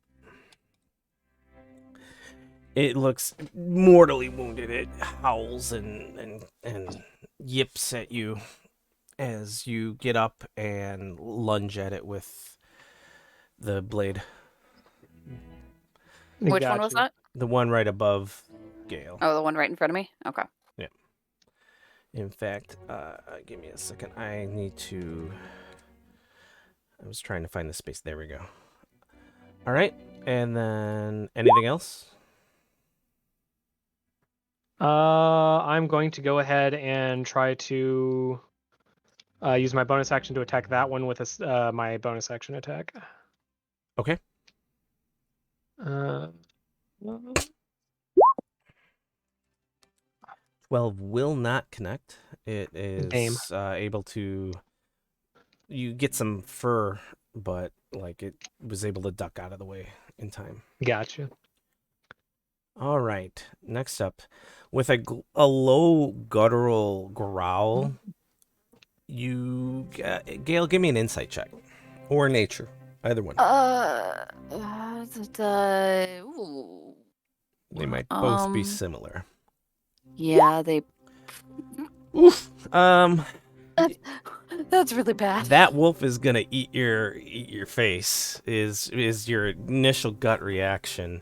It looks mortally wounded. It howls and yips at you as you get up and lunge at it with the blade. Which one was that? The one right above Gale. Oh, the one right in front of me? Okay. Yeah. In fact, give me a second. I was trying to find the space. There we go. All right. And then anything else? I'm going to go ahead and try to use my bonus action to attack that one with my bonus action attack. Okay. Uh, 12 will not connect. It Damn. is able to. You get some fur, but like it was able to duck out of the way in time. Gotcha. All right. Next up, with a low guttural growl, Gail, give me an insight check or nature, either one. Ooh. They might both be similar. Yeah, they. Oof. That's really bad. That wolf is gonna eat your face. Is your initial gut reaction,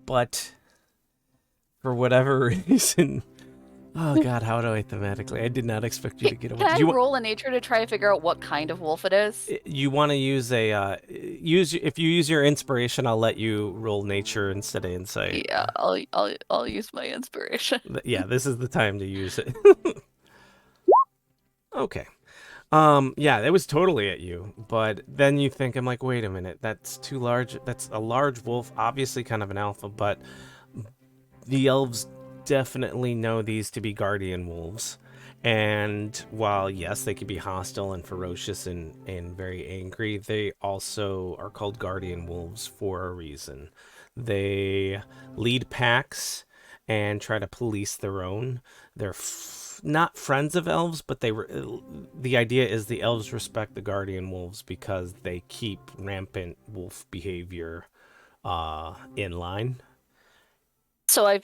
but for whatever reason, oh god, how do I thematically? I did not expect you to get away. Can I roll a nature to try to figure out what kind of wolf it is? You want to use if you use your inspiration, I'll let you roll nature instead of insight. Yeah, I'll use my inspiration. Yeah, this is the time to use it. Okay. Yeah, it was totally at you, but then you think, I'm like, wait a minute, that's too large. That's a large wolf, obviously kind of an alpha, but the elves definitely know these to be guardian wolves. And while, yes, they can be hostile and ferocious and very angry, they also are called guardian wolves for a reason. They lead packs and try to police their own. They're not friends of elves, but the idea is the elves respect the guardian wolves because they keep rampant wolf behavior in line. So I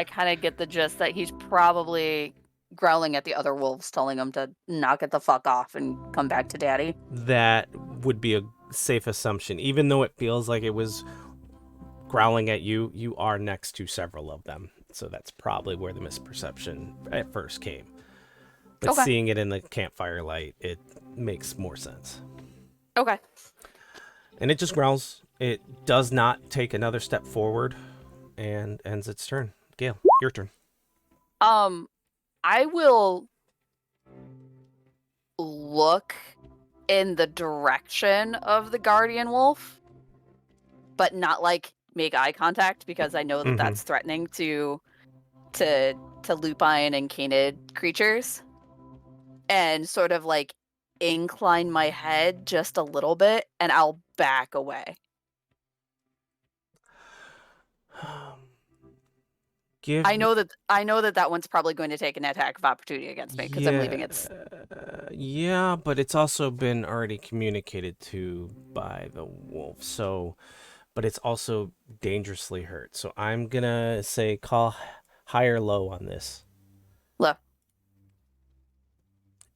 kind of get the gist that he's probably growling at the other wolves, telling them to knock it the fuck off and come back to daddy. That would be a safe assumption. Even though it feels like it was growling at you, you are next to several of them. So that's probably where the misperception at first came. But Okay. seeing it in the campfire light, it makes more sense. Okay. And it just growls. It does not take another step forward and ends its turn. Gail, your turn. I will look in the direction of the guardian wolf, but not like make eye contact because I know that that's threatening to lupine and canid creatures, and sort of like incline my head just a little bit, and I'll back away. I know that one's probably going to take an attack of opportunity against me because I'm leaving its. Yeah, but it's also been already communicated to by the wolf. So, but it's also dangerously hurt. So I'm gonna say call high or low on this. Low.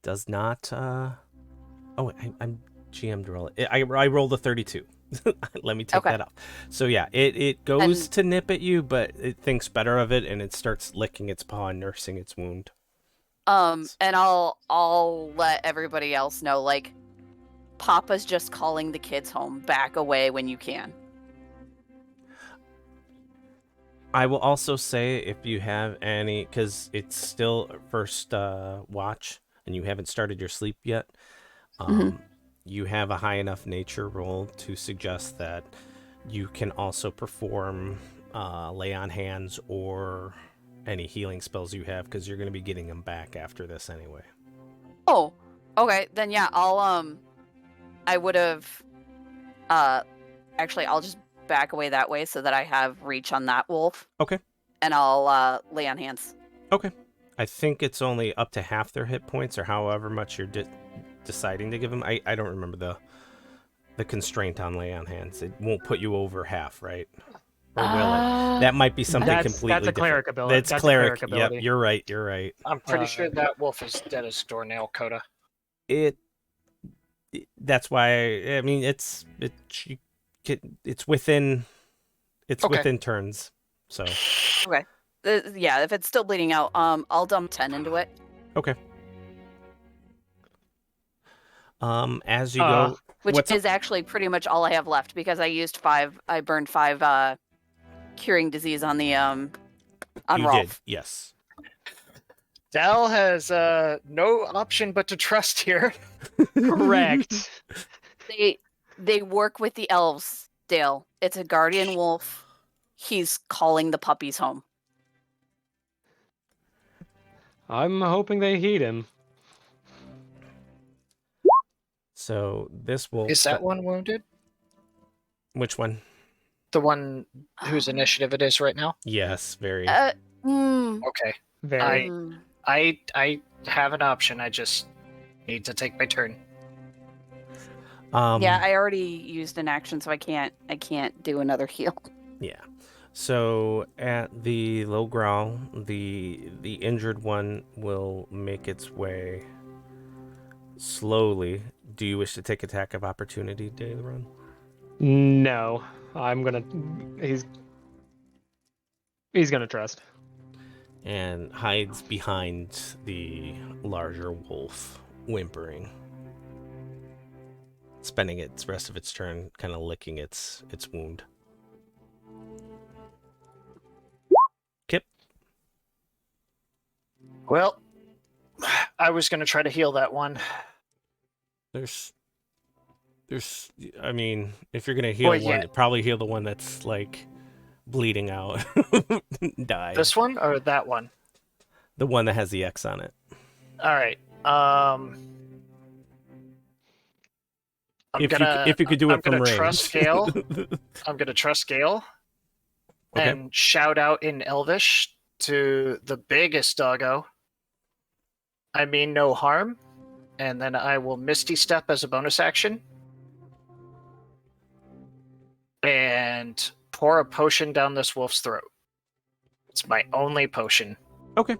Does not. Oh, I'm GM'd roll it. I rolled a 32. Let me take that off. So yeah, it goes to nip at you, but it thinks better of it, and it starts licking its paw and nursing its wound. And I'll let everybody else know, like, Papa's just calling the kids home. Back away when you can. I will also say, if you have any, because it's still first watch, and you haven't started your sleep yet, you have a high enough nature roll to suggest that you can also perform lay on hands or any healing spells you have, because you're going to be getting them back after this anyway. Oh, okay. Then yeah, I would have, actually, I'll just back away that way so that I have reach on that wolf. Okay. And I'll lay on hands. Okay. I think it's only up to half their hit points, or however much you're deciding to give them. I don't remember the constraint on lay on hands. It won't put you over half, right? Or will it? That might be something completely different. That's a cleric ability. That's cleric ability. Yep, you're right. You're right. I'm pretty sure that wolf is dead as doornail, Coda. That's why. I mean, it's within within turns. So. Okay. Yeah, if it's still bleeding out, I'll dump 10 into it. Okay. As you go, which is actually pretty much all I have left because I used 5. I burned 5 curing disease on the on You Rolf. did, yes. Dal has no option but to trust here. Correct. They work with the elves, Dale. It's a guardian wolf. He's calling the puppies home. I'm hoping they heed him. So this will. Is that one wounded? Which one? The one whose initiative it is right now? Yes, very. Okay. Very. I have an option. I just need to take my turn. Yeah, I already used an action, so I can't do another heal. Yeah. So at the low growl, the injured one will make its way slowly. Do you wish to take attack of opportunity, Daileron? No, I'm gonna. He's gonna trust. And hides behind the larger wolf, whimpering, spending its rest of its turn kind of licking its wound. Kip. Well, I was going to try to heal that one. There's I mean, if you're gonna heal Well, one, yeah. probably heal the one that's like bleeding out. Die. This one or that one? The one that has the X on it. All right. If you could do it from range. Trust Gale. I'm gonna trust Gale. Okay. And shout out in Elvish to the biggest doggo. I mean no harm. And then I will Misty Step as a bonus action. And pour a potion down this wolf's throat. It's my only potion. Okay.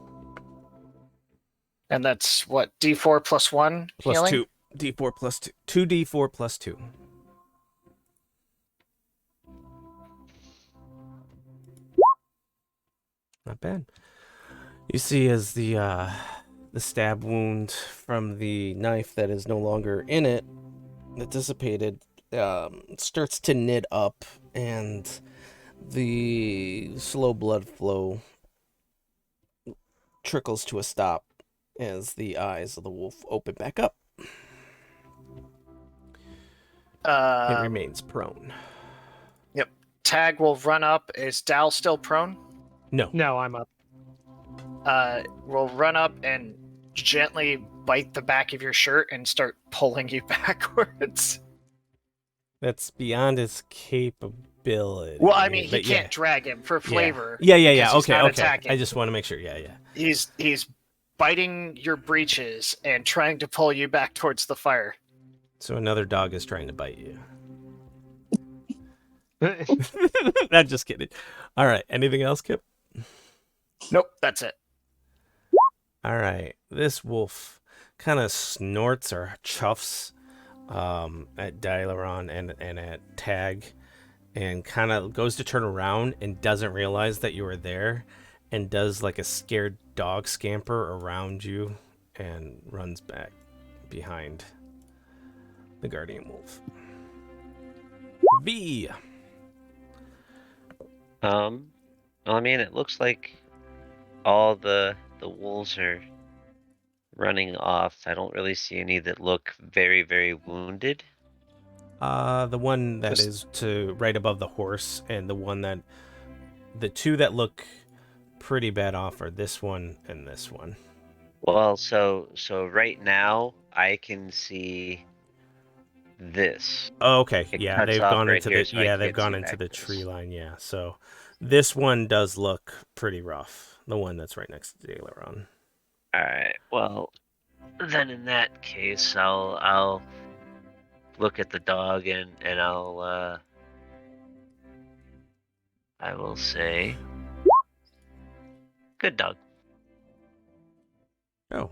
And that's what, D4 plus 1 Plus healing? 2. D4 plus 2. 2D4 plus 2. Not bad. You see as the stab wound from the knife that is no longer in it, that dissipated, starts to knit up, and the slow blood flow trickles to a stop as the eyes of the wolf open back up. It remains prone. Yep. Tag will run up. Is Dal still prone? No. No, I'm up. Will run up and gently bite the back of your shirt and start pulling you backwards. That's beyond his capability. Well, I mean, he but can't drag him for flavor. Yeah. because he's Okay, not okay. attacking. I just want to make sure. Yeah. He's biting your breeches and trying to pull you back towards the fire. So another dog is trying to bite you. I'm just kidding. All right. Anything else, Kip? Nope, that's it. All right. This wolf kind of snorts or chuffs at Daileron and at Tag, and kind of goes to turn around and doesn't realize that you are there, and does like a scared dog scamper around you and runs back behind the guardian wolf. V. Well, I mean, it looks like all the wolves are running off. I don't really see any that look very, very wounded. The one that is to right above the horse, and the two that look pretty bad off are this one and this one. Well, so right now I can see this. Oh, okay. It Yeah, cuts they've off gone right into here, the so I they've can't gone see into back the this. tree line. Yeah, so this one does look pretty rough. The one that's right next to Daileron. All right. Well, then in that case, I'll look at the dog and I will say, good dog. Oh.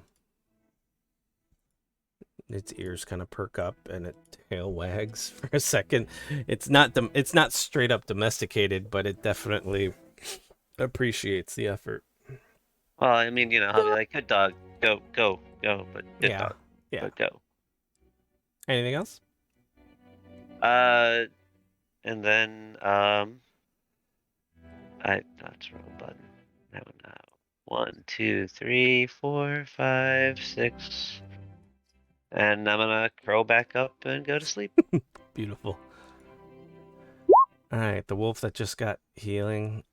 Its ears kind of perk up and its tail wags for a second. It's not straight up domesticated, but it definitely appreciates the effort. Well, I mean, I'll be like, good dog, go, but good Yeah, dog, yeah. but go. Anything else? And then That's the wrong button. That one now. 1, 2, 3, 4, 5, 6. And I'm gonna curl back up and go to sleep. Beautiful. All right, the wolf that just got healing.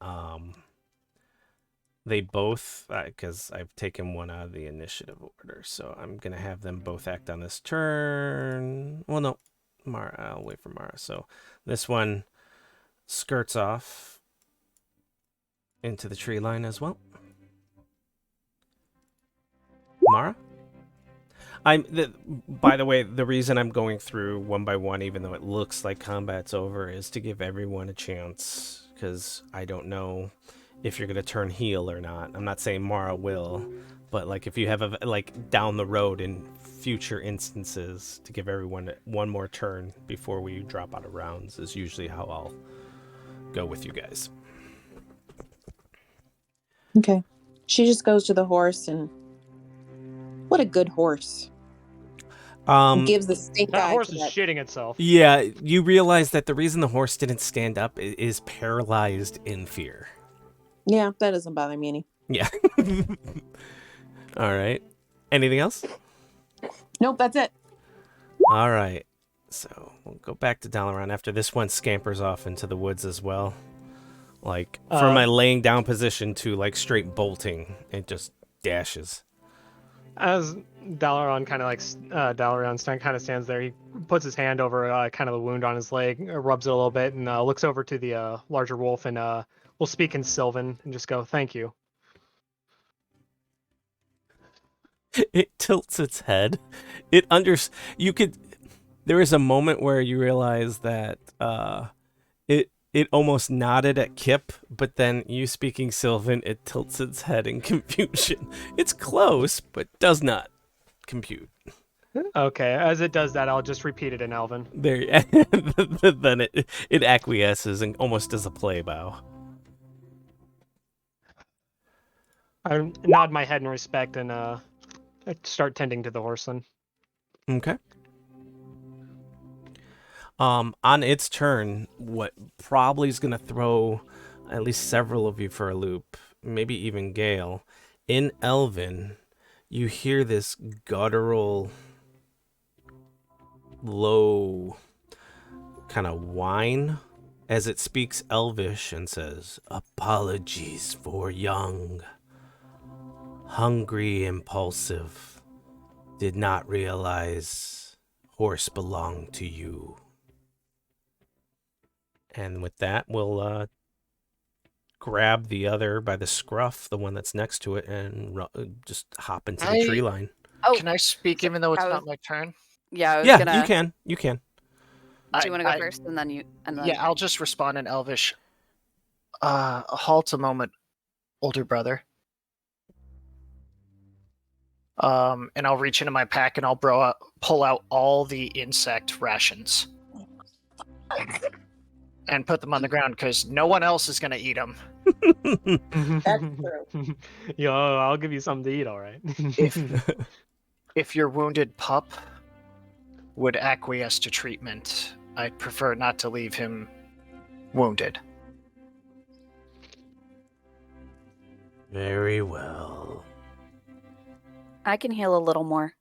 They both, because I've taken one out of the initiative order, so I'm gonna have them both act on this turn. Well, no, Mara. I'll wait for Mara. So this one skirts off into the tree line as well. Mara? By the way, the reason I'm going through one by one, even though it looks like combat's over, is to give everyone a chance, because I don't know if you're gonna turn heel or not. I'm not saying Mara will, but like if you have down the road in future instances, to give everyone one more turn before we drop out of rounds is usually how I'll go with you guys. Okay. She just goes to the horse and what a good horse. Gives the stink That eye horse to is that. shitting itself. Yeah, you realize that the reason the horse didn't stand up is paralyzed in fear. Yeah, that doesn't bother me any. Yeah. All right. Anything else? Nope, that's it. All right. So we'll go back to Dalaran after this one scampers off into the woods as well. Like from my laying down position to like straight bolting, it just dashes. As Dalaran kind of stands there, he puts his hand over kind of the wound on his leg, rubs it a little bit, and looks over to the larger wolf and will speak in Sylvan and just go, "Thank you." It tilts its head. There is a moment where you realize that it almost nodded at Kip, but then you speaking Sylvan, it tilts its head in confusion. It's close, but does not compute. Okay, as it does that, I'll just repeat it in Elven. There, then it acquiesces and almost does a play bow. I nod my head in respect and I start tending to the horse then. Okay. On its turn, what probably is gonna throw at least several of you for a loop, maybe even Gale. In Elven, you hear this guttural, low kind of whine as it speaks Elvish and says, "Apologies for young, hungry, impulsive. Did not realize horse belonged to you." And with that, we'll grab the other by the scruff, the one that's next to it, and just hop into the tree line. Oh, Can I speak even though it's not my turn? yeah, I was Yeah, gonna. you can. You can. Do you want to go I- first, and then you? And then Yeah, I'll just respond in Elvish. Halt a moment, older brother. And I'll reach into my pack and I'll pull out all the insect rations and put them on the ground because no one else is gonna eat them. That's true. Yo, I'll give you something to eat, all right. If your wounded pup would acquiesce to treatment, I'd prefer not to leave him wounded. Very well. I can heal a little more.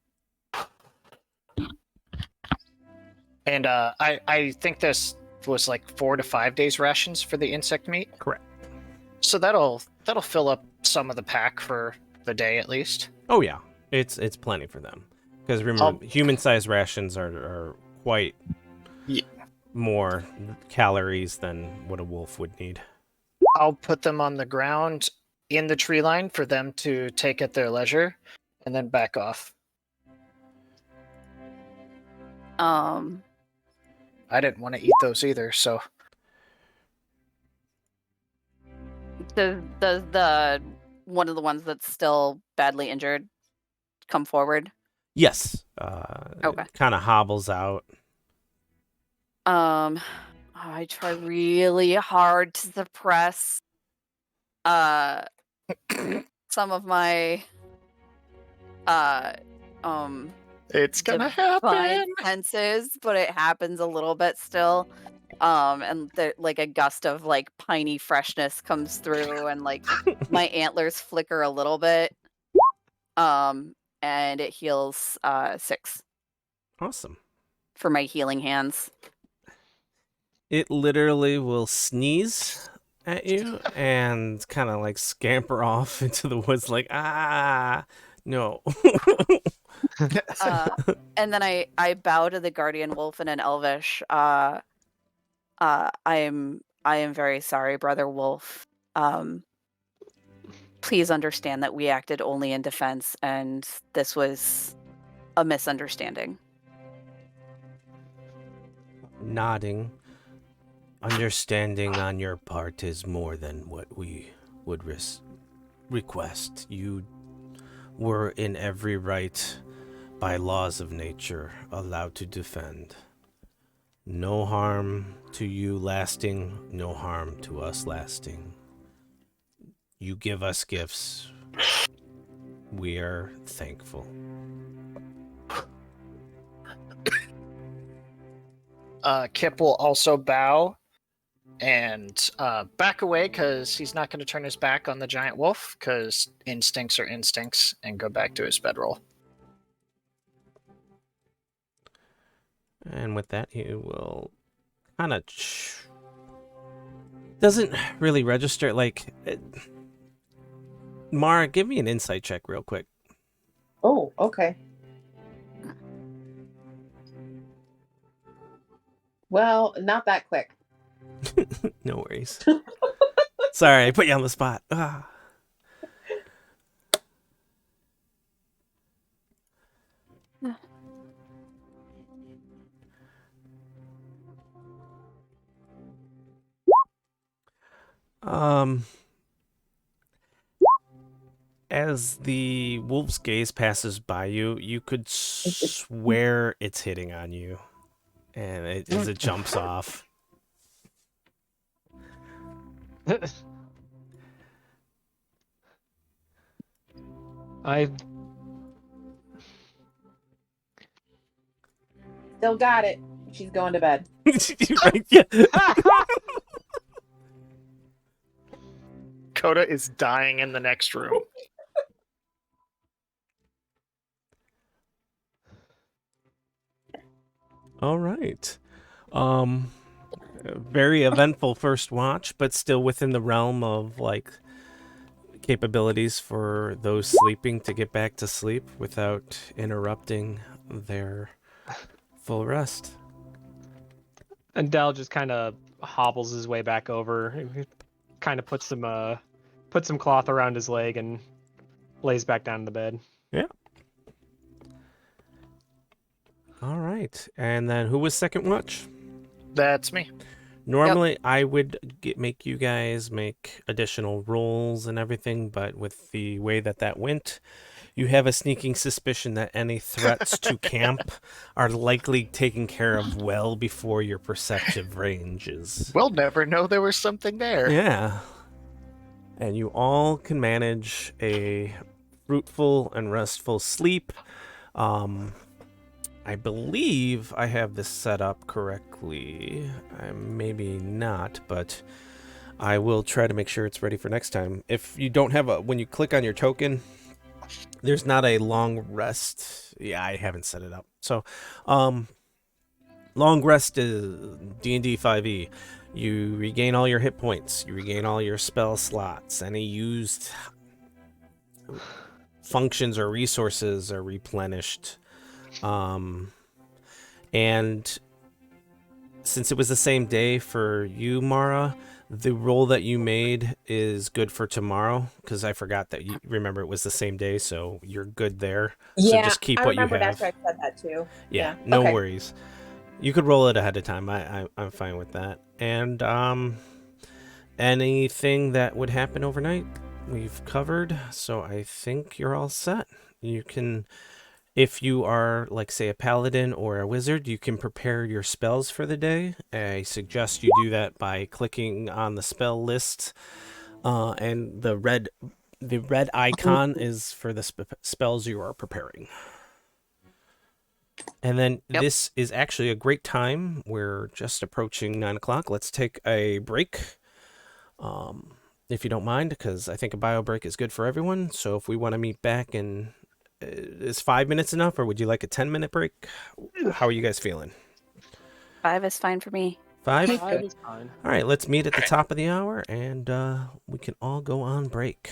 And I think this was like 4 to 5 days rations for the insect meat. Correct. So that'll fill up some of the pack for the day at least. Oh yeah, it's plenty for them. Because remember, human-sized rations are quite more calories than what a wolf would need. I'll put them on the ground in the tree line for them to take at their leisure, and then back off. I didn't want to eat those either, so Does the one of the ones that's still badly injured come forward? Yes. Okay. Kind of hobbles out. I try really hard to suppress some of my it's gonna divine happen. senses, but it happens a little bit still. And like a gust of like piney freshness comes through, and like my antlers flicker a little bit. And it heals 6 Awesome. for my healing hands. It literally will sneeze at you and kind of like scamper off into the woods like, no. And then I bow to the guardian wolf in an elvish. I am very sorry, brother wolf. Please understand that we acted only in defense, and this was a misunderstanding. Nodding. Understanding on your part is more than what we would request. You were in every right, by laws of nature, allowed to defend. No harm to you lasting, no harm to us lasting. You give us gifts. We are thankful. Kip will also bow and back away because he's not going to turn his back on the giant wolf because instincts are instincts, and go back to his bedroll. And with that, he will kind of doesn't really register. Like, Mara, give me an insight check real quick. Oh, okay. Well, not that quick. No worries. Sorry, I put you on the spot. As the wolf's gaze passes by you, you could swear it's hitting on you, and as it jumps off. I Still got it. She's going to bed. Right, yeah. Coda is dying in the next room. All right. Very eventful first watch, but still within the realm of like capabilities for those sleeping to get back to sleep without interrupting their full rest. and Dal just kind of hobbles his way back over, kind of puts some cloth around his leg and lays back down in the bed. Yeah. All right. And then who was second watch? That's me. Normally, I would make you guys make additional rolls and everything, but with the way that went, you have a sneaking suspicion that any threats to camp are likely taken care of well before your perceptive ranges. We'll never know there was something there. Yeah. And you all can manage a fruitful and restful sleep. I believe I have this set up correctly. Maybe not, but I will try to make sure it's ready for next time. If you don't have when you click on your token, there's not a long rest. Yeah, I haven't set it up. So, long rest is D&D 5e. You regain all your hit points. You regain all your spell slots. Any used functions or resources are replenished. And since it was the same day for you, Mara, the roll that you made is good for tomorrow, because I forgot that you remember it was the same day, so you're good there. Yeah, so just keep I what you remembered have. after I said that too. Yeah, no okay. worries. You could roll it ahead of time. I'm fine with that. And anything that would happen overnight, we've covered. So I think you're all set. You can, if you are like say a paladin or a wizard, you can prepare your spells for the day. I suggest you do that by clicking on the spell list, and the red icon is for the spells you are preparing. And then Yep. this is actually a great time. We're just approaching 9 o'clock. Let's take a break, if you don't mind, because I think a bio break is good for everyone. So if we want to meet back in, is 5 minutes enough, or would you like a 10-minute break? How are you guys feeling? 5 is fine for me. 5? Take Five is fine. All right, let's meet at the top of the hour, and we can all go on break.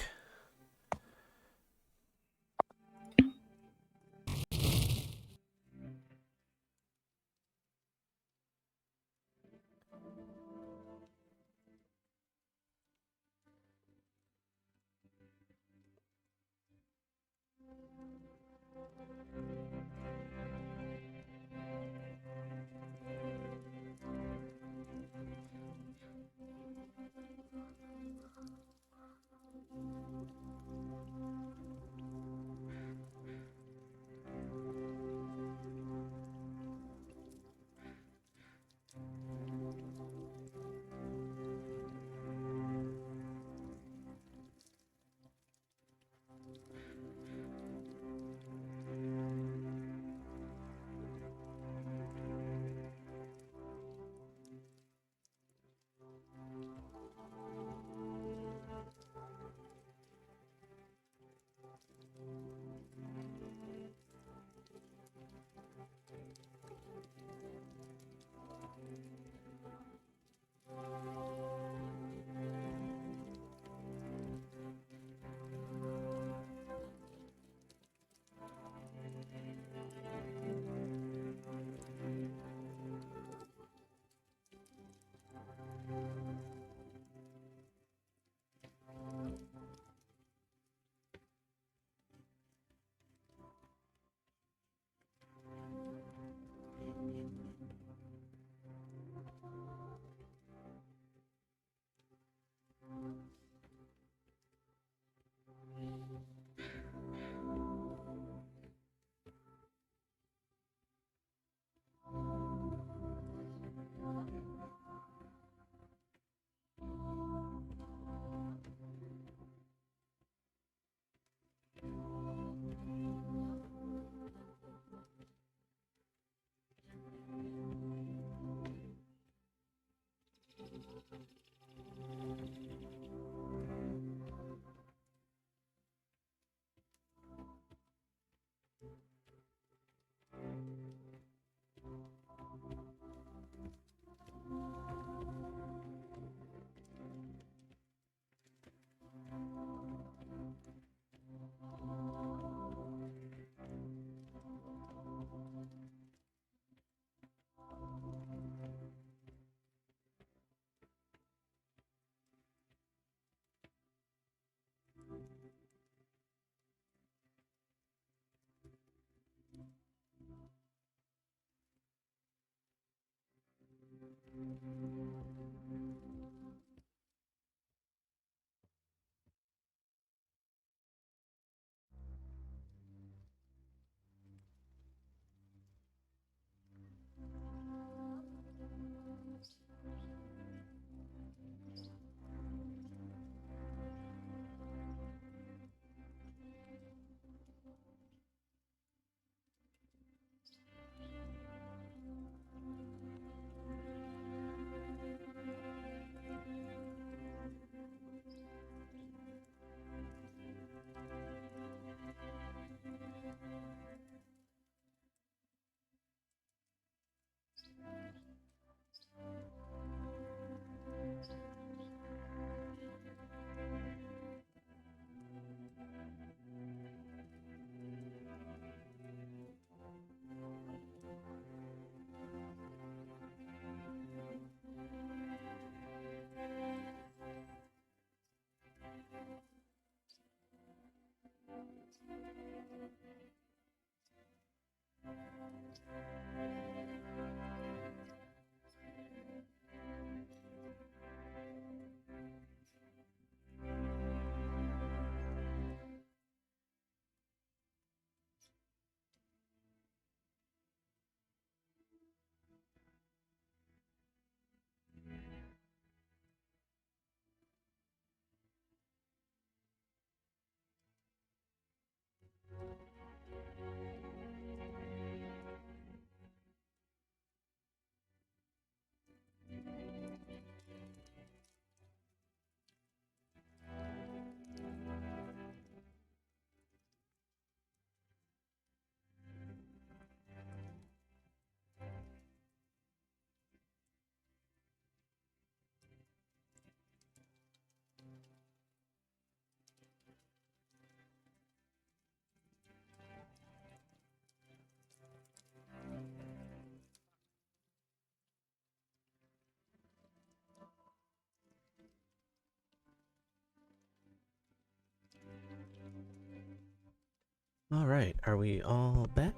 All right, are we all back?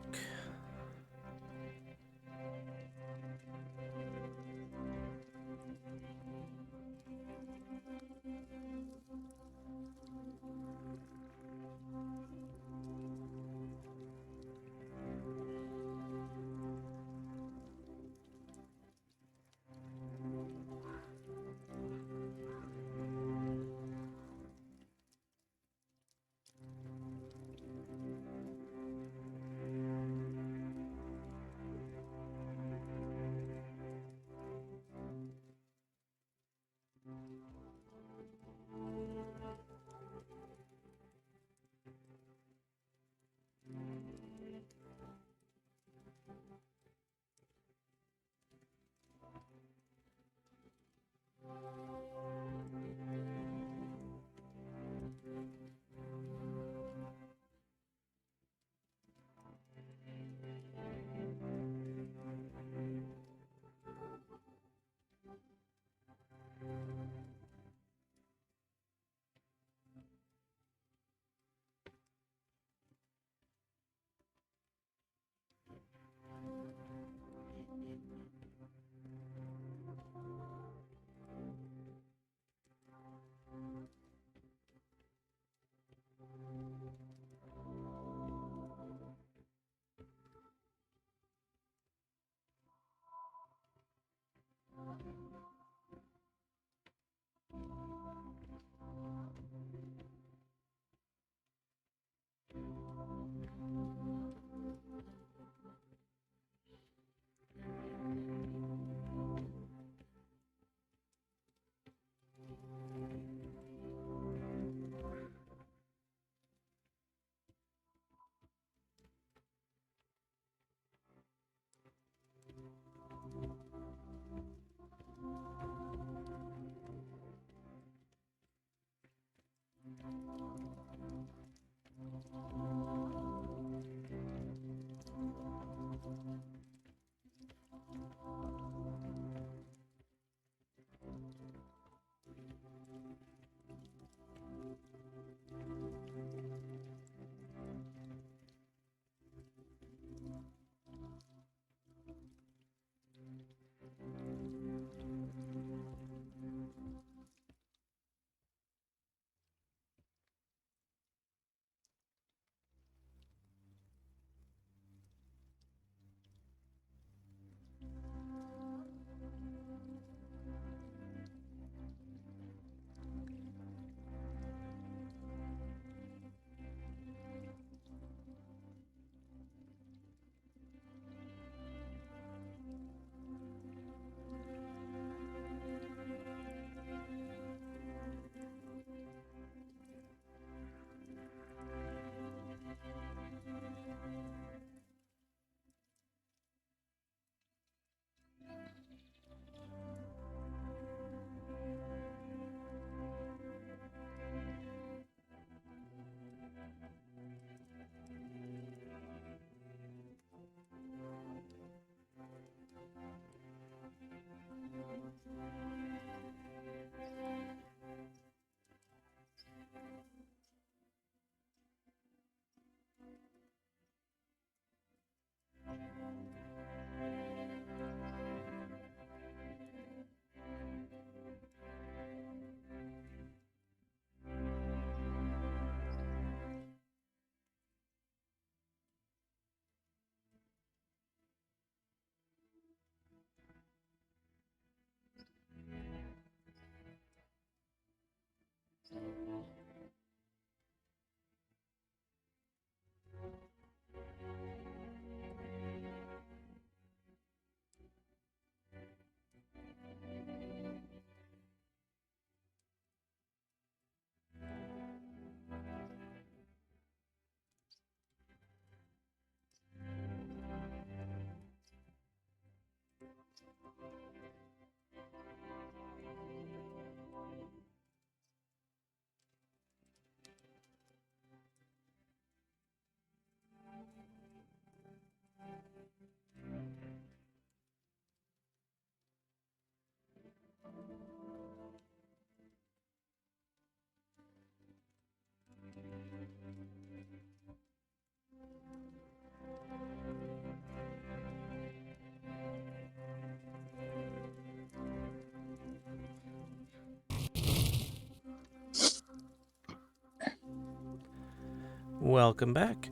Welcome back.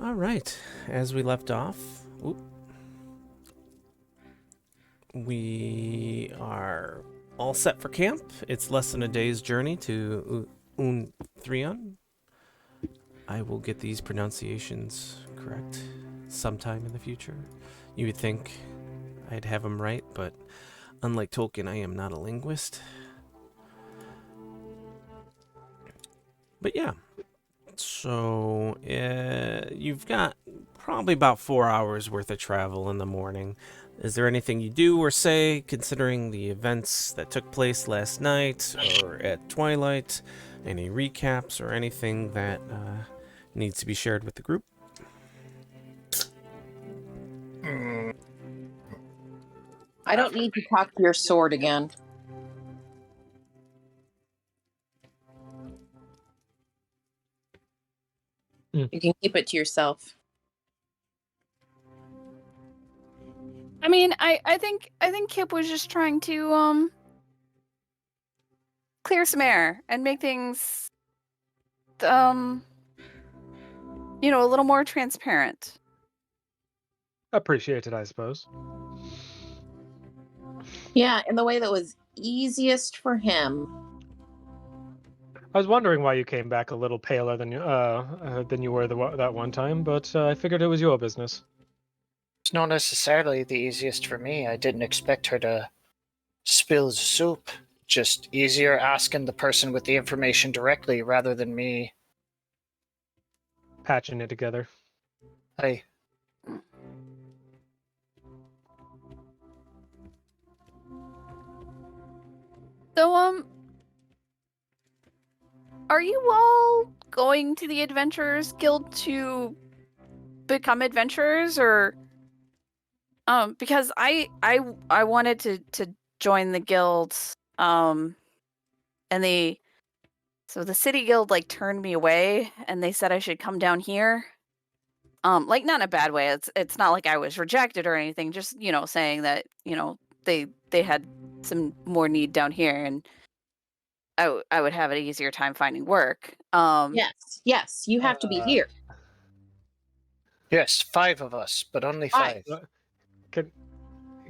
All right, as we left off, we are all set for camp. It's less than a day's journey to Unthrion. I will get these pronunciations correct sometime in the future. You would think I'd have them right, but unlike Tolkien, I am not a linguist. But yeah, so you've got probably about 4 hours worth of travel in the morning. Is there anything you do or say, considering the events that took place last night or at twilight? Any recaps or anything that needs to be shared with the group? I don't need to talk to your sword again. You can keep it to yourself. I mean, I think Kip was just trying to clear some air and make things a little more transparent. Appreciated, I suppose. Yeah, in the way that was easiest for him. I was wondering why you came back a little paler than you were that one time, but I figured it was your business. It's not necessarily the easiest for me. I didn't expect her to spill the soup. Just easier asking the person with the information directly rather than me. Patching it together. Hey, So are you all going to the Adventurers Guild to become adventurers, or because I wanted to join the guild, and the city guild like turned me away, and they said I should come down here. Like, not in a bad way. It's not like I was rejected or anything, just saying that they had some more need down here, and I would have an easier time finding work. Yes, you have to be here. yes, 5 of us, but only 5.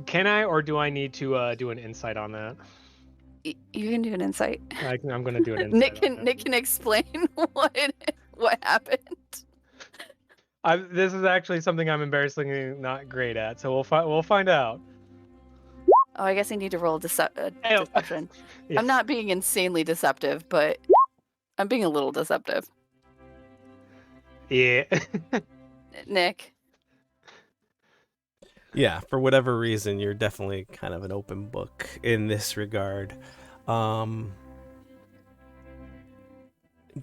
Can I, or do I need to do an insight on that? You can do an insight. I'm going to do an insight. Nick can explain what happened. This is actually something I'm embarrassingly not great at, so we'll find out. Oh, I guess I need to roll deception. Yes. I'm not being insanely deceptive, but I'm being a little deceptive. Yeah. Yeah, Nick. for whatever reason, you're definitely kind of an open book in this regard.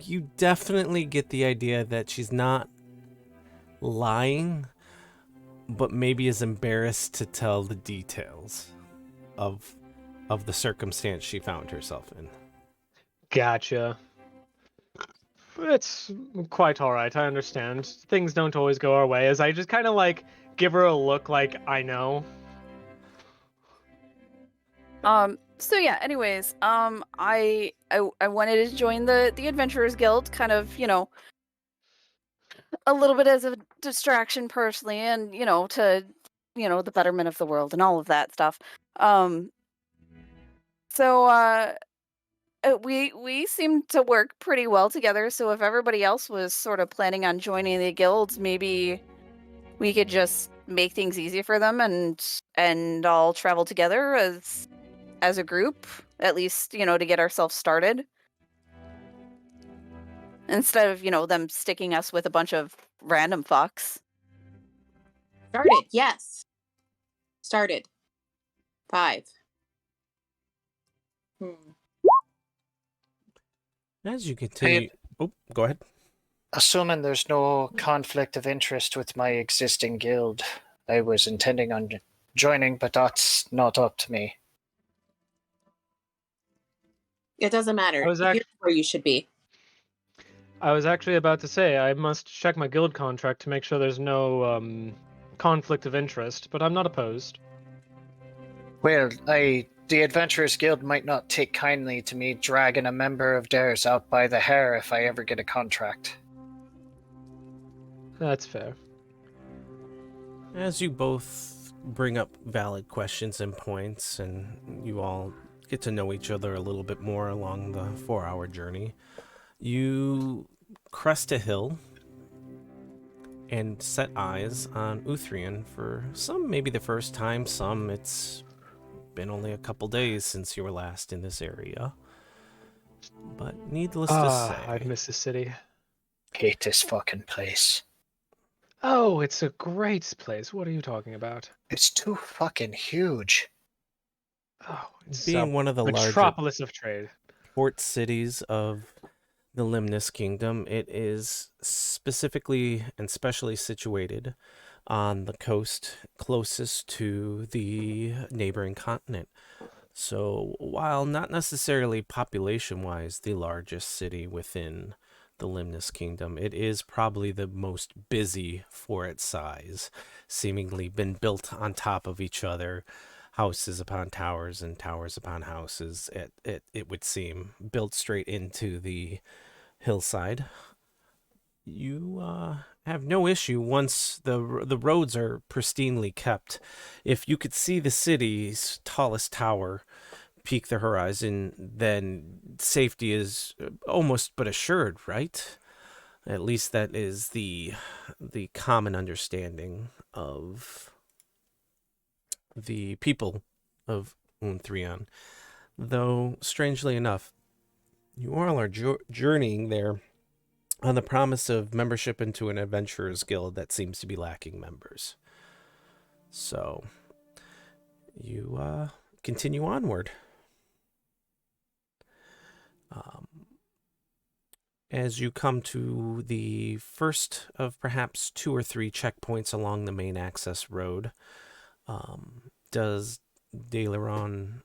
You definitely get the idea that she's not lying, but maybe is embarrassed to tell the details of the circumstance she found herself in. Gotcha. It's quite all right. I understand. Things don't always go our way. As I just kind of like give her a look, like I know. So yeah. Anyways, I wanted to join the Adventurers Guild, kind of, a little bit as a distraction personally, and to the betterment of the world and all of that stuff. So we seem to work pretty well together. So if everybody else was sort of planning on joining the guilds, maybe we could just make things easy for them and all travel together as a group, at least to get ourselves started, instead of them sticking us with a bunch of random fucks. Started, yes. Started. 5. As you continue... Oh, go ahead. Assuming there's no conflict of interest with my existing guild, I was intending on joining, but that's not up to me. It doesn't matter. Here's where you should be. I was actually about to say I must check my guild contract to make sure there's no conflict of interest, but I'm not opposed. Well, the Adventurers Guild might not take kindly to me dragging a member of theirs out by the hair if I ever get a contract. That's fair. As you both bring up valid questions and points, and you all get to know each other a little bit more along the 4-hour journey, you crest a hill and set eyes on Unthrion for some, maybe the first time, some it's been only a couple days since you were last in this area. But needless to I've say, missed the city. Hate this fucking place. Oh, it's a great place. What are you talking about? It's too fucking huge. Oh, it's being one of the larger metropolis of trade. port cities of the Limnus Kingdom, it is specifically and specially situated on the coast closest to the neighboring continent. So, while not necessarily population-wise the largest city within the Limnus Kingdom, it is probably the most busy for its size, seemingly been built on top of each other, houses upon towers and towers upon houses. It would seem built straight into the hillside. You have no issue once the roads are pristinely kept. If you could see the city's tallest tower peak the horizon, then safety is almost but assured, right? At least that is the common understanding of the people of Unthrion. Though, strangely enough, you all are journeying there on the promise of membership into an adventurers guild that seems to be lacking members. So, you continue onward. As you come to the first of perhaps 2 or 3 checkpoints along the main access road, does Daileron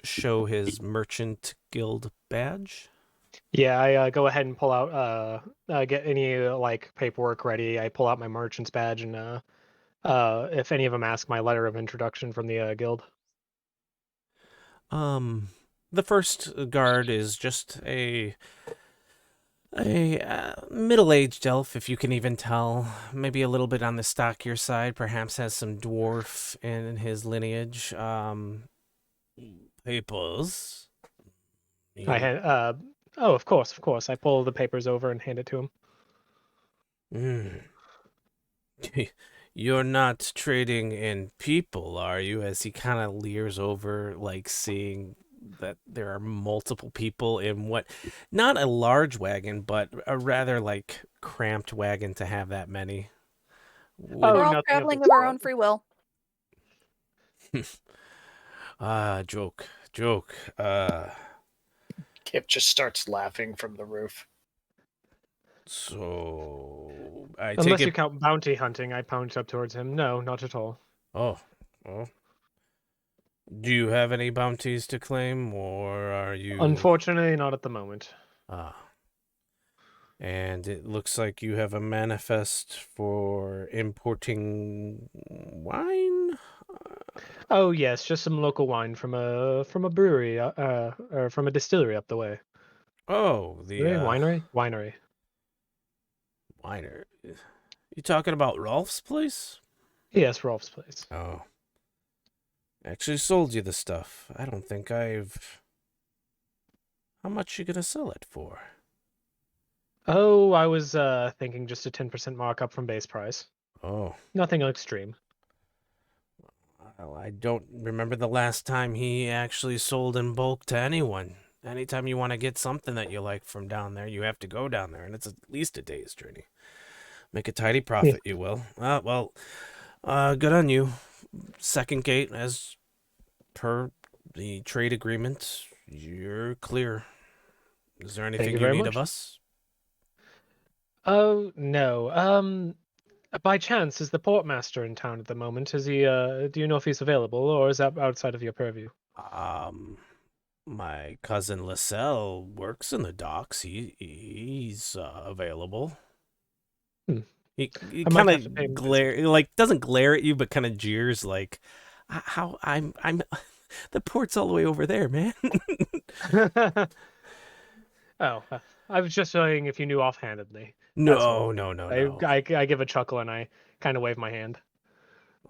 show his merchant guild badge? Yeah, I go ahead and pull out get any like paperwork ready. I pull out my merchant's badge and if any of them ask, my letter of introduction from the guild. The first guard is just a middle-aged elf, if you can even tell. Maybe a little bit on the stockier side. Perhaps has some dwarf in his lineage. Papers. I hand oh, of course. I pull the papers over and hand it to him. Mm. You're not trading in people, are you? As he kind of leers over, like seeing that there are multiple people in what, not a large wagon, but a rather like cramped wagon to have that many. Oh, We're all nothing of the traveling of our sort. own free will. Joke. Kip just starts laughing from the roof. So I take Unless you it. count bounty hunting, I pounce up towards him. No, not at all. Oh. Do you have any bounties to claim, or are you? Unfortunately, not at the moment. Ah. And it looks like you have a manifest for importing wine? Oh yes, just some local wine from a brewery, or from a distillery up the way. Oh, Winery. Winer. You talking about Rolf's place? Yes, Rolf's place. Oh. Actually sold you the stuff. I don't think I've... How much you gonna sell it for? Oh, I was thinking just a 10% markup from base price. Oh. Nothing extreme. Well, I don't remember the last time he actually sold in bulk to anyone. Anytime you want to get something that you like from down there, you have to go down there, and it's at least a day's journey. Make a tidy profit, you will. Good on you. Second gate, as per the trade agreement, you're clear. Is there anything you very need much. of us? Oh no. By chance, is the portmaster in town at the moment? Is he? Do you know if he's available, or is that outside of your purview? My cousin Lascelles works in the docks. He's available. He I might kind have to pay him of a visit. glare, like doesn't glare at you, but kind of jeers, like, "How I'm the port's all the way over there, man." Oh, I was just saying if you knew offhandedly. That's No, all. no, no, I, no. I give a chuckle and I kind of wave my hand.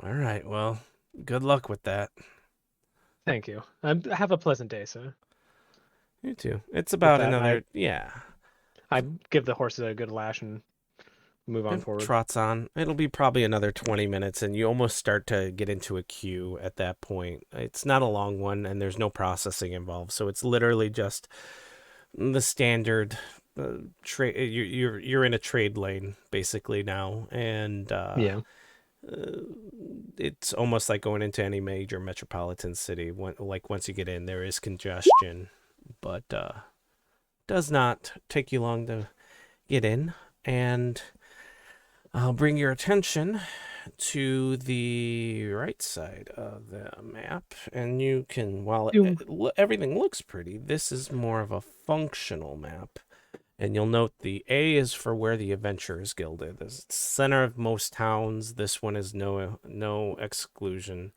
All right, well, good luck with that. Thank you. Have a pleasant day, sir. You too. It's With about that, another, yeah. I give the horses a good lash and move on It forward. trots on. It'll be probably another 20 minutes, and you almost start to get into a queue at that point. It's not a long one, and there's no processing involved, so it's literally just the standard trade. You're in a trade lane basically now, and Yeah. it's almost like going into any major metropolitan city. Like once you get in, there is congestion, but does not take you long to get in, and I'll bring your attention to the right side of the map, and you can, while You everything looks pretty, this is more of a functional map. And you'll note the A is for where the Adventurers Guild is. It's the center of most towns. This one is no exclusion.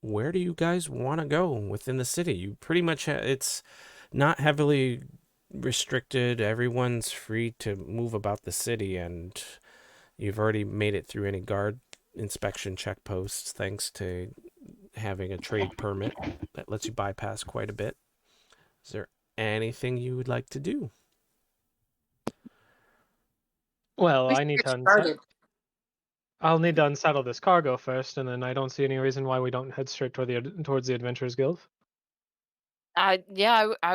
Where do you guys want to go within the city? You pretty much it's not heavily restricted. Everyone's free to move about the city, and you've already made it through any guard inspection checkposts thanks to having a trade permit that lets you bypass quite a bit. Is there anything you would like to do? well, We I should need get to unsettle. started. I'll need to unsettle this cargo first, and then I don't see any reason why we don't head straight towards the Adventurers Guild. I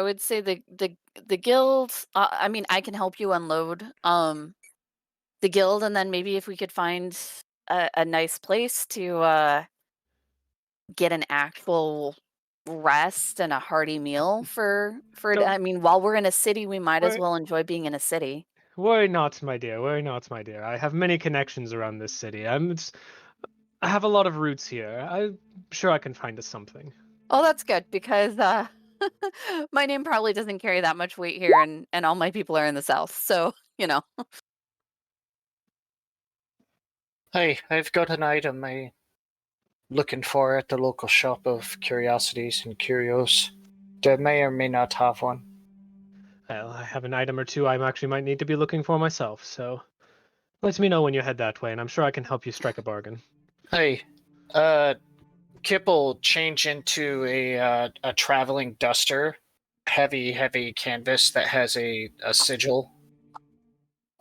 would say the guild. I mean, I can help you unload the guild, and then maybe if we could find a nice place to get an actual rest and a hearty meal for. Don't I mean, while we're in a city, we might as worry, well enjoy being in a city. worry not, my dear. Worry not, my dear. I have many connections around this city. I have a lot of roots here. I'm sure I can find us something. Oh, that's good because my name probably doesn't carry that much weight here, and all my people are in the south. So Hey, I've got an item I'm looking for at the local shop of curiosities and curios. They may or may not have one. Well, I have an item or two I actually might need to be looking for myself. So let me know when you head that way, and I'm sure I can help you strike a bargain. Hey, Kip will change into a traveling duster, heavy canvas that has a sigil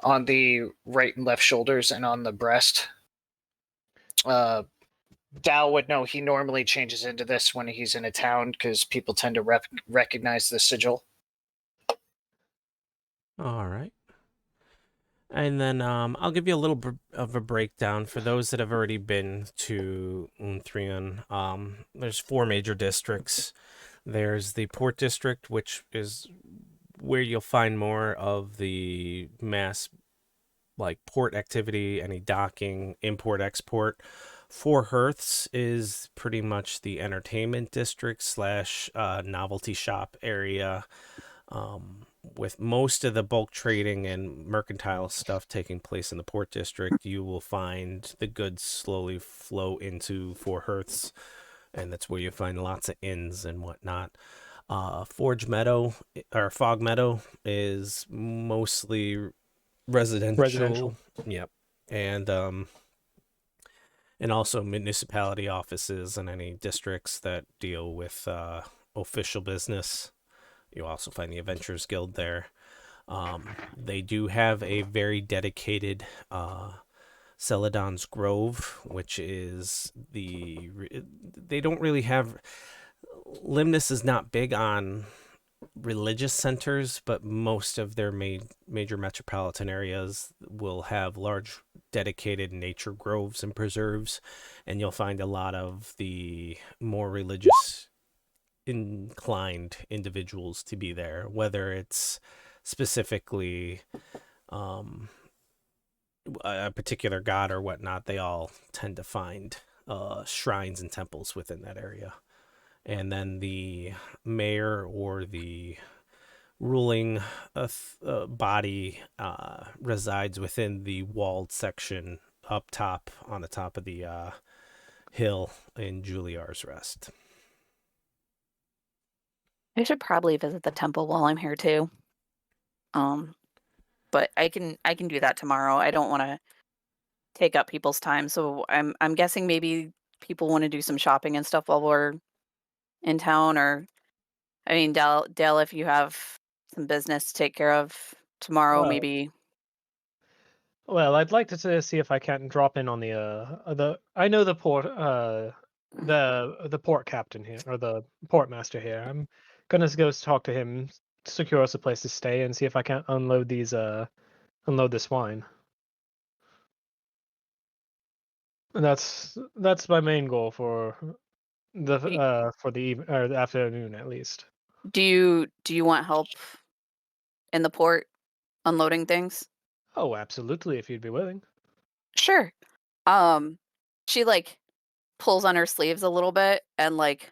on the right and left shoulders and on the breast. Dal would know he normally changes into this when he's in a town because people tend to recognize the sigil. All right. And then I'll give you a little of a breakdown for those that have already been to Unthrion. There's 4 major districts. There's the Port District, which is where you'll find more of the mass like port activity, any docking, import, export. Four Hearths is pretty much the entertainment district slash novelty shop area, with most of the bulk trading and mercantile stuff taking place in the port district. You will find the goods slowly flow into Four Hearths, and that's where you find lots of inns and whatnot. Forge Meadow or Fog Meadow is mostly residential. Yep. And also municipality offices and any districts that deal with official business. You also find the Adventurers Guild there. They do have a very dedicated Celadon's Grove, which is they don't really have. Limnus is not big on religious centers, but most of their major metropolitan areas will have large dedicated nature groves and preserves, and you'll find a lot of the more religious inclined individuals to be there, whether it's specifically a particular god or whatnot. They all tend to find shrines and temples within that area. And then the mayor or the ruling body resides within the walled section up top on the top of the hill in Juliar's Rest. I should probably visit the temple while I'm here too. But I can do that tomorrow. I don't want to take up people's time, so I'm guessing maybe people want to do some shopping and stuff while we're in town, or I mean, Dale, if you have some business to take care of tomorrow, Well, maybe. well, I'd like to see if I can drop in on the. I know the port the port captain here, or the port master here. I'm gonna go talk to him, secure us a place to stay, and see if I can't unload this wine. And that's my main goal for Y- the afternoon at least. do you want help in the port unloading things? Oh, absolutely, if you'd be willing. Sure. She like pulls on her sleeves a little bit and like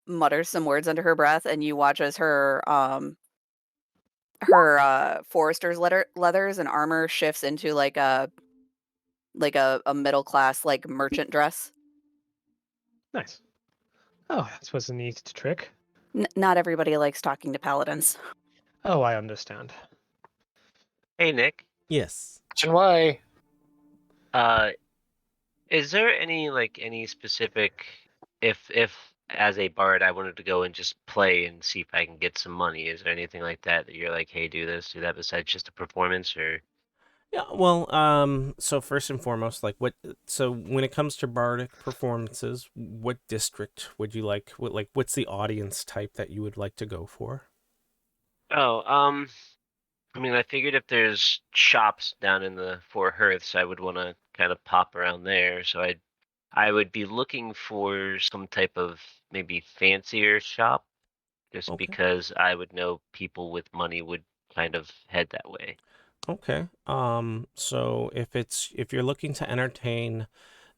mutters some words under her breath, and you watch as her forester's leathers and armor shifts into like a middle class like merchant dress. Nice. Oh, that was a neat trick. Not everybody likes talking to paladins. Oh, I understand. Hey, Nick. Yes. And why? Uh, is there any specific if as a bard I wanted to go and just play and see if I can get some money? Is there anything like that that you're like, hey, do this, do that besides just a performance or? Yeah, well, so first and foremost, so when it comes to bardic performances, what district would you like? What's the audience type that you would like to go for? Oh, I mean, I figured if there's shops down in the Four Hearths, I would want to kind of pop around there. So I would be looking for some type of maybe fancier shop, just Okay. because I would know people with money would kind of head that way. Okay. So if you're looking to entertain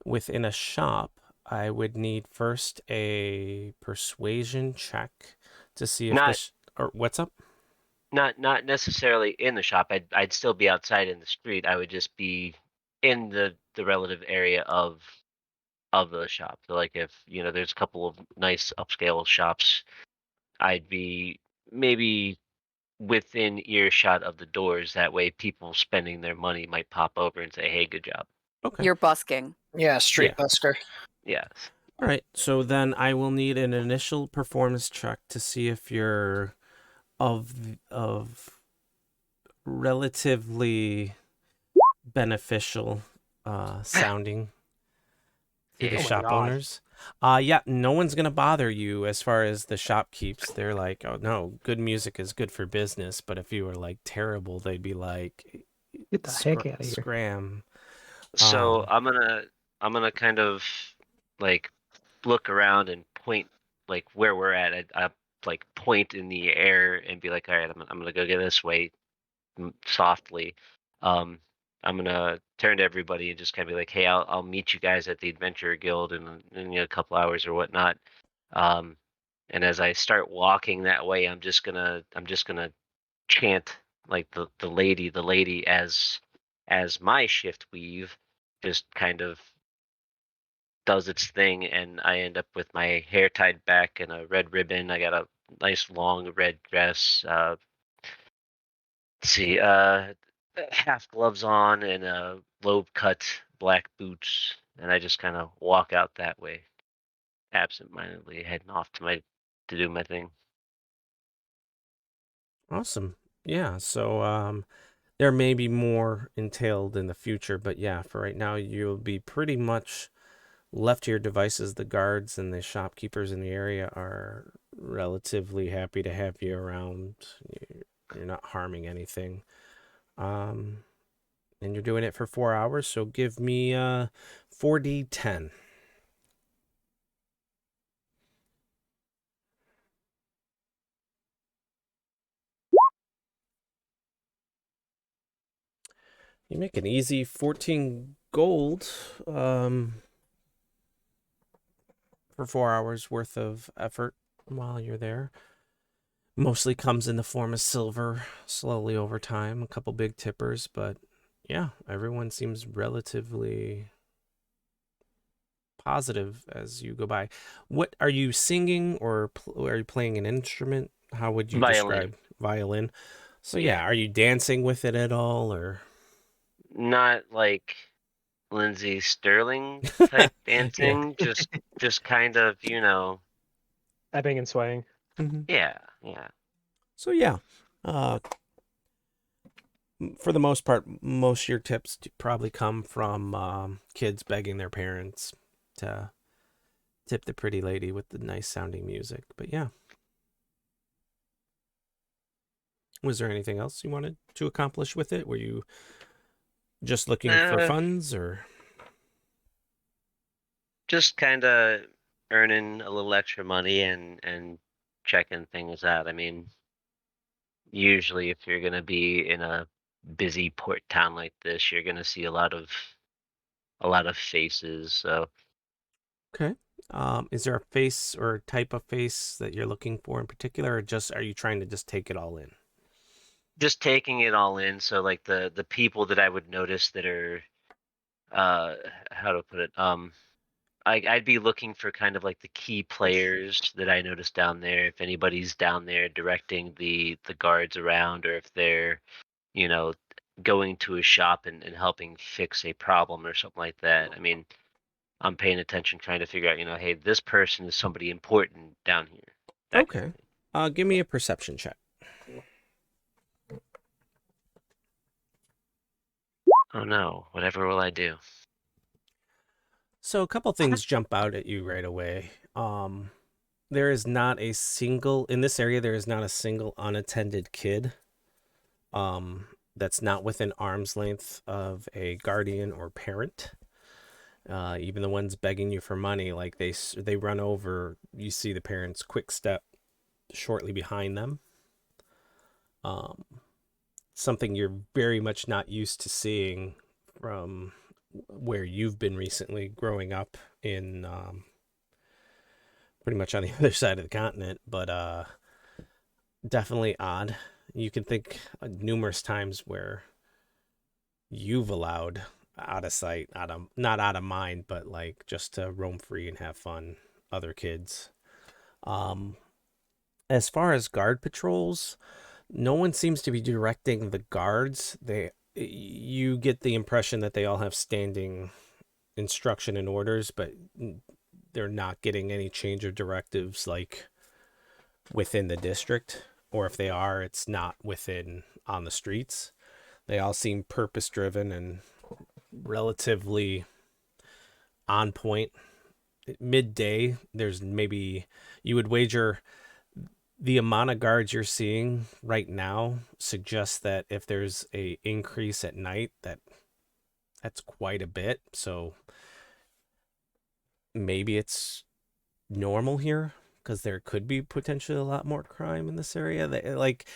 within a shop, I would need first a persuasion check to see if Not or what's up? not necessarily in the shop. I'd still be outside in the street. I would just be in the relative area of the shop. So like if, there's a couple of nice upscale shops, I'd be maybe within earshot of the doors. That way people spending their money might pop over and say, "Hey, good job." Okay. You're busking. Yeah, Yeah. street busker. Yes. All right. So then I will need an initial performance check to see if you're of relatively beneficial sounding to the Yeah. Oh my shop god. owners. Yeah, no one's gonna bother you as far as the shopkeeps. They're like, oh no, good music is good for business. But if you were like terrible, they'd be like, Get the heck out of here. scram. So I'm gonna kind of like look around and point like where we're at. I like point in the air and be like, "All right, I'm gonna go get this way softly." Um, I'm gonna turn to everybody and just kind of be like, "Hey, I'll meet you guys at the Adventurer Guild in a couple hours or whatnot." Um, and as I start walking that way, I'm just gonna chant like the lady as my shift weave just kind of does its thing, and I end up with my hair tied back and a red ribbon. I got a nice long red dress. Let's see, half gloves on and low cut black boots, and I just kind of walk out that way, absent-mindedly heading off to do my thing. Awesome. Yeah. So there may be more entailed in the future, but yeah, for right now, you'll be pretty much left to your devices. The guards and the shopkeepers in the area are relatively happy to have you around. You're not harming anything. Um, and you're doing it for 4 hours, so give me 4d10. You make an easy 14 gold for 4 hours worth of effort while you're there. Mostly comes in the form of silver, slowly over time, a couple big tippers, but yeah, everyone seems relatively positive as you go by. What are you singing, or are you playing an instrument? How would you Violin. describe violin? So yeah, are you dancing with it at all, or Not like Lindsay Sterling type dancing, just kind of, Ebbing and swaying. yeah. So yeah, uh, for the most part, most of your tips probably come from kids begging their parents to tip the pretty lady with the nice sounding music. But yeah, was there anything else you wanted to accomplish with it? Were you just looking for Uh, funds, or just kind of earning a little extra money and checking things out. I mean, usually if you're gonna be in a busy port town like this, you're gonna see a lot of faces. So okay? Is there a face or type of face that you're looking for in particular, or just are you trying to just take it all in? just taking it all in. So like the people that I would notice that are uh how to put it I'd be looking for kind of like the key players that I noticed down there. If anybody's down there directing the guards around, or if they're you know going to a shop and helping fix a problem or something like that. I mean, I'm paying attention, trying to figure out, hey, this person is somebody important down here. That kind of Okay. thing. Give me a perception check. Oh no, whatever will I do? So a couple things jump out at you right away. There is not a single in this area. There is not a single unattended kid. That's not within arm's length of a guardian or parent. Even the ones begging you for money, like they run over. You see the parents quick step shortly behind them. Um, Something you're very much not used to seeing from where you've been recently growing up in pretty much on the other side of the continent, but definitely odd. You can think numerous times where you've allowed out of sight, out of not out of mind, but like just to roam free and have fun, other kids. Um, as far as guard patrols, no one seems to be directing the guards. You get the impression that they all have standing instruction and orders, but they're not getting any change of directives like within the district, or if they are, it's not within on the streets. They all seem purpose driven and relatively on point. Midday, there's maybe you would wager the amount of guards you're seeing right now suggests that if there's a increase at night, that's quite a bit. So maybe it's normal here because there could be potentially a lot more crime in this area. Like,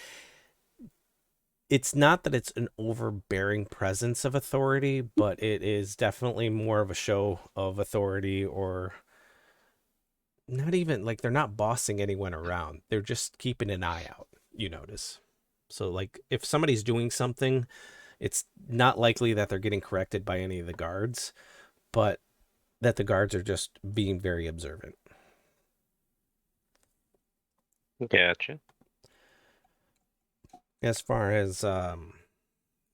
it's not that it's an overbearing presence of authority, but it is definitely more of a show of authority, or not even like they're not bossing anyone around. They're just keeping an eye out, you notice. So like if somebody's doing something, it's not likely that they're getting corrected by any of the guards, but that the guards are just being very observant. Gotcha. As far as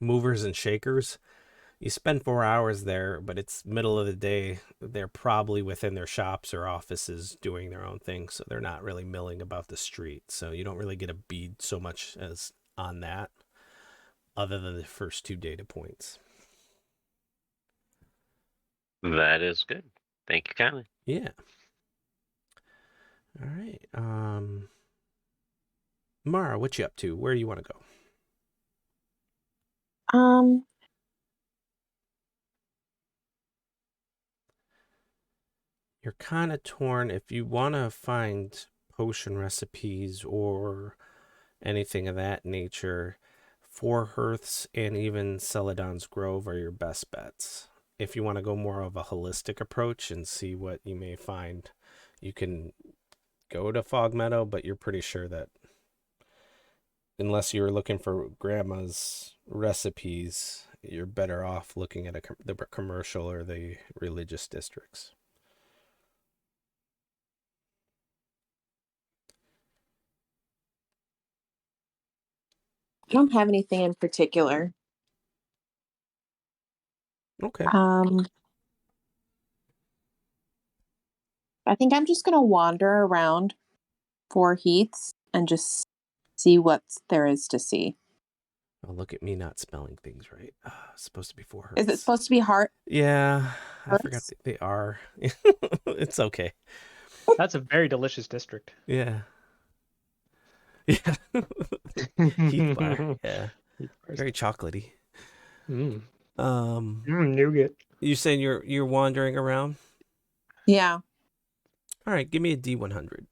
movers and shakers, you spend 4 hours there, but it's middle of the day. They're probably within their shops or offices doing their own thing, so they're not really milling about the street. So you don't really get a bead so much as on that, other than the first two data points. That is good. Thank you kindly. Yeah. All right. Mara, what you up to? Where you want to go? Um, You're kind of torn if you want to find potion recipes or anything of that nature. Four Hearths and even Celadon's Grove are your best bets. If you want to go more of a holistic approach and see what you may find, you can go to Fog Meadow, but you're pretty sure that unless you're looking for grandma's recipes, you're better off looking at the commercial or the religious districts. I don't have anything in particular. Okay. I think I'm just gonna wander around 4 heats and just see what there is to see. Oh, look at me not spelling things right. It's supposed to be 4 Is it hertz. supposed to be heart? Yeah, I forgot Hertz? they are. It's okay. That's a very delicious district. Yeah. Yeah. Heath bar. Yeah. Very chocolatey. Mm. Um, Nougat. you saying you're wandering around? Yeah. All right, give me a D100.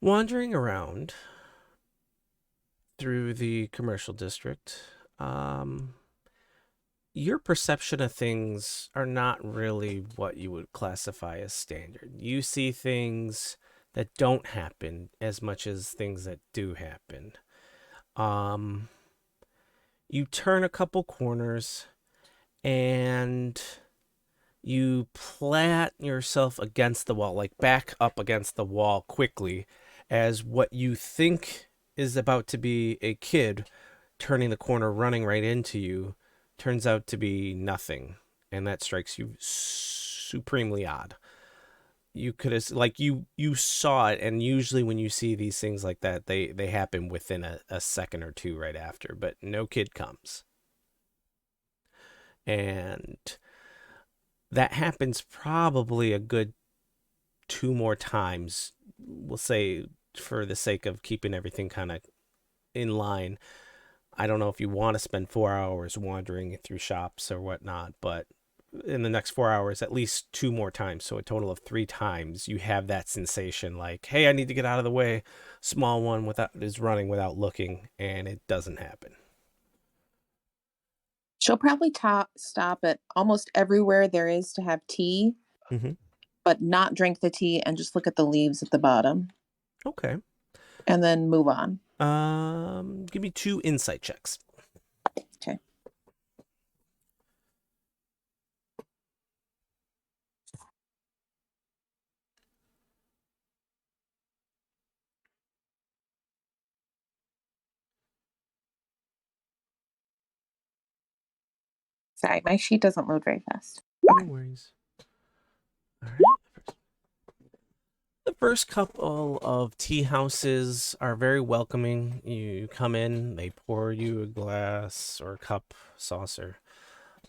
Wandering around through the commercial district, your perception of things are not really what you would classify as standard. You see things that don't happen as much as things that do happen. Um, you turn a couple corners and you plant yourself against the wall, like back up against the wall quickly, as what you think is about to be a kid turning the corner, running right into you, turns out to be nothing. And that strikes you supremely odd. You could have, like, you saw it, and usually when you see these things like that, they happen within a second or two right after, but no kid comes. And that happens probably a good 2 more times, we'll say, for the sake of keeping everything kind of in line. I don't know if you want to spend 4 hours wandering through shops or whatnot, but in the next 4 hours, at least 2 more times, so a total of 3 times, you have that sensation like, hey, I need to get out of the way. Small one is running without looking, and it doesn't happen. She'll probably stop at almost everywhere there is to have tea, Mm-hmm. but not drink the tea and just look at the leaves at the bottom Okay. and then move on. Give me 2 insight checks. Okay. Sorry, my sheet doesn't load very fast. No worries. All right. The first couple of tea houses are very welcoming. You come in, they pour you a glass or a cup, saucer.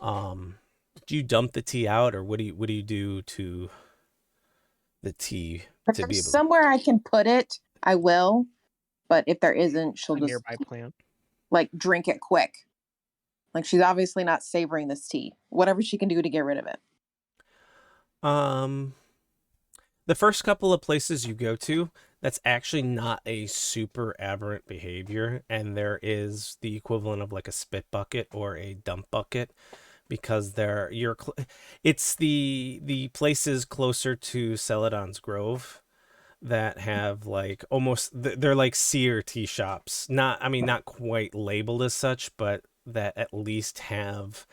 Do you dump the tea out, or what do you do to the tea If to be there's able to... somewhere I can put it, I will. But if there isn't, she'll A just nearby plant. like drink it quick. Like she's obviously not savoring this tea. Whatever she can do to get rid of it. The first couple of places you go to, that's actually not a super aberrant behavior, and there is the equivalent of like a spit bucket or a dump bucket, because it's the places closer to Celadon's Grove that have like almost, they're like seer tea shops. Not quite labeled as such, but that at least have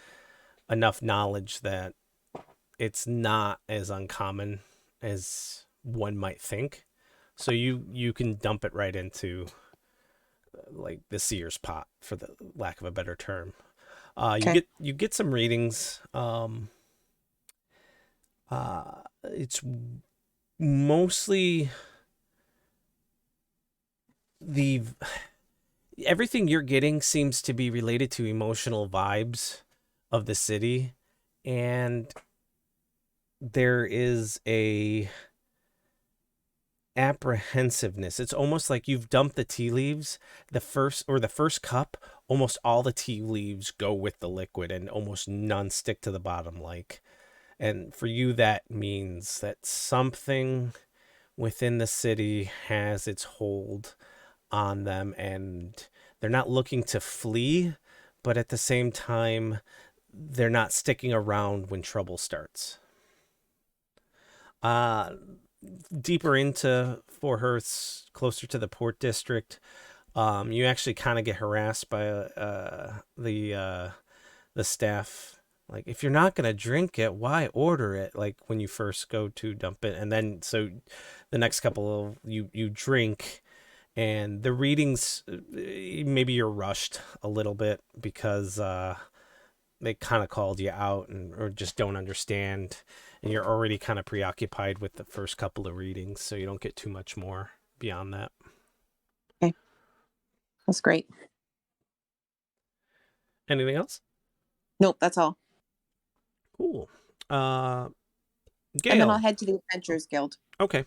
enough knowledge that it's not as uncommon as one might think. So you can dump it right into like the seer's pot, for the lack of a better term. Okay. You get some readings. It's mostly the everything you're getting seems to be related to emotional vibes of the city, and there is a apprehensiveness. It's almost like you've dumped the tea leaves, the first cup, almost all the tea leaves go with the liquid and almost none stick to the bottom, like. And for you, that means that something within the city has its hold on them, and they're not looking to flee, but at the same time, they're not sticking around when trouble starts. Uh, Deeper into Four Hearths, closer to the Port District, you actually kind of get harassed by the staff Like, if you're not gonna drink it, why order it? Like when you first go to dump it, and then so the next couple of you drink, and the readings maybe you're rushed a little bit because they kind of called you out and or just don't understand, and you're already kind of preoccupied with the first couple of readings, so you don't get too much more beyond that. Okay. That's great. Anything else? Nope, that's all. Cool. And then I'll Gail. head to the Adventurers Guild. Okay.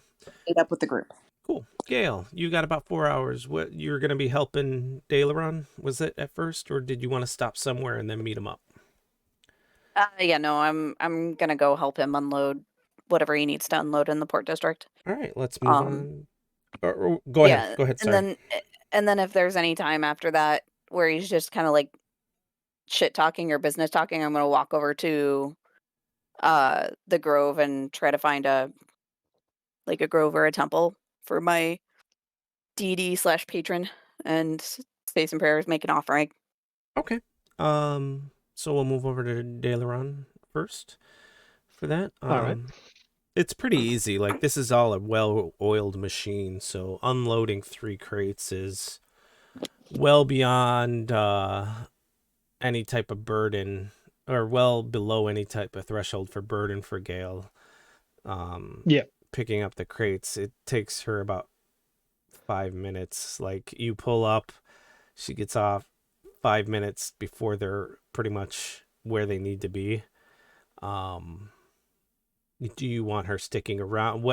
Meet up with the group. Cool. Gail, you got about 4 hours. What, you're going to be helping Daileron, was it at first, or did you want to stop somewhere and then meet him up? Yeah, no, I'm gonna go help him unload whatever he needs to unload in the port district. All right, let's move on. Or go ahead. Yeah, Go ahead. Sorry. and then if there's any time after that where he's just kind of like shit talking or business talking, I'm gonna walk over to the grove and try to find a grove or a temple for my deity slash patron and say some prayers, make an offering. Okay. So we'll move over to Daileron first for that. All right. It's pretty easy. Like, this is all a well-oiled machine, so unloading 3 crates is well beyond any type of burden, or well below any type of threshold for burden for Gale. Yeah. Picking up the crates, it takes her about 5 minutes. Like, you pull up, she gets off 5 minutes before they're pretty much where they need to be. Do you want her sticking around?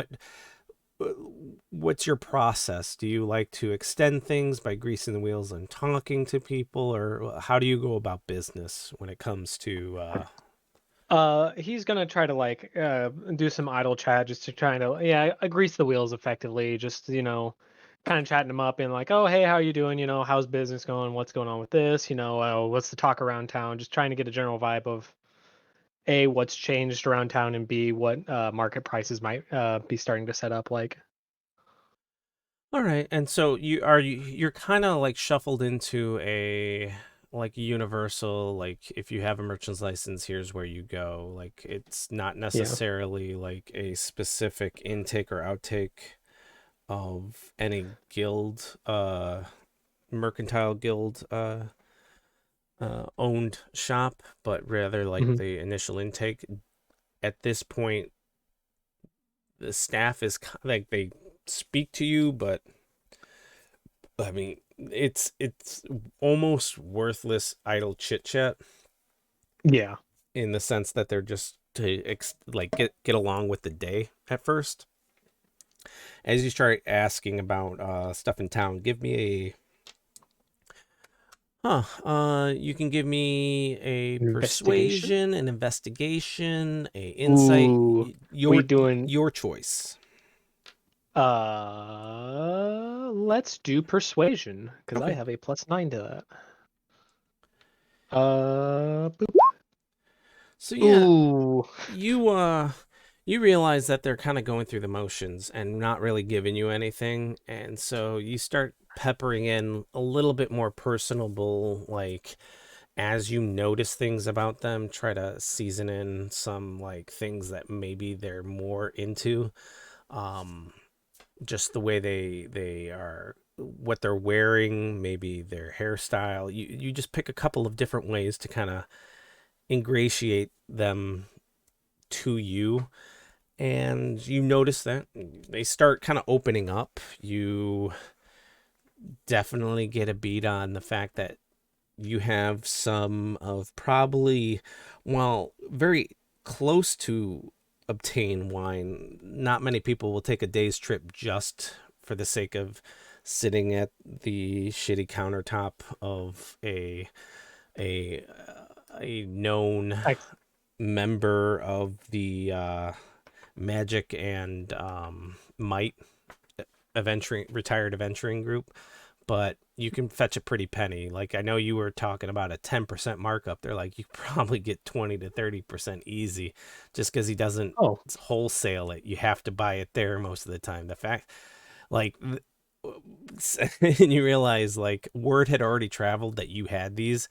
What's your process? Do you like to extend things by greasing the wheels and talking to people, or how do you go about business when it comes to He's gonna try to like do some idle chat just to try to grease the wheels effectively. Just kind of chatting him up and like, oh hey, how you doing? How's business going? What's going on with this? What's the talk around town? Just trying to get a general vibe of A, what's changed around town, and B, what market prices might be starting to set up like. All right, and so you're kind of like shuffled into a like universal, like, if you have a merchant's license, here's where you go. Like, it's not Yeah. necessarily like a specific intake or outtake of any guild, mercantile guild owned shop, but rather like Mhm. the initial intake. At this point, the staff is like, they speak to you, but I mean, it's almost worthless idle chit chat, Yeah. in the sense that they're just to like get along with the day at first. As you start asking about stuff in town, give me you can give me a Investigation. persuasion, an investigation, a insight, Ooh, we your doing your choice. let's do persuasion because I Okay. have a +9 to that. Boop. So yeah, Ooh. you realize that they're kind of going through the motions and not really giving you anything, and so you start peppering in a little bit more personable, like, as you notice things about them, try to season in some like things that maybe they're more into. Um just the way they are, what they're wearing, maybe their hairstyle. You just pick a couple of different ways to kind of ingratiate them to you, and you notice that they start kind of opening up. You definitely get a beat on the fact that you have some of probably, well, very close to obtain wine. Not many people will take a day's trip just for the sake of sitting at the shitty countertop of a a known I, member of the magic and might retired adventuring group, but you can fetch a pretty penny. Like, I know you were talking about a 10% markup. They're like, you probably get 20 to 30% easy, just because he doesn't oh, wholesale it. You have to buy it there most of the time. The fact, like, and you realize, like, word had already traveled that you had these,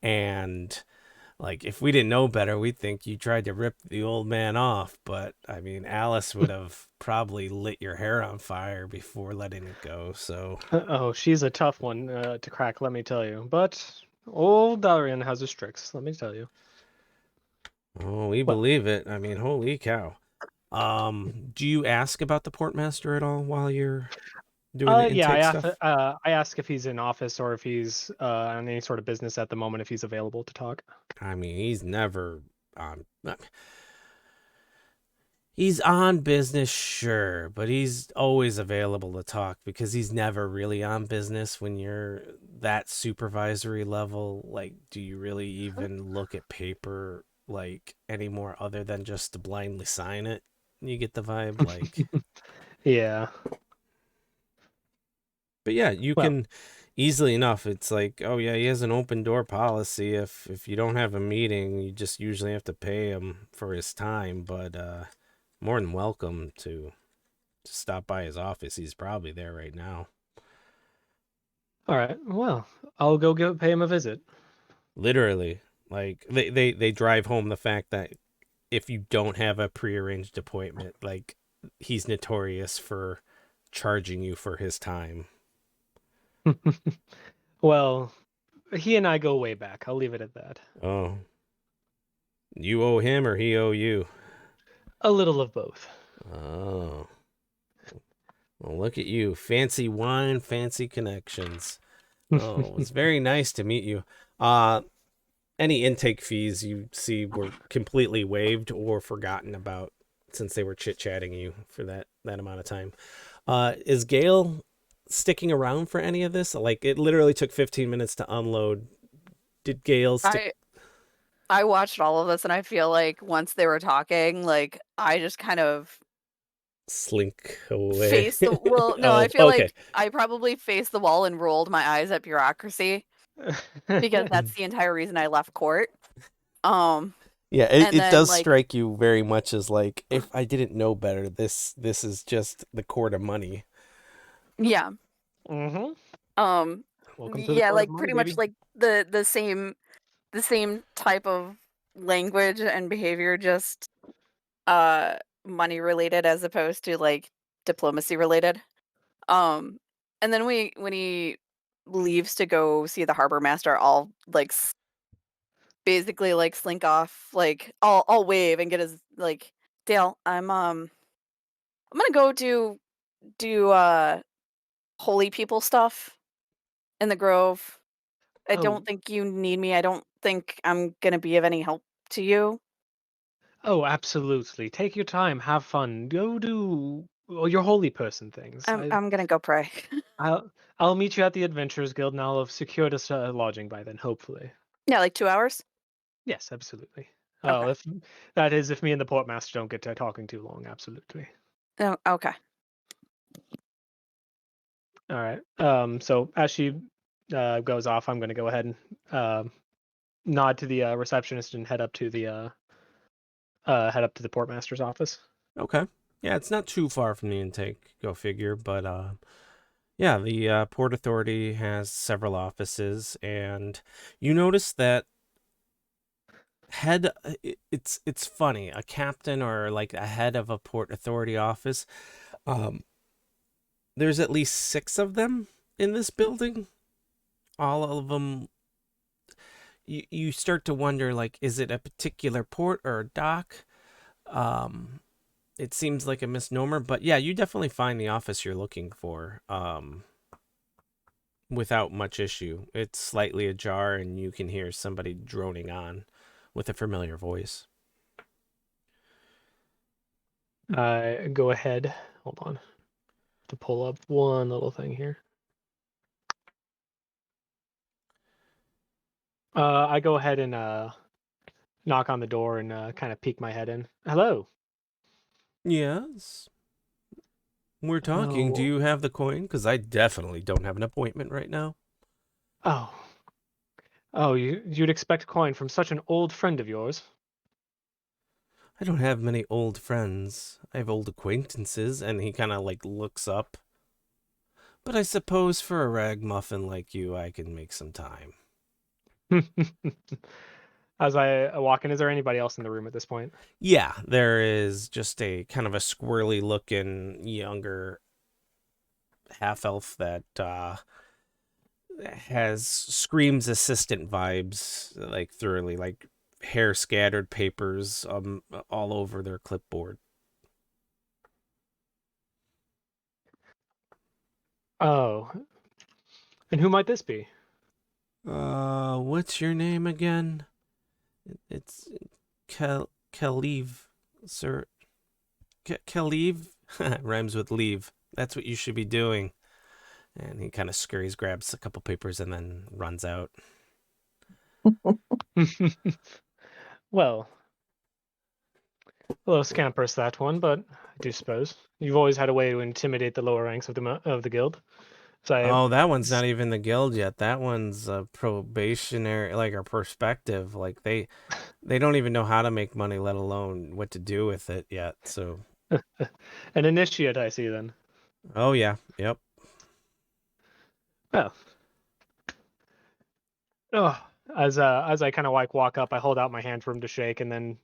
and Like, if we didn't know better, we'd think you tried to rip the old man off. But, I mean, Alice would have probably lit your hair on fire before letting it go. So, Oh, she's a tough one to crack, let me tell you. But old Darian has his tricks, let me tell you. oh, we Well, believe it. I mean, holy cow. Do you ask about the portmaster at all while you're doing the yeah, intake stuff? I ask if he's in office or if he's on any sort of business at the moment, if he's available to talk. I mean, he's never on. He's on business, sure, but he's always available to talk because he's never really on business when you're that supervisory level. Like, do you really even look at paper like anymore other than just to blindly sign it? You get the vibe, like. Yeah. But yeah, you Well, can easily enough. It's like, oh yeah, he has an open door policy. If you don't have a meeting, you just usually have to pay him for his time. But more than welcome to stop by his office. He's probably there right now. all right. Well, I'll go pay him a visit. Literally, like they drive home the fact that if you don't have a prearranged appointment, like he's notorious for charging you for his time. Well, he and I go way back. I'll leave it at that. Oh, you owe him or he owe you? A little of both. Oh. Well, look at you. Fancy wine, fancy connections. Oh, it was very nice to meet you. Uh, any intake fees you see were completely waived or forgotten about since they were chit-chatting you for that amount of time. Is Gail sticking around for any of this? Like, it literally took 15 minutes to unload. Did Gail stick? I watched all of this, and I feel like once they were talking, like I just kind of Slink away. faced the well. No, I Oh, feel okay. like I probably faced the wall and rolled my eyes at bureaucracy because that's the entire reason I left court. Yeah, And it then does like strike you very much as like, if I didn't know better, this is just the court of money. yeah, Mm-hmm. Welcome to the yeah, court of like money, pretty much baby. like the same type of language and behavior, just uh money related as opposed to like diplomacy related. Um, and then when he leaves to go see the harbor master, I'll like basically like slink off, like I'll wave and get his like Dale. I'm gonna go do holy people stuff in the grove. I Oh, don't think you need me. I don't think I'm gonna be of any help to you. oh, absolutely. Take your time, have fun, go do your holy person things. I'm gonna go pray. I'll, I'll meet you at the Adventurers Guild, and I'll have secured us lodging by then, hopefully. Yeah, like 2 hours. Yes, absolutely. Okay. Oh, if that is, if me and the portmaster don't get to talking too long, absolutely. Oh, okay. All right. So as she goes off, I'm going to go ahead and nod to the receptionist and head up to the portmaster's office. Okay. Yeah, it's not too far from the intake, go figure, but yeah, the Port Authority has several offices, and you notice that it's funny, a captain or like a head of a Port Authority office, um there's at least 6 of them in this building. All of them, you start to wonder, like, is it a particular port or a dock? um it seems like a misnomer, but yeah, you definitely find the office you're looking for without much issue. It's slightly ajar and you can hear somebody droning on with a familiar voice. I go ahead. Hold on. To pull up one little thing here. I go ahead and knock on the door and kind of peek my head in. Hello. Yes, we're talking. Do Oh. you have the coin? Because I definitely don't have an appointment right now. Oh. Oh, you'd expect coin from such an old friend of yours. I don't have many old friends. I have old acquaintances. And he kind of like looks up. But I suppose for a ragamuffin like you, I can make some time. As I walk in, is there anybody else in the room at this point? Yeah, there is just a kind of a squirrely looking younger half elf that has screams assistant vibes, like thoroughly, like hair scattered, papers all over their clipboard. Oh, and who might this be? What's your name again? It's Kaliv, sir. Kaliv rhymes with leave. That's what you should be doing. And he kind of scurries, grabs a couple papers, and then runs out. Well, a little scamper's that one, but I do suppose you've always had a way to intimidate the lower ranks of the guild. So Oh, that one's not even the guild yet. That one's a probationary, like a perspective. Like they don't even know how to make money, let alone what to do with it yet. So, an initiate, I see then. oh yeah, yep. Well, oh, as I kind of like walk up, I hold out my hand for him to shake, and then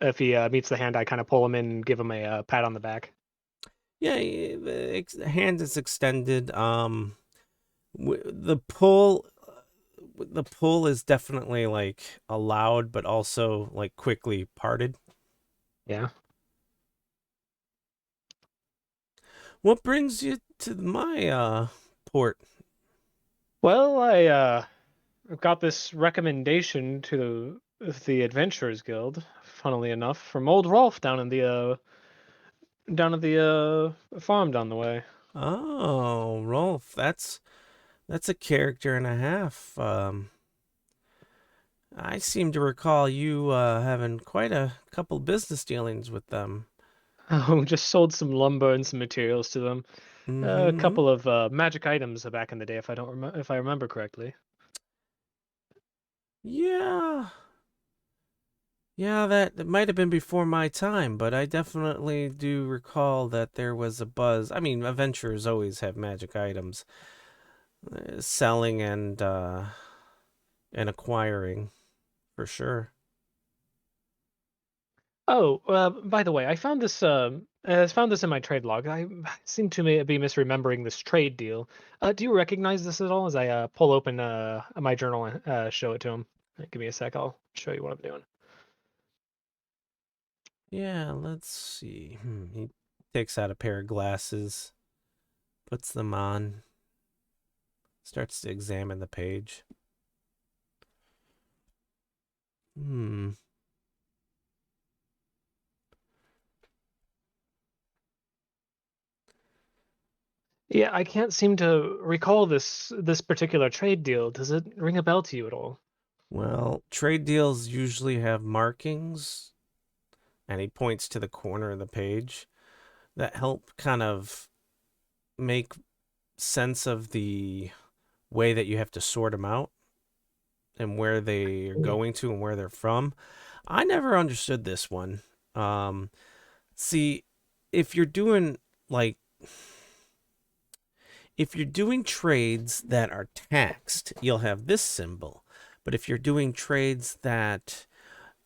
if he meets the hand, I kind of pull him in and give him a pat on the back. Yeah, the hand is extended. The pull, the pull is definitely like allowed, but also like quickly parted. Yeah. What brings you to my port? Well, I got this recommendation to the Adventurers Guild, funnily enough, from old Rolf down in the farm down the way. Oh, Rolf, that's a character and a half. I seem to recall you having quite a couple business dealings with them. Oh, just sold some lumber and some materials to them. A Mm-hmm. couple of magic items back in the day, if I remember correctly. Yeah. Yeah, that might have been before my time, but I definitely do recall that there was a buzz. I mean, adventurers always have magic items, selling and acquiring for sure. Oh, by the way, I found this in my trade log. I seem to be misremembering this trade deal. Do you recognize this at all? As I pull open my journal and show it to him. Give me a sec. I'll show you what I'm doing. Yeah, let's see. He takes out a pair of glasses, puts them on, starts to examine the page. Hmm. Yeah, I can't seem to recall this particular trade deal. Does it ring a bell to you at all? Well, trade deals usually have markings, and he points to the corner of the page that help kind of make sense of the way that you have to sort them out and where they are going to and where they're from. I never understood this one. Um, see, if you're doing like if you're doing trades that are taxed, you'll have this symbol. But if you're doing trades that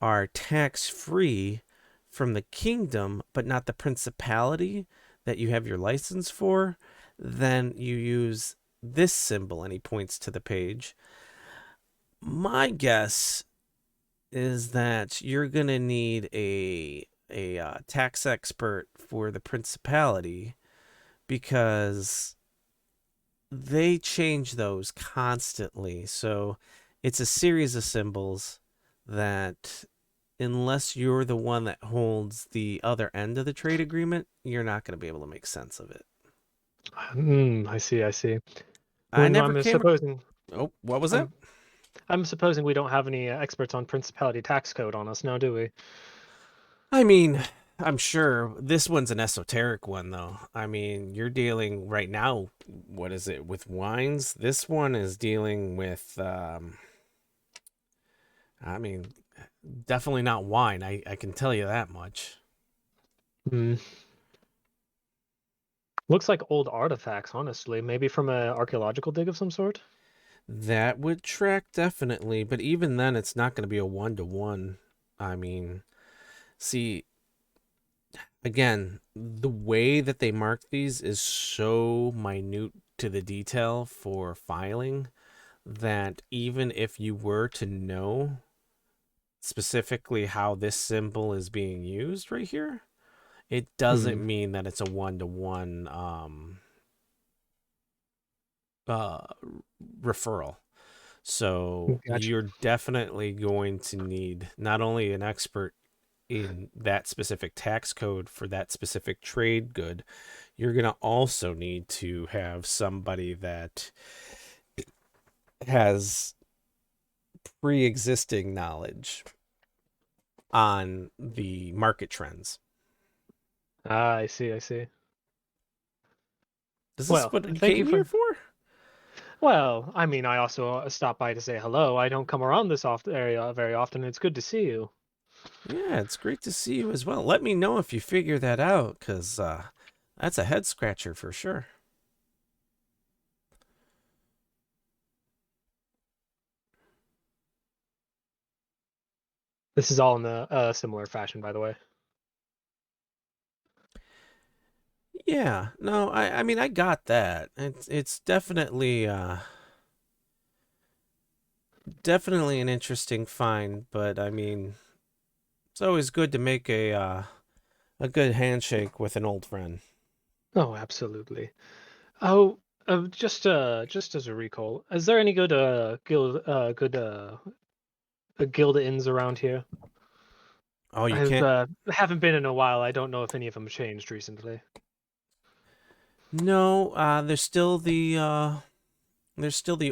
are tax free from the kingdom, but not the principality that you have your license for, then you use this symbol. And he points to the page. My guess is that you're going to need a tax expert for the principality because they change those constantly. So it's a series of symbols that, unless you're the one that holds the other end of the trade agreement, you're not going to be able to make sense of it. I see. I see. I When never I'm came. supposing Oh, what was that? I'm supposing we don't have any experts on principality tax code on us now, do we? I mean, I'm sure this one's an esoteric one, though. I mean, you're dealing right now, what is it, with wines? This one is dealing with, I mean, definitely not wine. I can tell you that much. Hmm. Looks like old artifacts, honestly. Maybe from an archaeological dig of some sort. That would track definitely, but even then, it's not going to be a 1-to-1. I mean, see, again, the way that they mark these is so minute to the detail for filing that even if you were to know specifically how this symbol is being used right here, it doesn't mean that it's a 1-to-1 uh, referral. So Gotcha. you're definitely going to need not only an expert in that specific tax code for that specific trade good, you're going to also need to have somebody that has pre-existing knowledge on the market trends. Ah, I see. I see. Is this Well, what you thank you came here for. for? Well, I mean, I also stopped by to say hello. I don't come around this area very often. It's good to see you. Yeah, it's great to see you as well. Let me know if you figure that out, because that's a head scratcher for sure. This is all in a similar fashion, by the way. Yeah, no, I mean, I got that. It's definitely an interesting find, but I mean, it's always good to make a good handshake with an old friend. Oh, absolutely. Oh, just as a recall, is there any good guild inns around here? Oh, you I've can't. haven't been in a while. I don't know if any of them changed recently. No, there's still the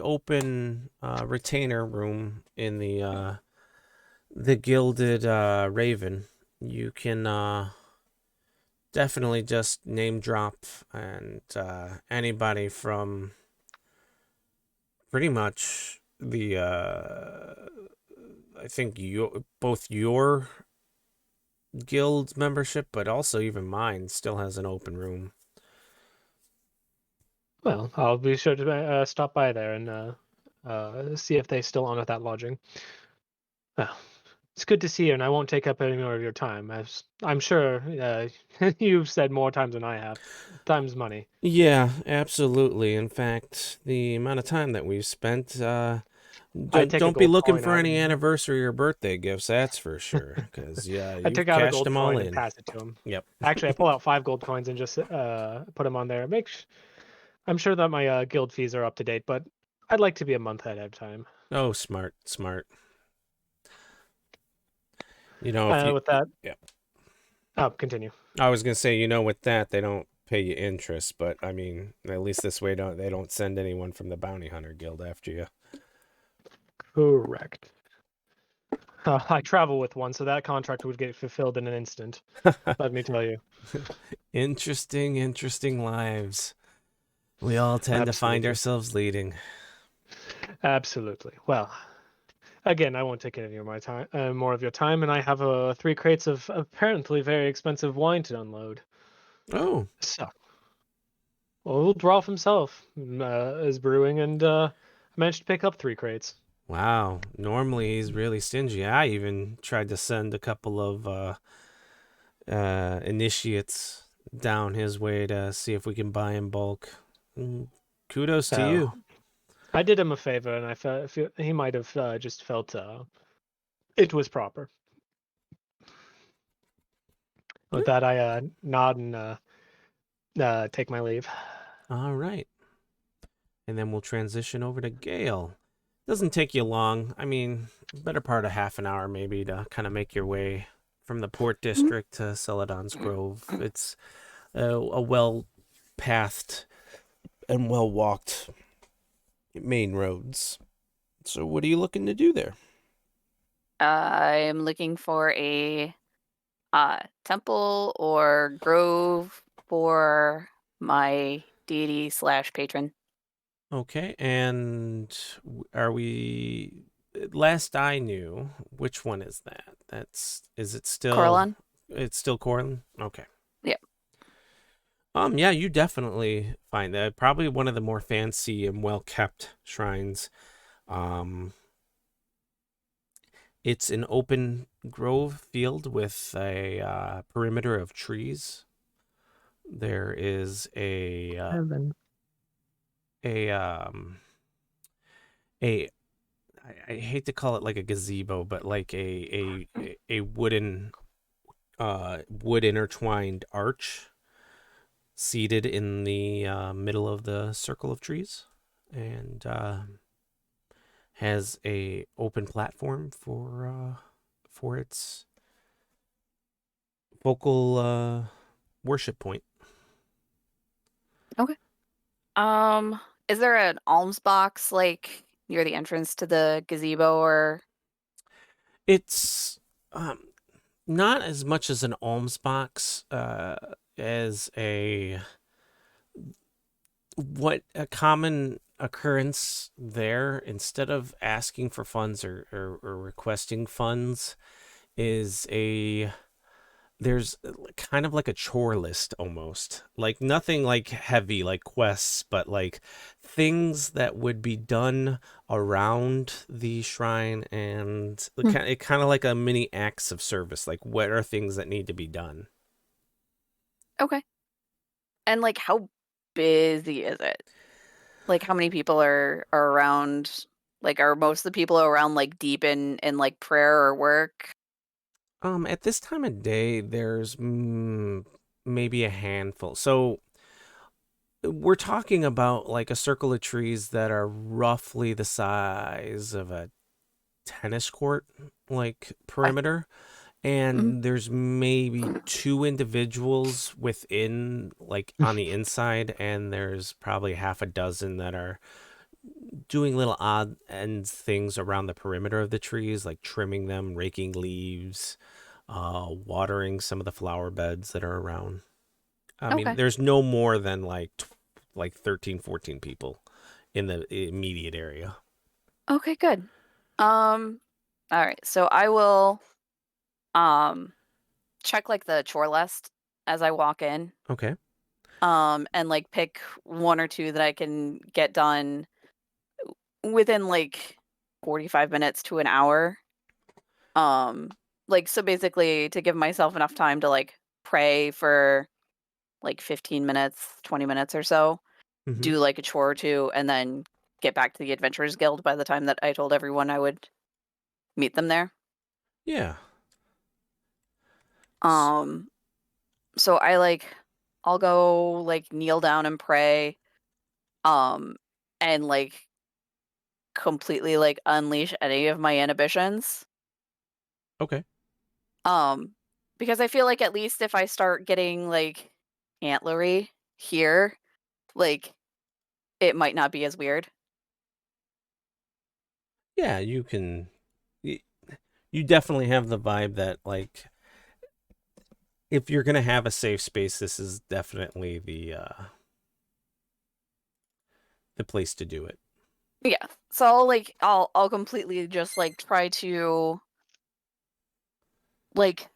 open retainer room in the gilded Raven. You can definitely just name drop, and anybody from pretty much the I think both your guild membership, but also even mine, still has an open room. Well, I'll be sure to stop by there and see if they still honor that lodging. Well, it's good to see you, and I won't take up any more of your time. As I'm sure you've said more times than I have. Time's money. Yeah, absolutely. In fact, the amount of time that we've spent, I don't take a don't be gold looking coin for out any and anniversary or birthday gifts, that's for sure. Because yeah, I you've take out a cashed gold them all coin and in. pass it to him. Yep. Actually, I pull out 5 gold coins and just put them on there. I'm sure that my guild fees are up to date, but I'd like to be a month ahead of time. Oh, smart, smart. You know, if you, With that, yeah, continue. I was gonna say, with that they don't pay you interest, but I mean, at least this way they don't send anyone from the bounty hunter guild after you. Correct. I travel with one, so that contract would get fulfilled in an instant. Let me tell you. Interesting lives. We all tend to find Absolutely. ourselves leading. Absolutely. Well, again, I won't take any of my time, more of your time, and I have 3 crates of apparently very expensive wine to unload. Oh, So, well, Rolf himself is brewing, and managed to pick up 3 crates. wow. Normally he's really stingy. I even tried to send a couple of initiates down his way to see if we can buy in bulk. Kudos to Oh, you. I did him a favor, and I felt he might have just felt it was proper. With that, I nod and take my leave. All right. And then we'll transition over to Gale. Doesn't take you long. I mean, better part of half an hour maybe to kind of make your way from the port district to Celadon's Grove. It's a well pathed and well walked main roads. So, what are you looking to do there? I'm looking for a temple or grove for my deity slash patron. Okay, and are we? Last I knew, which one is that? Is it still? Coralon? It's still Corlin. Okay. Yep. Yeah, you definitely find that probably one of the more fancy and well kept shrines. Um, it's an open grove field with a perimeter of trees. There is Heaven. a a I hate to call it like a gazebo, but like a wooden wood intertwined arch seated in the middle of the circle of trees, and has a open platform for its focal worship point. Okay. Um, is there an alms box like near the entrance to the gazebo or It's um, not as much as an alms box as a what a common occurrence there. Instead of asking for funds or requesting funds, is a there's kind of like a chore list almost, like nothing like heavy like quests, but like things that would be done around the shrine, and Hmm. it kind of like a mini acts of service, like what are things that need to be done. Okay. And like how busy is it? Like how many people are around? Like are most of the people around like deep in like prayer or work? At this time of day, there's maybe a handful. So we're talking about like a circle of trees that are roughly the size of a tennis court, like Okay. perimeter. Mhm. And there's maybe two individuals within, like on the inside, and there's probably half a dozen that are doing little odd end things around the perimeter of the trees, like trimming them, raking leaves, watering some of the flower beds that are around. I mean, Okay. there's no more than like 13, 14 people in the immediate area. Okay, good. Um, all right. So I will um check like the chore list as I walk in. Okay. And like pick one or two that I can get done within like 45 minutes to an hour. Um, like so basically to give myself enough time to like pray for like 15 minutes, 20 minutes or so, Hmm. do like a chore or two, and then get back to the Adventurers Guild by the time that I told everyone I would meet them there. Yeah. Um, so I'll go like kneel down and pray, um, and like completely like unleash any of my inhibitions. Okay. Um, because I feel like at least if I start getting like antlery here, like it might not be as weird. Yeah, you can. You definitely have the vibe that like if you're gonna have a safe space, this is definitely the place to do it. Yeah. So I'll completely just like try to like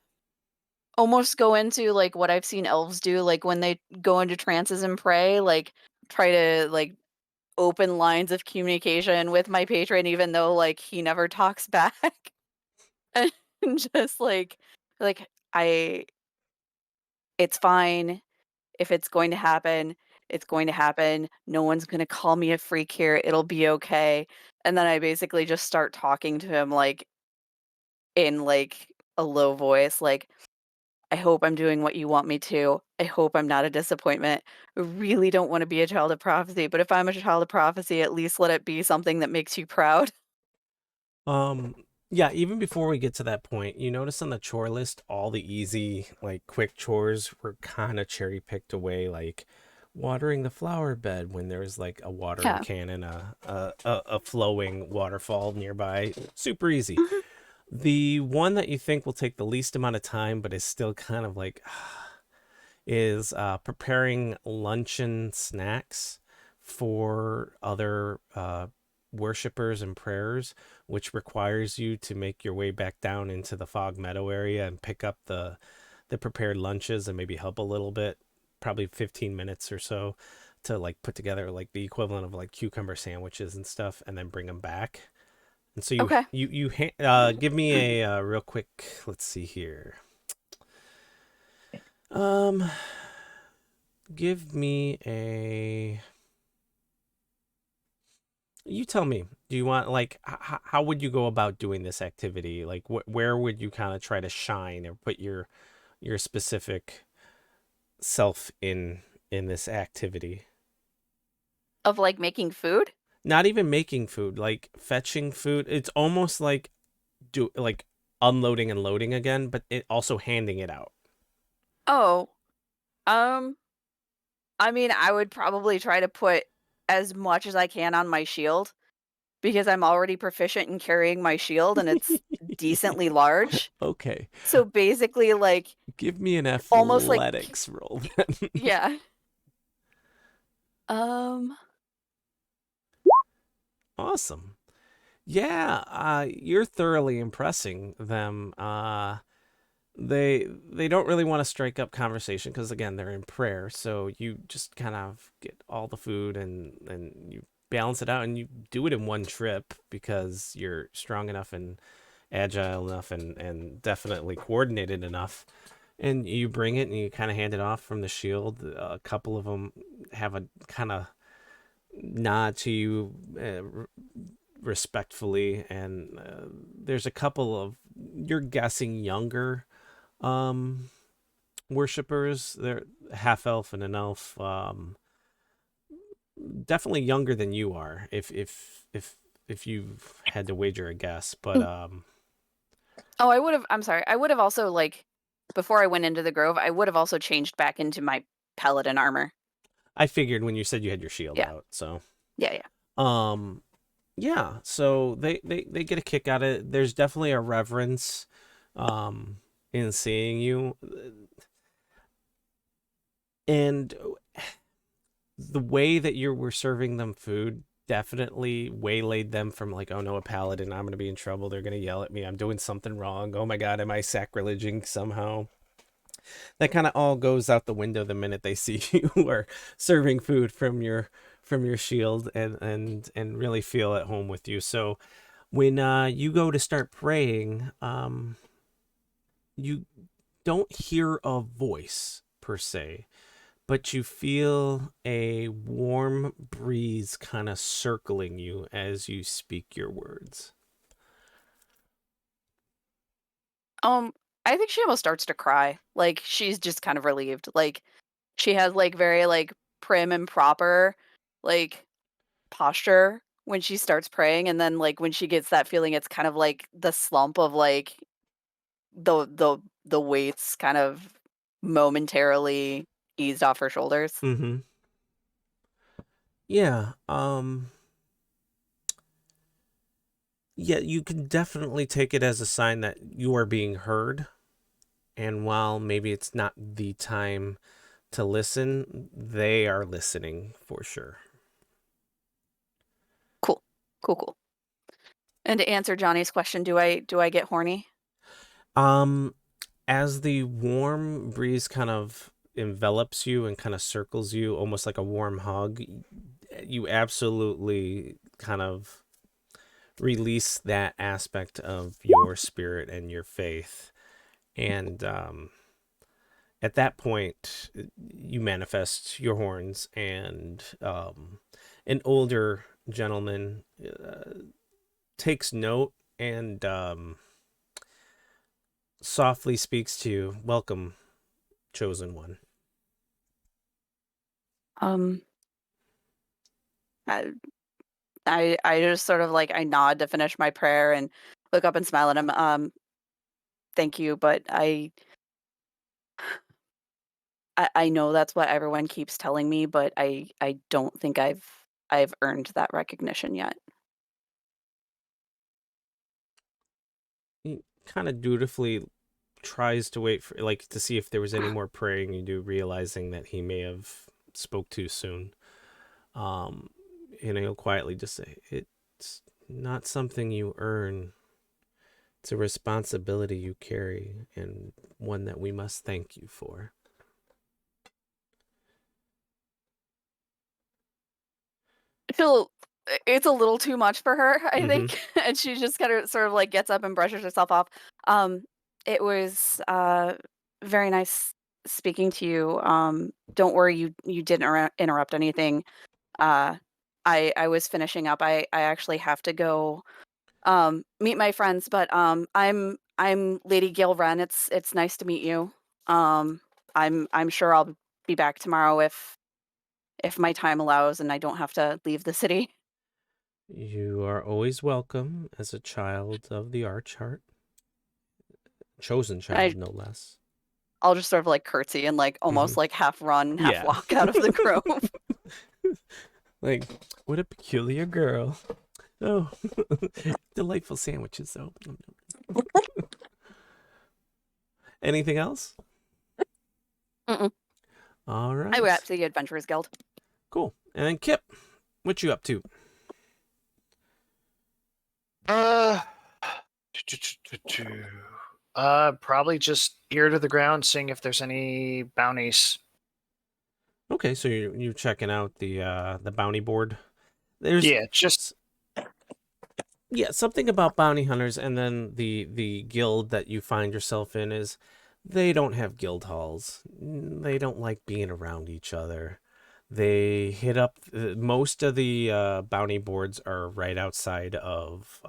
almost go into like what I've seen elves do, like when they go into trances and pray, like try to like open lines of communication with my patron, even though like he never talks back. And just like I it's fine if it's going to happen, it's going to happen. No one's going to call me a freak here. It'll be okay. And then I basically just start talking to him like in like a low voice like I hope I'm doing what you want me to. I hope I'm not a disappointment. I really don't want to be a child of prophecy, but if I'm a child of prophecy, at least let it be something that makes you proud. Um, yeah, even before we get to that point, you notice on the chore list, all the easy, like quick chores were kind of cherry picked away, like watering the flower bed when there's like a watering Yeah. can and a flowing waterfall nearby. Super easy. Mhm. The one that you think will take the least amount of time, but is still kind of like is preparing luncheon snacks for other worshippers and prayers, which requires you to make your way back down into the Fog Meadow area and pick up the prepared lunches and maybe help a little bit. probably 15 minutes or so to like put together like the equivalent of like cucumber sandwiches and stuff, and then bring them back. And so Okay. give me a real quick. Let's see here. Um, give me a. You tell me. Do you want like how would you go about doing this activity? Like where would you kind of try to shine or put your specific self in this activity? Of like making food? Not even making food, like fetching food. It's almost like like unloading and loading again, but it also handing it out. Oh, um, I mean, I would probably try to put as much as I can on my shield because I'm already proficient in carrying my shield and it's decently large. Okay. So basically, like, Give me an almost like, athletics roll then. yeah. Um, Awesome. Yeah, you're thoroughly impressing them. They don't really want to strike up conversation because again they're in prayer. So you just kind of get all the food and you balance it out and you do it in one trip because you're strong enough and agile enough and definitely coordinated enough. And you bring it and you kind of hand it off from the shield. A couple of them have a kind of nod to you respectfully, and there's a couple of you're guessing younger um worshippers. They're half elf and an elf, definitely younger than you are if you had to wager a guess, but oh, I'm sorry. I would have also, like, before I went into the grove, I would have also changed back into my paladin armor. I figured when you said you had your shield Yeah. out. So Yeah, yeah. yeah, so they get a kick out of it. There's definitely a reverence in seeing you, and the way that you were serving them food definitely waylaid them from like, oh no, a paladin, I'm gonna be in trouble, they're gonna yell at me, I'm doing something wrong, oh my god, am I sacrilегing somehow? That kind of all goes out the window the minute they see you are serving food from your shield and really feel at home with you. So when you go to start praying, you don't hear a voice per se, but you feel a warm breeze kind of circling you as you speak your words. Um, I think she almost starts to cry. Like, she's just kind of relieved. Like, she has, like, very, like, prim and proper, like, posture when she starts praying, and then, like, when she gets that feeling, it's kind of like the slump of, like, the weights kind of momentarily eased off her shoulders. Mm-hmm. Yeah. Yeah, you can definitely take it as a sign that you are being heard. And while maybe it's not the time to listen, they are listening for sure. Cool. Cool, cool. And to answer Johnny's question, do I get horny? Um, as the warm breeze kind of envelops you and kind of circles you, almost like a warm hug, you absolutely kind of release that aspect of your spirit and your faith. And at that point, you manifest your horns, and an older gentleman takes note and softly speaks to you. Welcome, chosen one. Um, I I just sort of, like, I nod to finish my prayer and look up and smile at him. Thank you, but I know that's what everyone keeps telling me, but I don't think I've earned that recognition yet. He kind of dutifully tries to wait for like to see if there was any more praying you do, realizing that he may have spoke too soon. Um, and he'll quietly just say, "It's not something you earn. It's a responsibility you carry, and one that we must thank you for." she'll it's a little too much for her, I Mhm. think, and she just kind of sort of like gets up and brushes herself off. It was very nice speaking to you. Don't worry, you didn't interrupt anything. Uh, I was finishing up. I actually have to go meet my friends, but I'm Lady Gil Wren. It's nice to meet you. I'm sure I'll be back tomorrow if my time allows and I don't have to leave the city. You are always welcome as a child of the Archheart. Chosen child, I no less. I'll just sort of like curtsy and like almost like half run, half Yeah. walk out of the grove. Like, what a peculiar girl. Oh, delightful sandwiches, though. Anything else? Mm-mm. All I right. went up to the Adventurers Guild. Cool. And then Kip, what you up to? Uh, probably just ear to the ground, seeing if there's any bounties. Okay, so you're checking out the bounty board. There's Yeah, just yeah, something about bounty hunters and then the guild that you find yourself in is they don't have guild halls. They don't like being around each other. They hit up most of the bounty boards are right outside of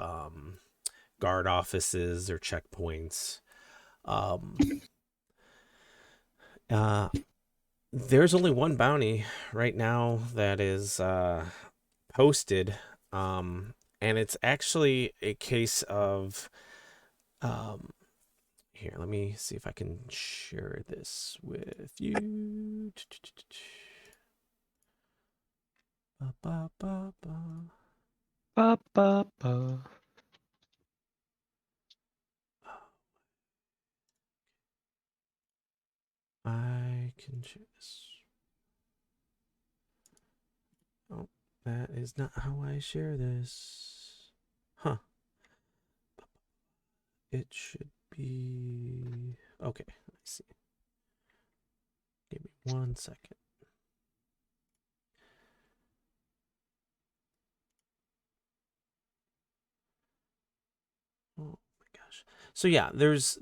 guard offices or checkpoints. Um, uh, there's only one bounty right now that is posted, and it's actually a case of here. Let me see if I can share this with you. Ba, ba, ba, ba. Ba, ba, ba. I can share this. Oh, that is not how I share this. Huh. It should be okay. I see. Give me 1 second. Oh my gosh. So yeah, there's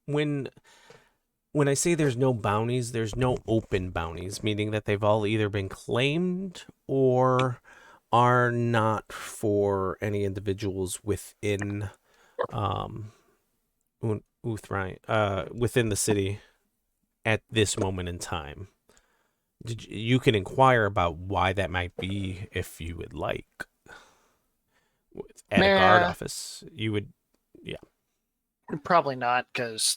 when I say there's no bounties, there's no open bounties, meaning that they've all either been claimed or are not for any individuals within um Unthrion, within the city at this moment in time. You can inquire about why that might be if you would like. At a guard meh, office, you would, yeah. probably not, because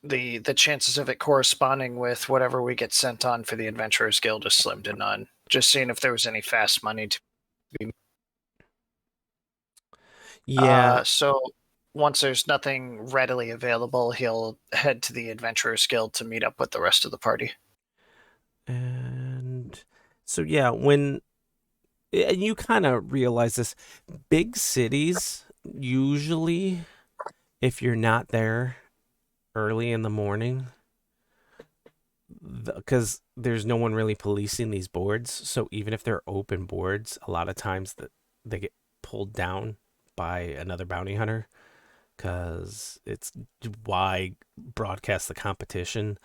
the chances of it corresponding with whatever we get sent on for the Adventurers Guild is slim to none. Just seeing if there was any fast money to be. Yeah, So once there's nothing readily available, he'll head to the Adventurers Guild to meet up with the rest of the party. and so yeah, when and you kind of realize this, big cities usually, if you're not there early in the morning, because there's no one really policing these boards, so even if they're open boards, a lot of times that they get pulled down by another bounty hunter because it's why broadcast the competition.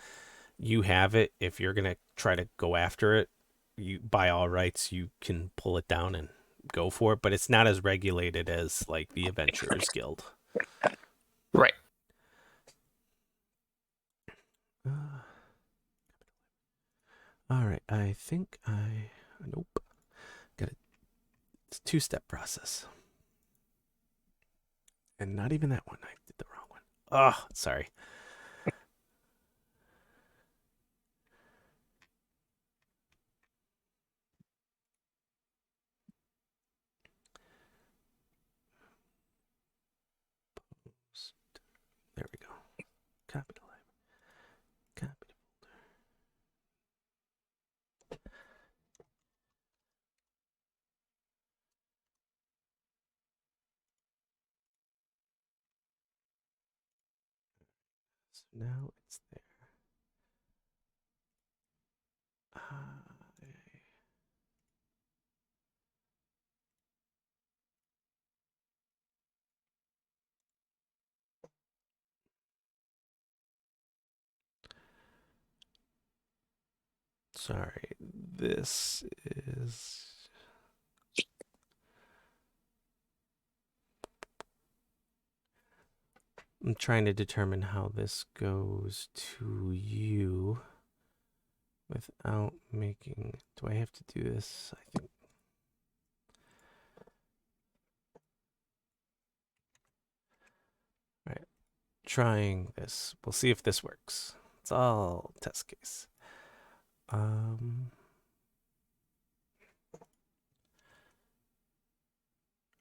You have it. If you're gonna try to go after it, you by all rights you can pull it down and go for it, but it's not as regulated as like the Adventurers Guild. Right. Uh, all right, I think I nope. Got a it's a two-step process, and not even that one. I did the wrong one. Oh, sorry. There we go. Copy to live. Copy to folder. So now it's there. Sorry, this is... I'm trying to determine how this goes to you without making... Do I have to do this? I think... All right, trying this. We'll see if this works. It's all test case.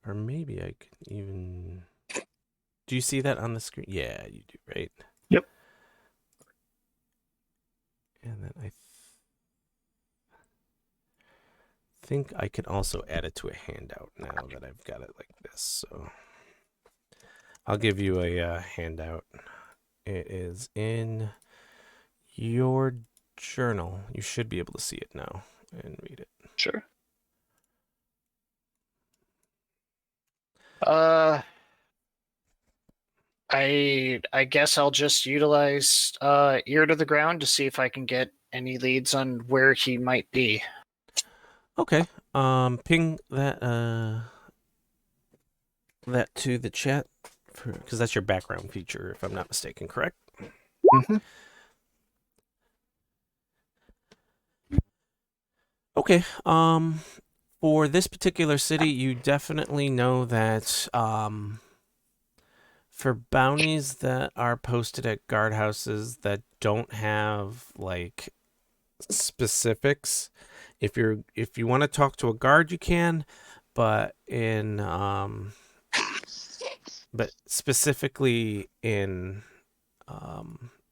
Or maybe I could even... Do you see that on the screen? Yeah, you do, right? Yep. And then I think I can also add it to a handout now that I've got it like this. So I'll give you a handout. It is in your journal. You should be able to see it now and read it. Sure. I guess I'll just utilize ear to the ground to see if I can get any leads on where he might be. Okay. Ping that that to the chat because that's your background feature, if I'm not mistaken, correct? Mm-hmm. Okay. For this particular city, you definitely know that for bounties that are posted at guardhouses that don't have like specifics, if you want to talk to a guard, you can, but but specifically in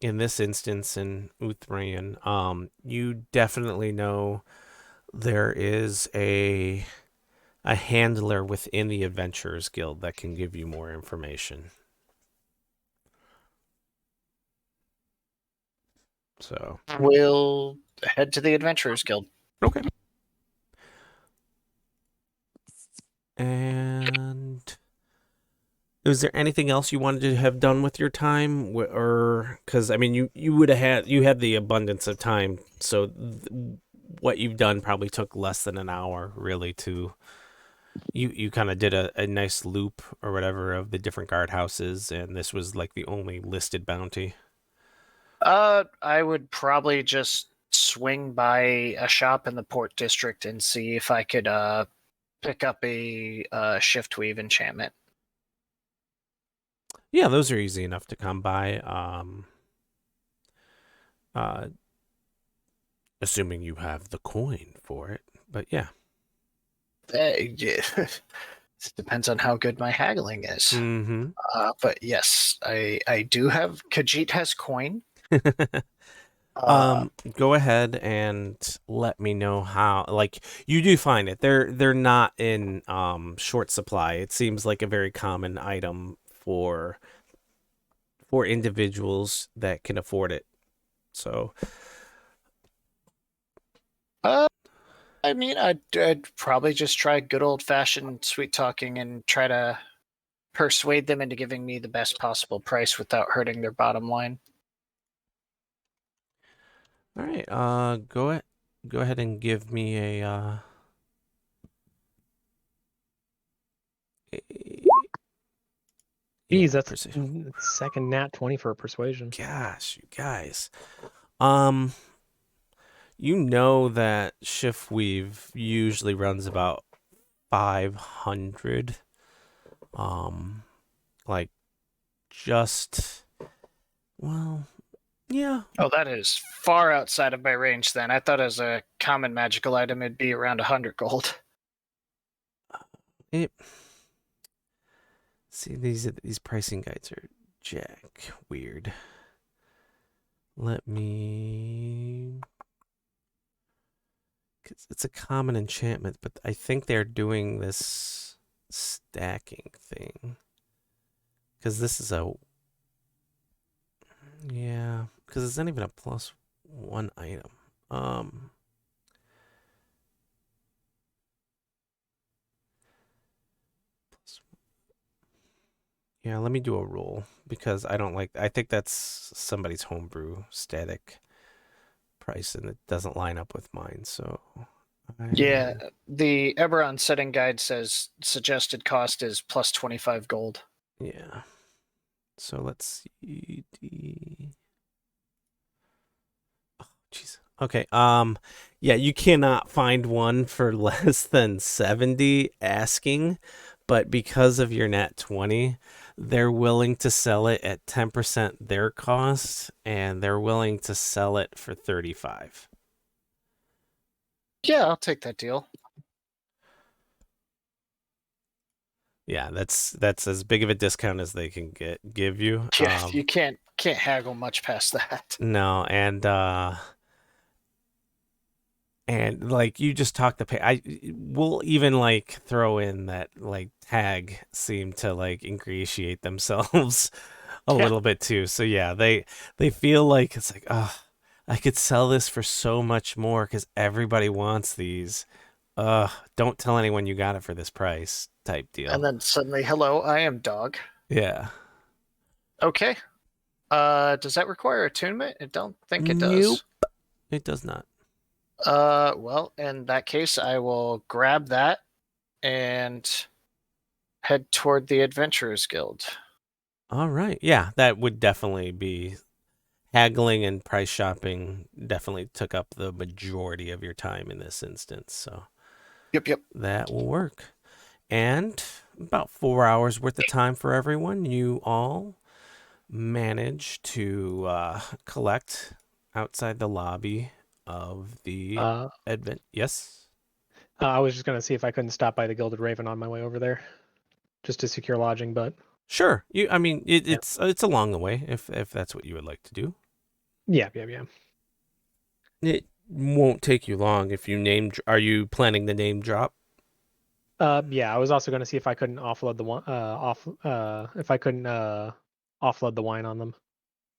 this instance in Unthrion, you definitely know there is a handler within the Adventurers Guild that can give you more information. So We'll head to the Adventurers Guild. okay. And was there anything else you wanted to have done with your time, or because I mean you would have had the abundance of time, so what you've done probably took less than an hour really to you kind of did a nice loop or whatever of the different guardhouses, and this was like the only listed bounty. I would probably just swing by a shop in the Port District and see if I could pick up a shift weave enchantment. Yeah, those are easy enough to come by. Assuming you have the coin for it, but yeah. Yeah. It depends on how good my haggling is. Mm-hmm. But yes, I do have. Khajiit has coin. Go ahead and let me know how. Like you do find it. They're not in short supply. It seems like a very common item for individuals that can afford it. So. I mean, I'd probably just try good old fashioned sweet talking and try to persuade them into giving me the best possible price without hurting their bottom line. All right. Go ahead and give me a Geez, that's precision. second nat 20 for a persuasion. Gosh, you guys. You know that shift weave usually runs about 500. Like just well, yeah. Oh, that is far outside of my range then. I thought as a common magical item it'd be around 100 gold. See, these pricing guides are jack weird. Let me... Cause it's a common enchantment, but I think they're doing this stacking thing. Because this is a... Yeah, because it's not even a +1 item. Yeah, let me do a roll because I don't like... I think that's somebody's homebrew static price, and it doesn't line up with mine. So, Yeah, the Eberron setting guide says suggested cost is plus 25 gold. yeah. So let's see. Oh, jeez. Okay. Yeah, you cannot find one for less than 70 asking, but because of your nat 20, they're willing to sell it at 10% their cost, and they're willing to sell it for 35. Yeah, I'll take that deal. Yeah, that's as big of a discount as they can give you. Yeah, you can't haggle much past that. No, and like you just talk the pay. We'll even like throw in that like tag seem to like ingratiate themselves a Yeah. little bit too. So yeah, they feel like it's like, oh, I could sell this for so much more because everybody wants these. Don't tell anyone you got it for this price type deal. And then suddenly, hello, I am dog. Yeah. Okay. Does that require attunement? I don't think it Nope. does. It does not. Well, in that case, I will grab that and head toward the Adventurers Guild. All right. Yeah, that would definitely be haggling, and price shopping definitely took up the majority of your time in this instance. So Yep. that will work. And about 4 hours worth of time for everyone. You all manage to collect outside the lobby of the advent. Yes. I was just gonna see if I couldn't stop by the Gilded Raven on my way over there, just to secure lodging. But Sure. I mean, it's along the way if that's what you would like to do. yeah. It won't take you long if you name. Are you planning the name drop? Yeah. I was also gonna see if I couldn't offload the wine. If I couldn't offload the wine on them.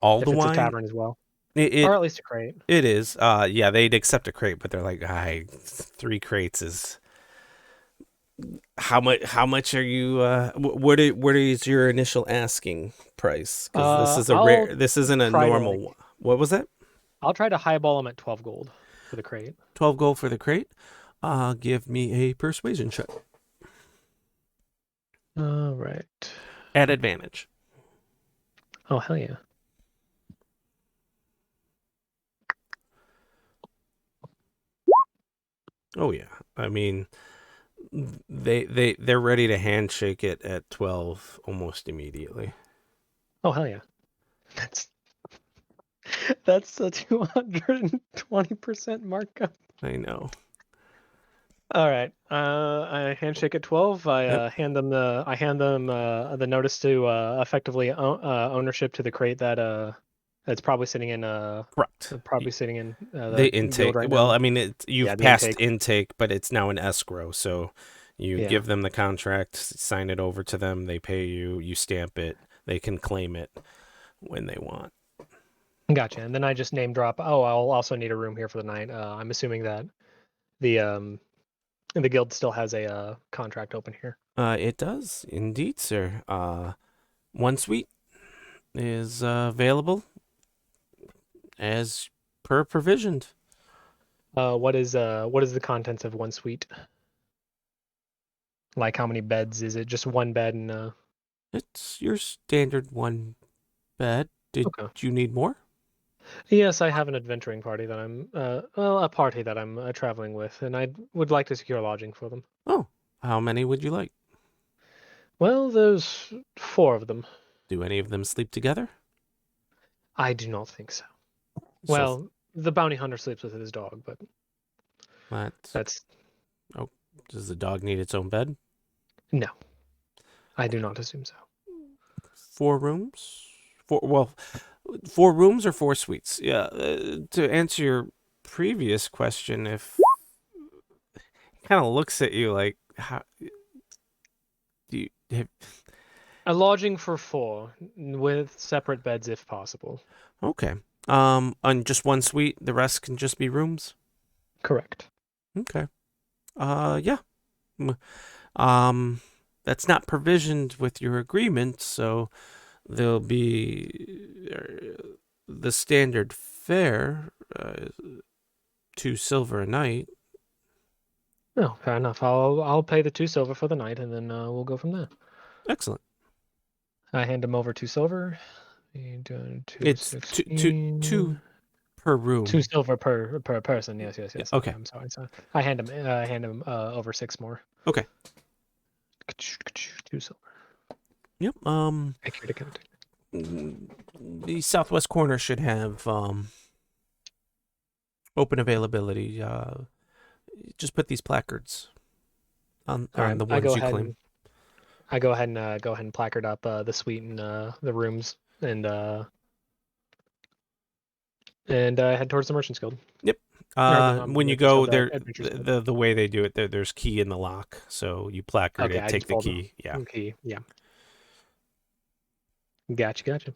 All If the it's a wine? tavern as well, It or at least a crate. It is. Yeah, they'd accept a crate, but they're like, "Hi, 3 crates is how much? How much are you? What is your initial asking price? Because this is a rare. This isn't a normal one. What was that? I'll try to highball them at 12 gold for the crate. 12 gold for the crate. Give me a persuasion check All right. at advantage. Oh hell yeah. Oh yeah. I mean, they're ready to handshake it at 12 almost immediately. Oh hell yeah. That's a 220% markup. I know. All right. I handshake at 12. I Yep. hand them the notice to effectively ownership to the crate that's probably sitting in Correct. probably sitting in The the intake. guild right Well, now. I mean, you've Yeah, the passed intake. intake, but it's now an escrow. So you Yeah. give them the contract, sign it over to them, they pay you, you stamp it, they can claim it when they want. Gotcha. And then I just name drop. Oh, I'll also need a room here for the night. I'm assuming that the guild still has a contract open here. It does indeed, sir. One suite is available as per provisioned. What is the contents of one suite? Like how many beds is it? Just one bed and It's your standard one bed. Did Okay. you need more? Yes, I have an adventuring party that I'm a party that I'm traveling with, and I would like to secure lodging for them. Oh, how many would you like? Well, there's 4 of them. Do any of them sleep together? I do not think so. So Well, the bounty hunter sleeps with his dog, but that's does the dog need its own bed? no. I do not assume so. 4 rooms? 4 rooms or 4 suites? Yeah. To answer your previous question, if he kind of looks at you like, how do you have, A lodging for 4 with separate beds if possible. okay. On just one suite, the rest can just be rooms? Correct. Okay. Yeah. That's not provisioned with your agreement, so there'll be the standard fare 2 silver a night. No, fair enough. I'll pay the 2 silver for the night, and then we'll go from there. Excellent. I hand him over 2 silver. It's two per room. 2 silver per person. Yes. Yeah, Okay, okay. I'm sorry. I hand him over 6 more. Okay. 2 silver. Yep. Accurate. The southwest corner should have open availability. Just put these placards on All right, the ones you claim. I go ahead and placard up the suite and the rooms and head towards the Merchants Guild. Yep. When you go there, the way they do it, there's key in the lock, so you placard Okay, it, I take just the pulled key. Yeah. Key. Yeah. Gotcha.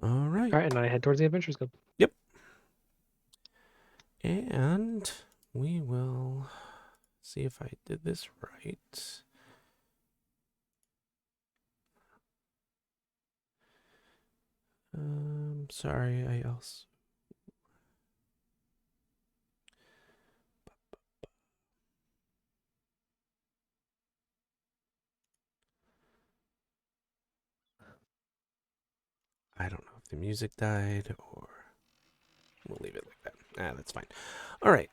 All right. All right, and I head towards the Adventures Guild. Yep. And we will see if I did this right. Sorry, I also. I don't know if the music died or we'll leave it like that. That's fine. All right.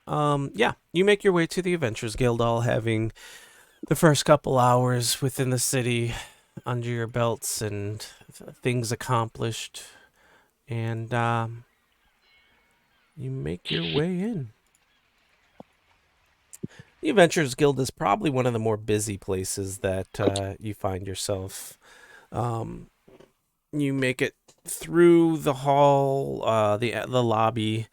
Yeah, you make your way to the Adventures Guild, all having the first couple hours within the city under your belts and things accomplished, and you make your way in. The Adventurers Guild is probably one of the more busy places that you find yourself. You make it through the hall, the lobby.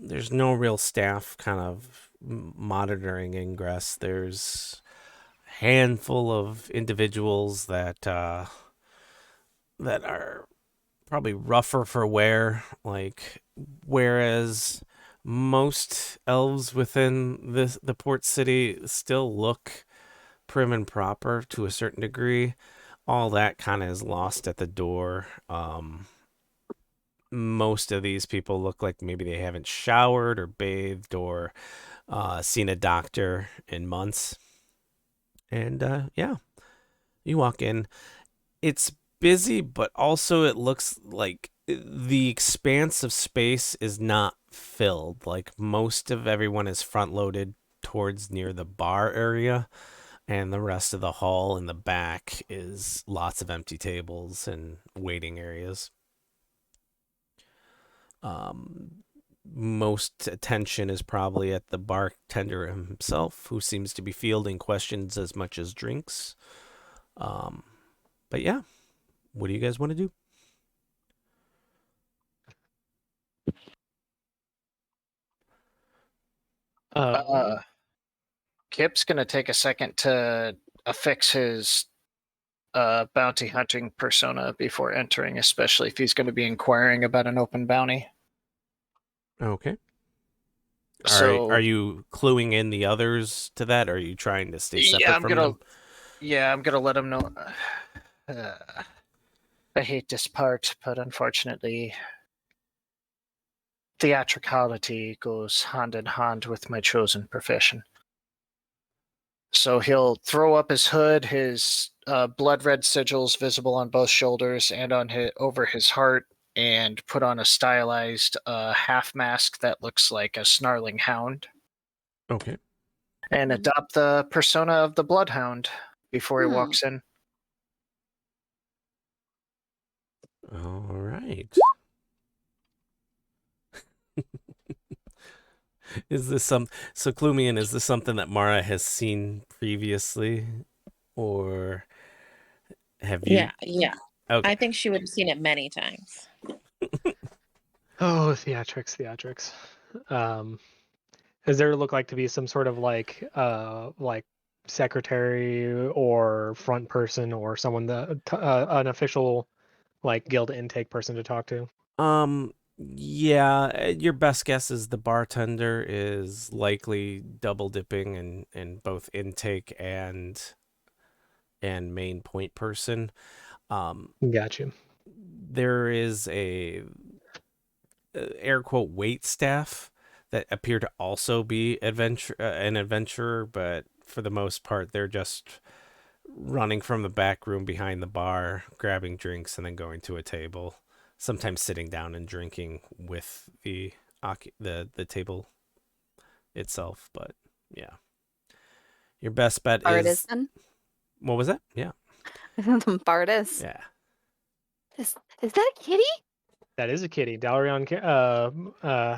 There's no real staff kind of monitoring ingress. There's a handful of individuals that are probably rougher for wear, whereas most elves within the port city still look prim and proper to a certain degree. All that kind of is lost at the door. Most of these people look like maybe they haven't showered or bathed or seen a doctor in months. And yeah, you walk in. It's busy, but also it looks like the expanse of space is not filled. Like most of everyone is front loaded towards near the bar area, and the rest of the hall in the back is lots of empty tables and waiting areas. Most attention is probably at the bartender himself, who seems to be fielding questions as much as drinks. But yeah, what do you guys want to do? Kip's gonna take a second to affix his bounty hunting persona before entering, especially if he's going to be inquiring about an open bounty. Okay. So are you cluing in the others to that, or are you trying to stay separate from them? Yeah, I'm gonna let him know. I hate this part, but unfortunately, theatricality goes hand in hand with my chosen profession. So he'll throw up his hood, his blood red sigils visible on both shoulders and over his heart, and put on a stylized half mask that looks like a snarling hound. Okay. And adopt the persona of the bloodhound before he walks in. All right. Is this so Clumian, is this something that Mara has seen previously, or have you? Yeah. Okay. I think she would have seen it many times. Oh, theatrics. Does there look like to be some sort of like secretary or front person or someone that an official like guild intake person to talk to? Yeah, your best guess is the bartender is likely double dipping in both intake and main point person. Got you. There is a air quote wait staff that appear to also be an adventurer, but for the most part, they're just running from the back room behind the bar, grabbing drinks, and then going to a table. Sometimes sitting down and drinking with the table itself. But yeah, your best bet is Artisan. what was that? Yeah, Bardis. yeah. Is that a kitty? That is a kitty. Dalarion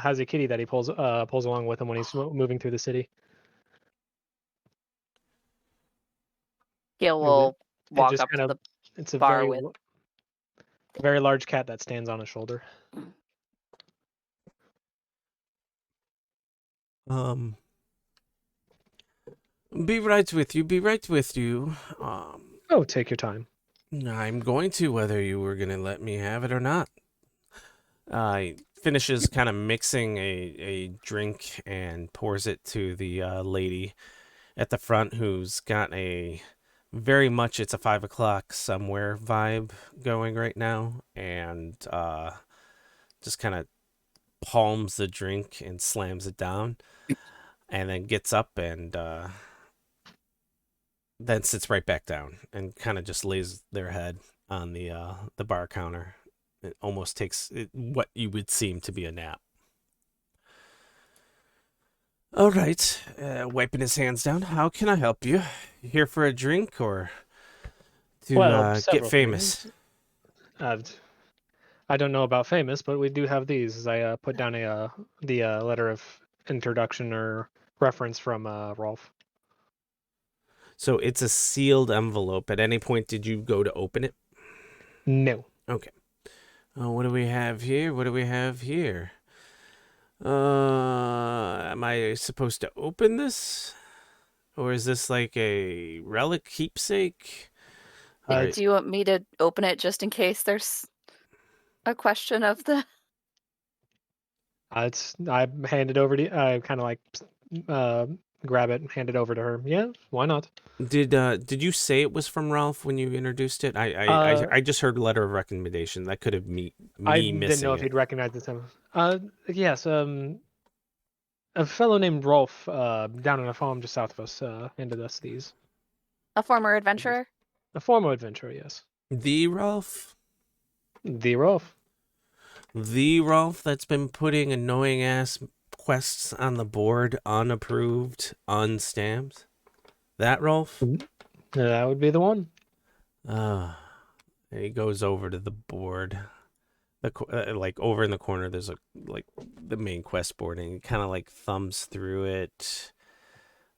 has a kitty that he pulls along with him when he's moving through the city. Gil It would- will walk just up kind to of, the it's a bar very, with. very large cat that stands on his shoulder. Be right with you. Be right with you. Oh, take your time. I'm going to, whether you were going to let me have it or not. He finishes kind of mixing a drink and pours it to the lady at the front who's got a very much it's a 5 o'clock somewhere vibe going right now, and just kind of palms the drink and slams it down, and then gets up and then sits right back down and kind of just lays their head on the bar counter. It almost takes what you would seem to be a nap. All right, wiping his hands down. How can I help you? You here for a drink or to Well, get several famous? things. I don't know about famous, but we do have these. As I put down the letter of introduction or reference from Rolf. So it's a sealed envelope. At any point, did you go to open it? No. Okay. What do we have here? What do we have here? Am I supposed to open this? Or is this like a relic keepsake? Do you want me to open it just in case there's a question of the? I hand it over to. I kind of like grab it and hand it over to her. Yeah, why not? Did you say it was from Ralph when you introduced it? I just heard letter of recommendation. That could have me I missing didn't know if it. he'd recognize this time. Yes. A fellow named Rolf down on a farm just south of us handed us these. A former adventurer? A former adventurer, yes. The Ralph? The Rolf. The Ralph that's been putting annoying ass quests on the board, unapproved, unstamped? That Rolf? That would be the one. He goes over to the board. Like over in the corner, there's like the main quest board, and he kind of like thumbs through it.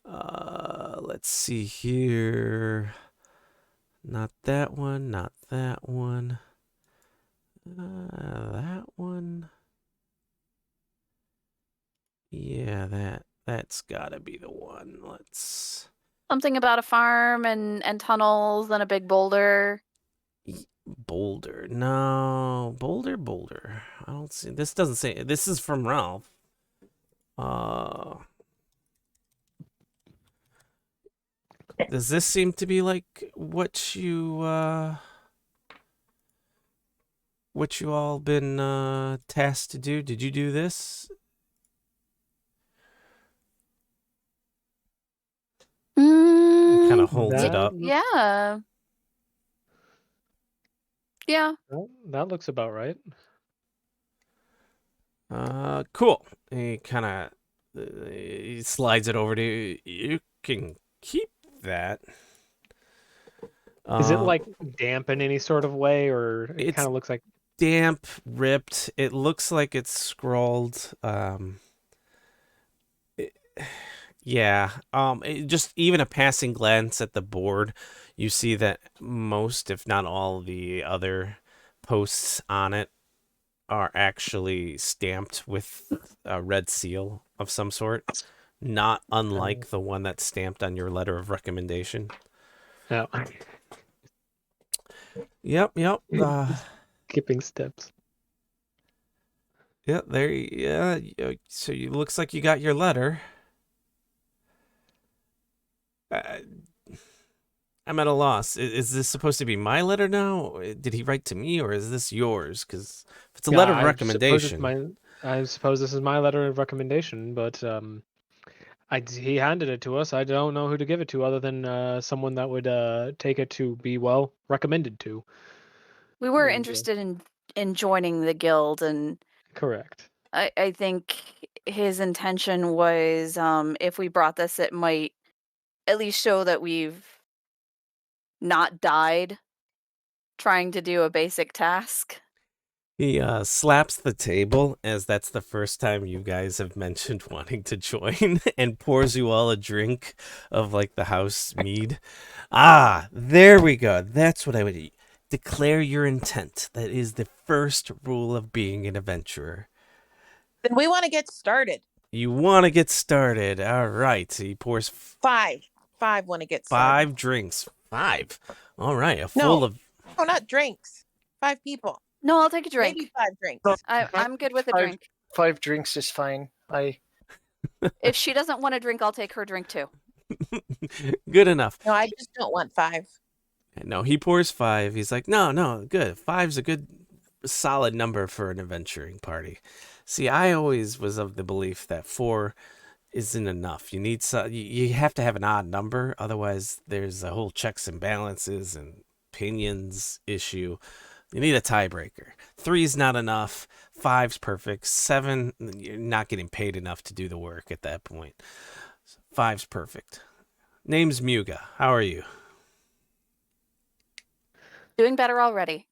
Let's see here. Not that one. Not that one. That one. Yeah, that's gotta be the one. Let's. Something about a farm and tunnels and a big boulder. Boulder. No. Boulder. I don't see. This doesn't say. This is from Ralph. Does this seem to be like what you all been tasked to do? Did you do this? Kind of holds it up. Yeah. Yeah. Well, that looks about right. Cool. He kind of he slides it over to you. You can keep that. Is it like damp in any sort of way, or it kind of looks like damp, ripped? It looks like it's scrawled. Yeah. Just even a passing glance at the board, you see that most, if not all, the other posts on it are actually stamped with a red seal of some sort, not unlike the one that's stamped on your letter of recommendation. no. Yep. Skipping steps. Yeah, there. Yeah. So it looks like you got your letter. I'm at a loss. Is this supposed to be my letter now? Did he write to me, or is this yours? Because if it's a letter of recommendation, I suppose this is my letter of recommendation, but he handed it to us. I don't know who to give it to other than someone that would take it to be well recommended to. We were And, interested in joining the guild, and correct. I think his intention was if we brought this, it might at least show that we've not died trying to do a basic task. He slaps the table, as that's the first time you guys have mentioned wanting to join, and pours you all a drink of like the house mead. Ah, there we go. That's what I would eat. Declare your intent. That is the first rule of being an adventurer. Then we want to get started. You want to get started. All right. He pours Five want to get started. 5 drinks. 5. All right. A No. full of. No, not drinks. 5 people. No, I'll take a drink. Maybe 5 drinks. No. I'm good with a Five- drink. 5 drinks is fine. If she doesn't want a drink, I'll take her drink too. Good enough. No, I just don't want 5. No, he pours 5. He's like, no, good. 5's a good, solid number for an adventuring party. See, I always was of the belief that 4 isn't enough. You have to have an odd number, otherwise there's a whole checks and balances and opinions issue. You need a tiebreaker. 3's not enough. 5's perfect. 7, you're not getting paid enough to do the work at that point. 5's perfect. Name's Muga. How are you? Doing better already.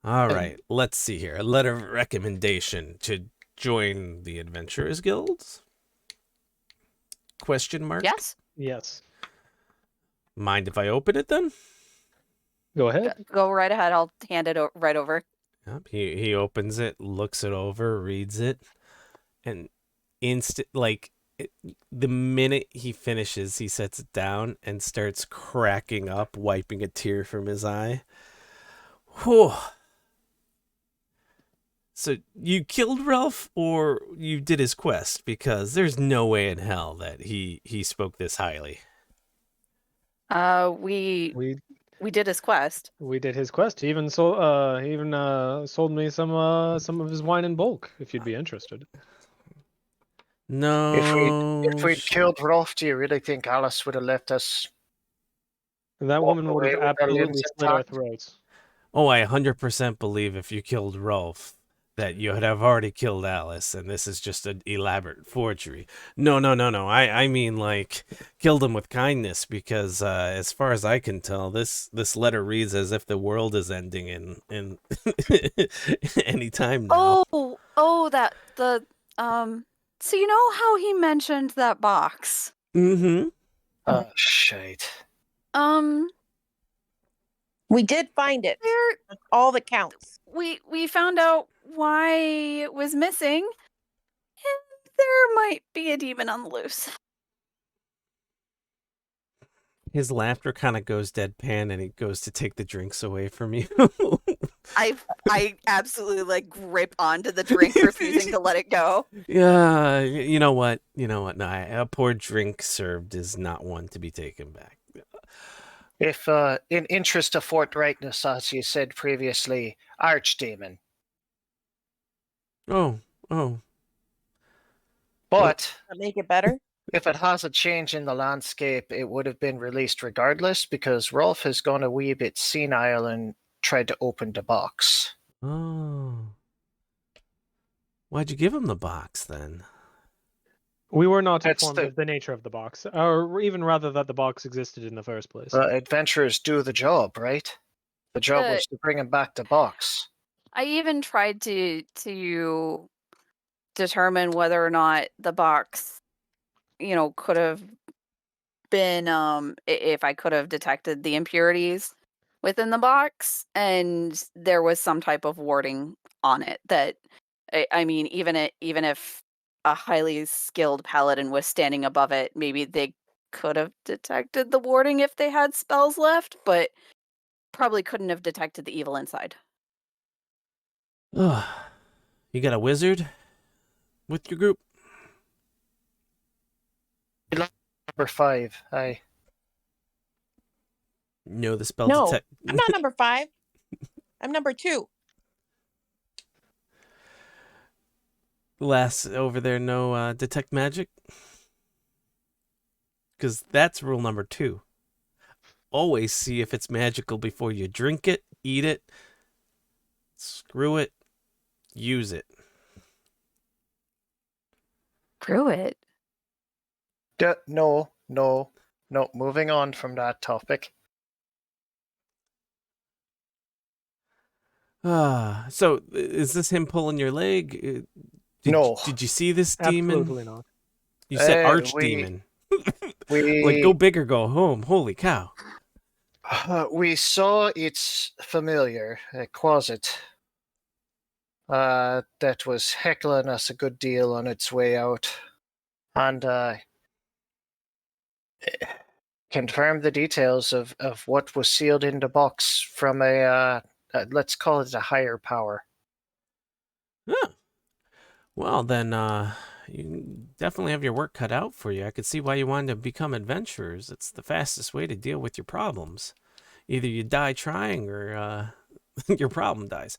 All right, let's see here. A letter of recommendation to join the Adventurers Guilds? Question mark? Yes? Yes. Mind if I open it then? Go ahead. Go right ahead. I'll hand it right over. Yep, he opens it, looks it over, reads it, and the minute he finishes, he sets it down and starts cracking up, wiping a tear from his eye. Whew. So you killed Ralph, or you did his quest? Because there's no way in hell that he spoke this highly. We did his quest. We did his quest. He even sold sold me some of his wine in bulk, if you'd be interested. No. If we'd killed Rolf, do you really think Alice would have left us? That Walk woman would away have with our absolutely limbs slit our intact? throats. Oh, I 100% believe if you killed Rolf, that you would have already killed Alice, and this is just an elaborate forgery. No. I mean, like, killed him with kindness, because as far as I can tell, this letter reads as if the world is ending in any time now. So you know how he mentioned that box? Mm-hmm. Oh, shite. We did find it. There That's all that counts. we found out why it was missing, and there might be a demon on the loose. His laughter kind of goes deadpan, and he goes to take the drinks away from you. I absolutely grip onto the drink, refusing to let it go. Yeah, you know what? No, a poor drink served is not one to be taken back. If, in interest of forthrightness, as you said previously, Archdemon. Oh. But That make it better? if it has a change in the landscape, it would have been released regardless, because Rolf has gone a wee bit senile and tried to open the box. Oh. Why'd you give him the box then? We were not That's informed of the nature of the box, or even rather that the box existed in the first place. Adventurers do the job, right? The job was to bring him back the box. I even tried to determine whether or not the box, could have been if I could have detected the impurities within the box, and there was some type of warding on it that I mean, even if a highly skilled paladin was standing above it, maybe they could have detected the warding if they had spells left, but probably couldn't have detected the evil inside. You got a wizard with your group? Number 5. I No, the spell No, detect. I'm not number 5. I'm number 2. Lass over there, no detect magic? Because that's rule number 2. Always see if it's magical before you drink it, eat it, screw it, use it. Screw it. No, no, no. Moving on from that topic. So is this him pulling your leg? No. Did you see this demon? Absolutely not. You said We archdemon. Like, go we big or go home. Holy cow. we saw its familiar, a closet. That was heckling us a good deal on its way out, and confirmed the details of what was sealed in the box from let's call it a higher power. Huh. Well, then, you definitely have your work cut out for you. I could see why you wanted to become adventurers. It's the fastest way to deal with your problems. Either you die trying or your problem dies.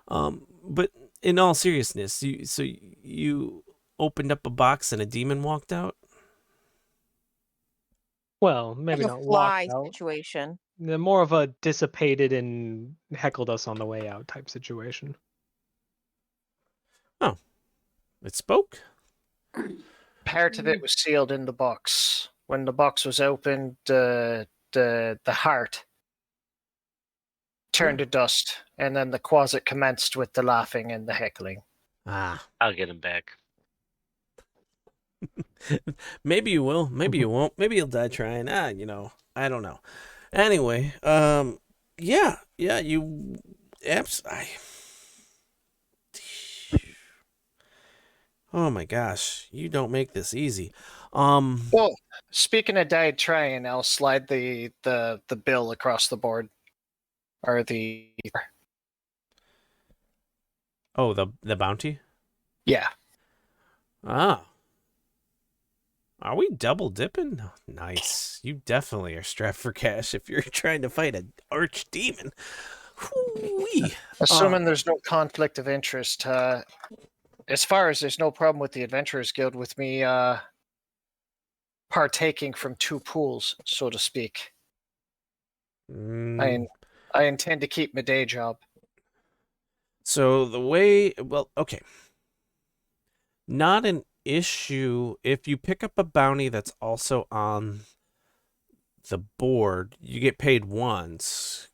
But in all seriousness, you opened up a box and a demon walked out? Well, Like maybe a not walked fly out. situation. More of a dissipated and heckled us on the way out type situation. Oh, it spoke? Part of it was sealed in the box. When the box was opened, the heart turned to dust, and then the closet commenced with the laughing and the heckling. Ah, I'll get him back. maybe you will, maybe you won't. Maybe you'll die trying. I don't know. Anyway, yeah, you, oh my gosh, you don't make this easy. Well, speaking of died trying, I'll slide the bill across the board, or the Oh, the bounty? yeah. Ah, are we double dipping? Nice. You definitely are strapped for cash if you're trying to fight an archdemon. Whoo-wee. Assuming there's no conflict of interest, as far as there's no problem with the Adventurers Guild with me partaking from two pools, so to speak. Mm, I intend to keep my day job. so okay. Not an issue if you pick up a bounty that's also on the board. You get paid once.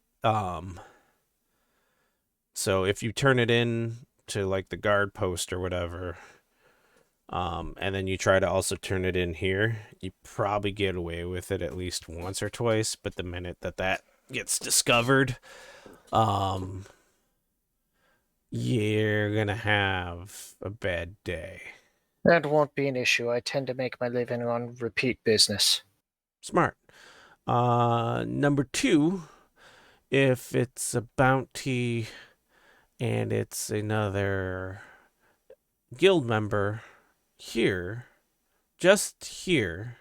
So if you turn it in to like the guard post or whatever, and then you try to also turn it in here, you probably get away with it at least once or twice. But the minute that gets discovered, um, you're gonna have a bad day. That won't be an issue. I tend to make my living on repeat business. Smart. Number 2, if it's a bounty and it's another guild member here, just here,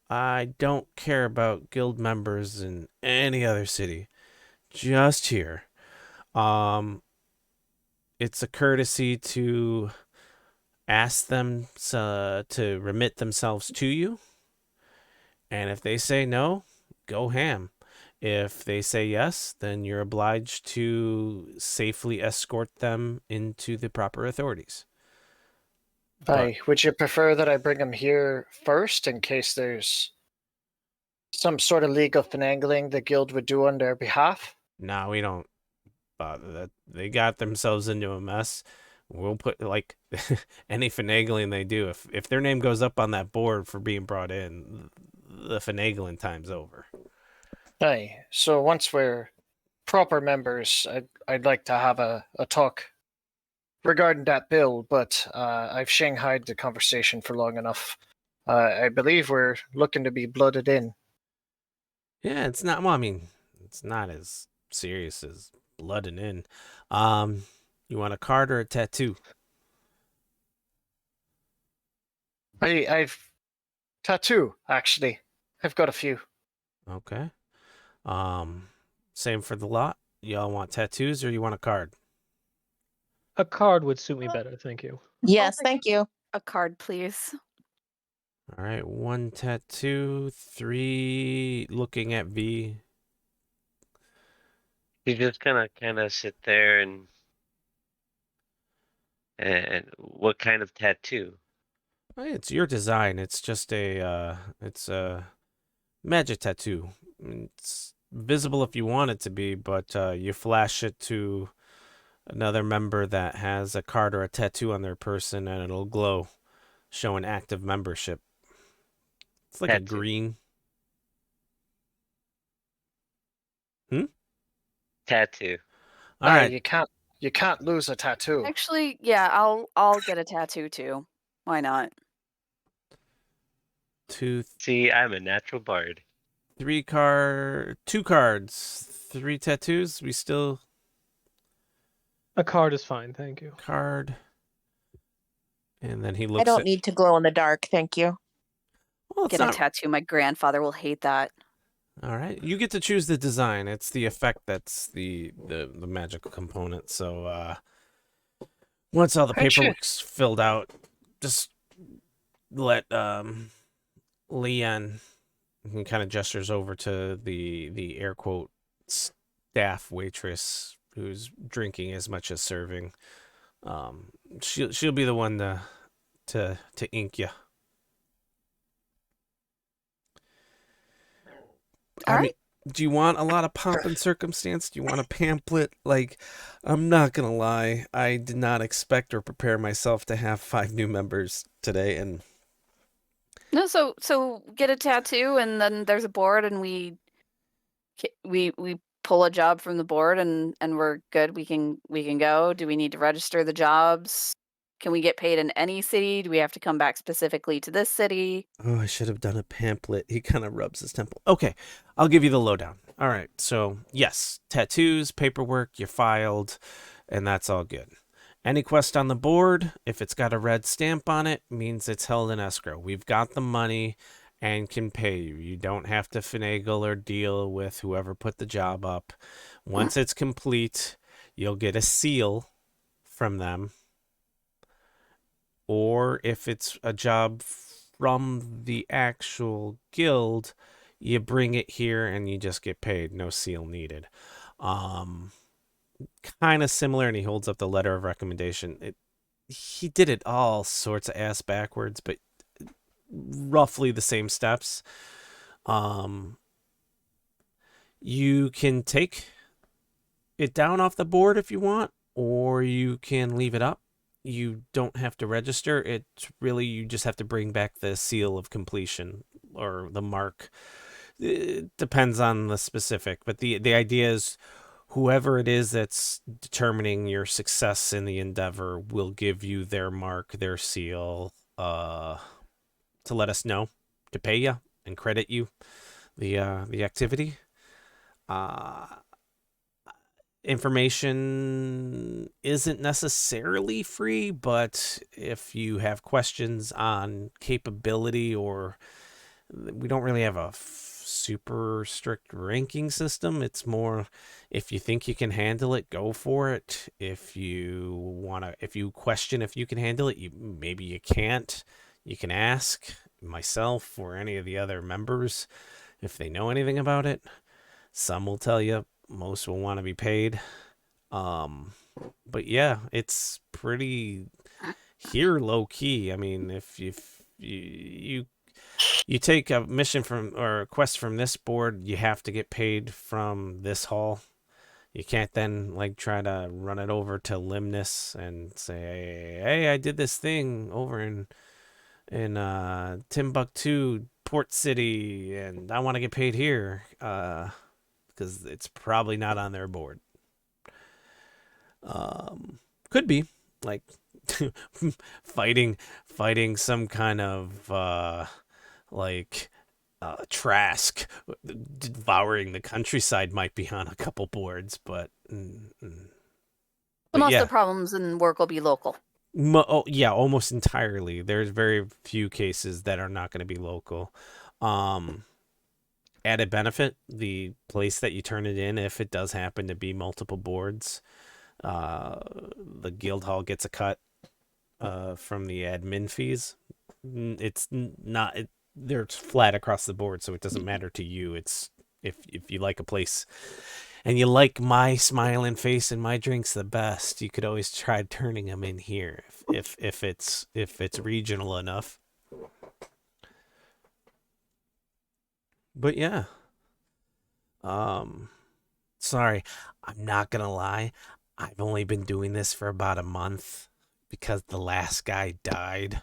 I don't care about guild members in any other city. Just here. Um, it's a courtesy to ask them to remit themselves to you. And if they say no, go ham. If they say yes, then you're obliged to safely escort them into the proper authorities. But Would you prefer that I bring him here first in case there's some sort of legal finagling the guild would do on their behalf? no, we don't bother that. They got themselves into a mess. We'll put like any finagling they do. If their name goes up on that board for being brought in, the finagling time's over. Aye. So once we're proper members, I'd like to have a talk regarding that bill, but I've shanghaied the conversation for long enough. I believe we're looking to be blooded in. Yeah, it's not. Well, I mean, it's not as serious as blooding in. You want a card or a tattoo? I've tattoo actually. I've got a few. Okay. Same for the lot. Y'all want tattoos or you want a card? A card would suit me better, thank you. Yes, thank you. A card, please. All right, 1 tattoo, 3 looking at V. He's just gonna kind of sit there and what kind of tattoo? It's your design. It's just it's a magic tattoo. It's visible if you want it to be, but you flash it to another member that has a card or a tattoo on their person, and it'll glow, showing active membership. It's like a Tattoo. green. Tattoo. All right, You can't lose a tattoo. Actually, yeah, I'll get a tattoo too. Why not? 2, See, I'm a natural bard. 2 cards, 3 tattoos. We still A card is fine, thank you. card, and then he I looks don't at. need to glow in the dark, thank you. Well, it's Get a not. tattoo. My grandfather will hate that. All right, you get to choose the design. It's the effect that's the magical component. So once all the Aren't you- paperwork's filled out, just let Leon. He kind of gestures over to the air quote staff waitress who's drinking as much as serving. She'll be the one to ink you. All right. Do you want a lot of pomp and circumstance? Do you want a pamphlet? Like, I'm not gonna lie, I did not expect or prepare myself to have 5 new members today, and No, so get a tattoo, and then there's a board, and we pull a job from the board, and we're good. We can go. Do we need to register the jobs? Can we get paid in any city? Do we have to come back specifically to this city? oh, I should have done a pamphlet. He kind of rubs his temple. Okay, I'll give you the lowdown. All right, so yes, tattoos, paperwork, you're filed, and that's all good. Any quest on the board, if it's got a red stamp on it, means it's held in escrow. We've got the money and can pay you. You don't have to finagle or deal with whoever put the job up. Once it's complete, you'll get a seal from them. Or if it's a job from the actual guild, you bring it here and you just get paid. No seal needed. Kind of similar, and he holds up the letter of recommendation. He did it all sorts of ass backwards, but roughly the same steps. You can take it down off the board if you want, or you can leave it up. You don't have to register. It's really, you just have to bring back the seal of completion or the mark. It depends on the specific, but the idea is whoever it is that's determining your success in the endeavor will give you their mark, their seal, to let us know, to pay you and credit you the activity. Information isn't necessarily free, but if you have questions on capability, or we don't really have a super strict ranking system. It's more, if you think you can handle it, go for it. If you question if you can handle it, maybe you can't. You can ask myself or any of the other members if they know anything about it. Some will tell you. Most will want to be paid. But yeah, it's pretty here low key. I mean, if you take a mission from or a quest from this board, you have to get paid from this hall. You can't then like try to run it over to Limnus and say, "Hey, I did this thing over in Timbuktu, Port City, and I want to get paid here." Because it's probably not on their board. Could be like fighting some kind of Trask devouring the countryside might be on a couple boards, but Most yeah. of the problems in work will be local. Yeah, almost entirely. There's very few cases that are not going to be local. Added benefit, the place that you turn it in, if it does happen to be multiple boards, The guild hall gets a cut from the admin fees. It's not they're flat across the board, so it doesn't matter to you. It's if you like a place and you like my smiling face and my drinks the best, you could always try turning them in here if it's regional enough. But yeah, sorry, I'm not gonna lie. I've only been doing this for about a month because the last guy died.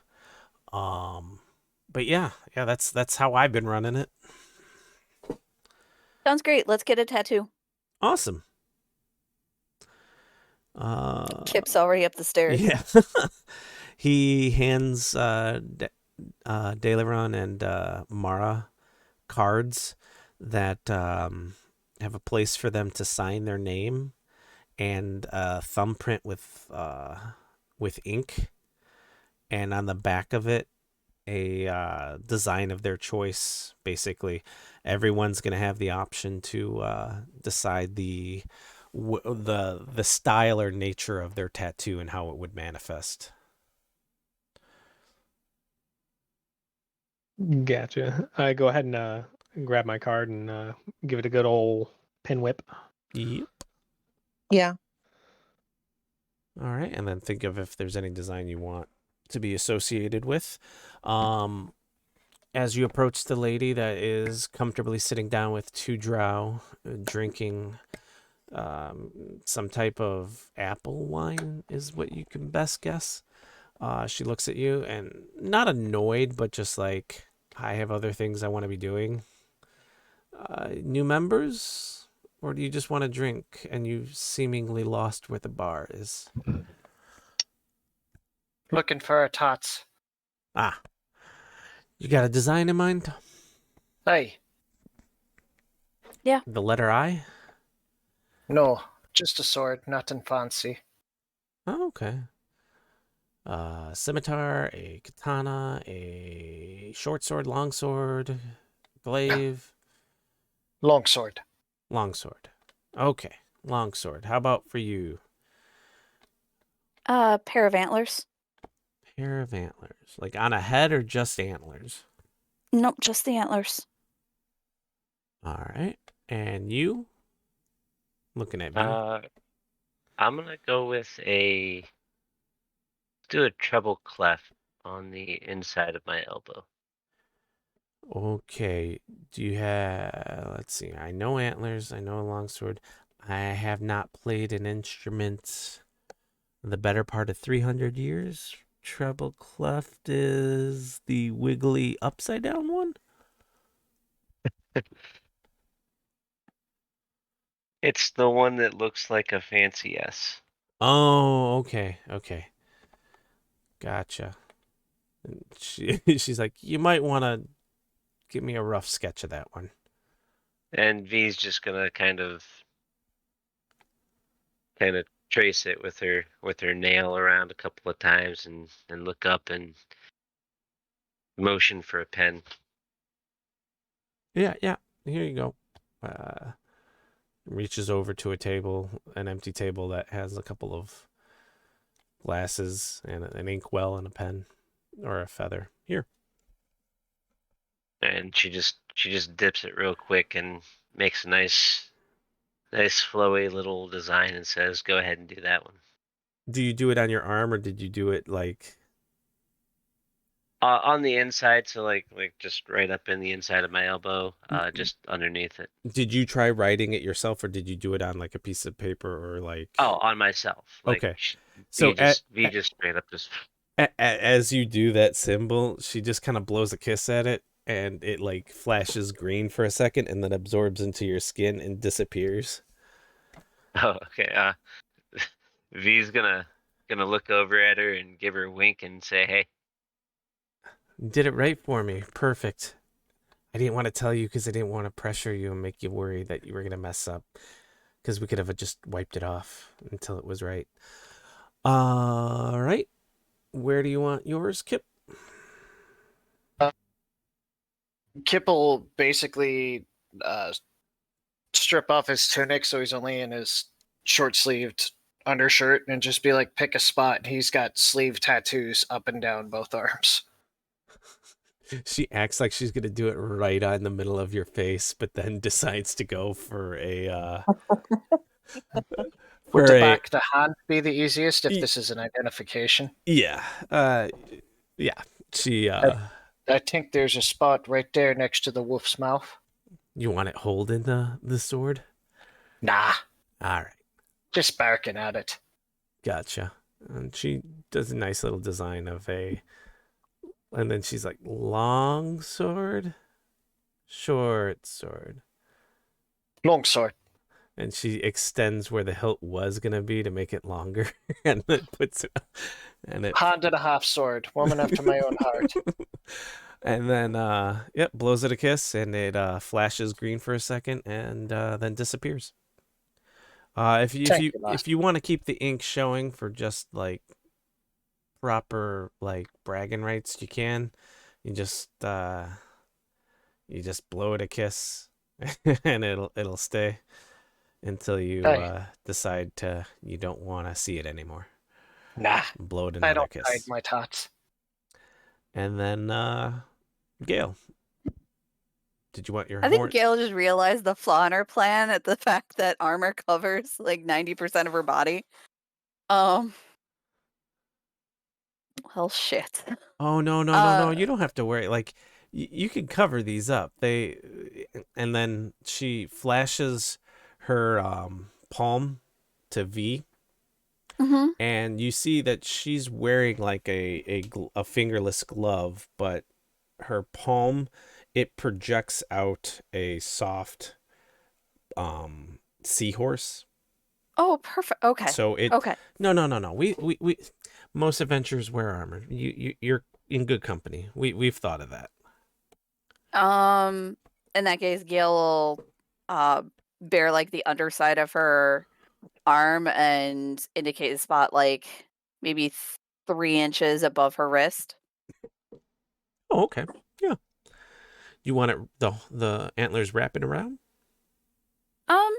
Um, but yeah, that's how I've been running it. Sounds great. Let's get a tattoo. Awesome. Kip's already up the stairs. Yeah. He hands Deleron and Mara cards that have a place for them to sign their name and a thumbprint with ink, and on the back of it a design of their choice. Basically, everyone's gonna have the option to decide the style or nature of their tattoo and how it would manifest. Gotcha. I go ahead and grab my card and give it a good old pin whip. Yep. Yeah. All right, and then think of if there's any design you want to be associated with. As you approach the lady that is comfortably sitting down with two drow, drinking some type of apple wine, is what you can best guess. She looks at you and not annoyed, but just like, I have other things I want to be doing. New members? Or do you just want to drink and you seemingly lost where the bar is? Looking for our tots. Ah, you got a design in mind? Hey, The letter I? no, just a sword, nothing fancy. Oh, okay. Scimitar, a katana, a short sword, long sword, glaive, Longsword. long sword. Okay, long sword. How about for you? Pair of antlers. Pair of antlers. Like on a head or just antlers? Nope, just the antlers. All right. And you? Looking at me. I'm gonna go with do a treble clef on the inside of my elbow. Okay. Do you have, let's see. I know antlers. I know a longsword. I have not played an instrument the better part of 300 years. Treble cleft is the wiggly upside down one? It's the one that looks like a fancy S. Oh, okay. Okay. Gotcha. And she's like, you might want to give me a rough sketch of that one. And V's just gonna kind of trace it with her nail around a couple of times and look up and motion for a pen. Yeah, yeah. Here you go. Reaches over to a table, an empty table that has a couple of glasses and an inkwell and a pen or a feather. Here. And she just dips it real quick and makes a nice flowy little design and says, "Go ahead and do that one." Do you do it on your arm or did you do it like On the inside, so like just right up in the inside of my elbow, just underneath it. did you try writing it yourself or did you do it on like a piece of paper or like Oh, on myself. Like, Okay. V So just straight up just. as you do that symbol, she just kind of blows a kiss at it and it like flashes green for a second and then absorbs into your skin and disappears. Oh, okay. V's gonna look over at her and give her a wink and say, "Hey." You did it right for me. Perfect. I didn't want to tell you because I didn't want to pressure you and make you worry that you were going to mess up because we could have just wiped it off until it was right. All right. Where do you want yours, Kip? Kip will basically strip off his tunic so he's only in his short-sleeved undershirt and just be like, pick a spot. And he's got sleeve tattoos up and down both arms. She acts like she's gonna do it right on the middle of your face, but then decides to go for Would for the a back of the hand be the easiest if E- this is an identification? yeah yeah. She I think there's a spot right there next to the wolf's mouth. you want it holding the sword? Nah, All right, just barking at it. gotcha. And she does a nice little design of a, and then she's like, long sword, short sword. Longsword. And she extends where the hilt was gonna be to make it longer, and then puts it, and it, Hand and a half sword. Woman after my own heart. and then yep, blows it a kiss, and it flashes green for a second, and then disappears. If you if Thank you you, lass. if you want to keep the ink showing for just like proper like bragging rights, you can. You just blow it a kiss, and it'll stay until you Hey. decide you don't want to see it anymore. Nah, Blow it I another don't hide kiss. my tots. And then Gale, did you want your I horn? think Gail just realized the flaw in her plan at the fact that armor covers like 90% of her body. Well, shit. Oh no! You don't have to worry. Like you can cover these up. And then she flashes her palm to V, Mm-hmm. and you see that she's wearing like a fingerless glove, but her palm, it projects out a soft seahorse. Oh, perfect. Okay. So it Okay. no. We most adventurers wear armor. You're in good company. We've thought of that. In that case, Gail will bear like the underside of her arm and indicate the spot like maybe 3 inches above her wrist. Oh, okay. Yeah. You want it the antlers wrapping around? Um,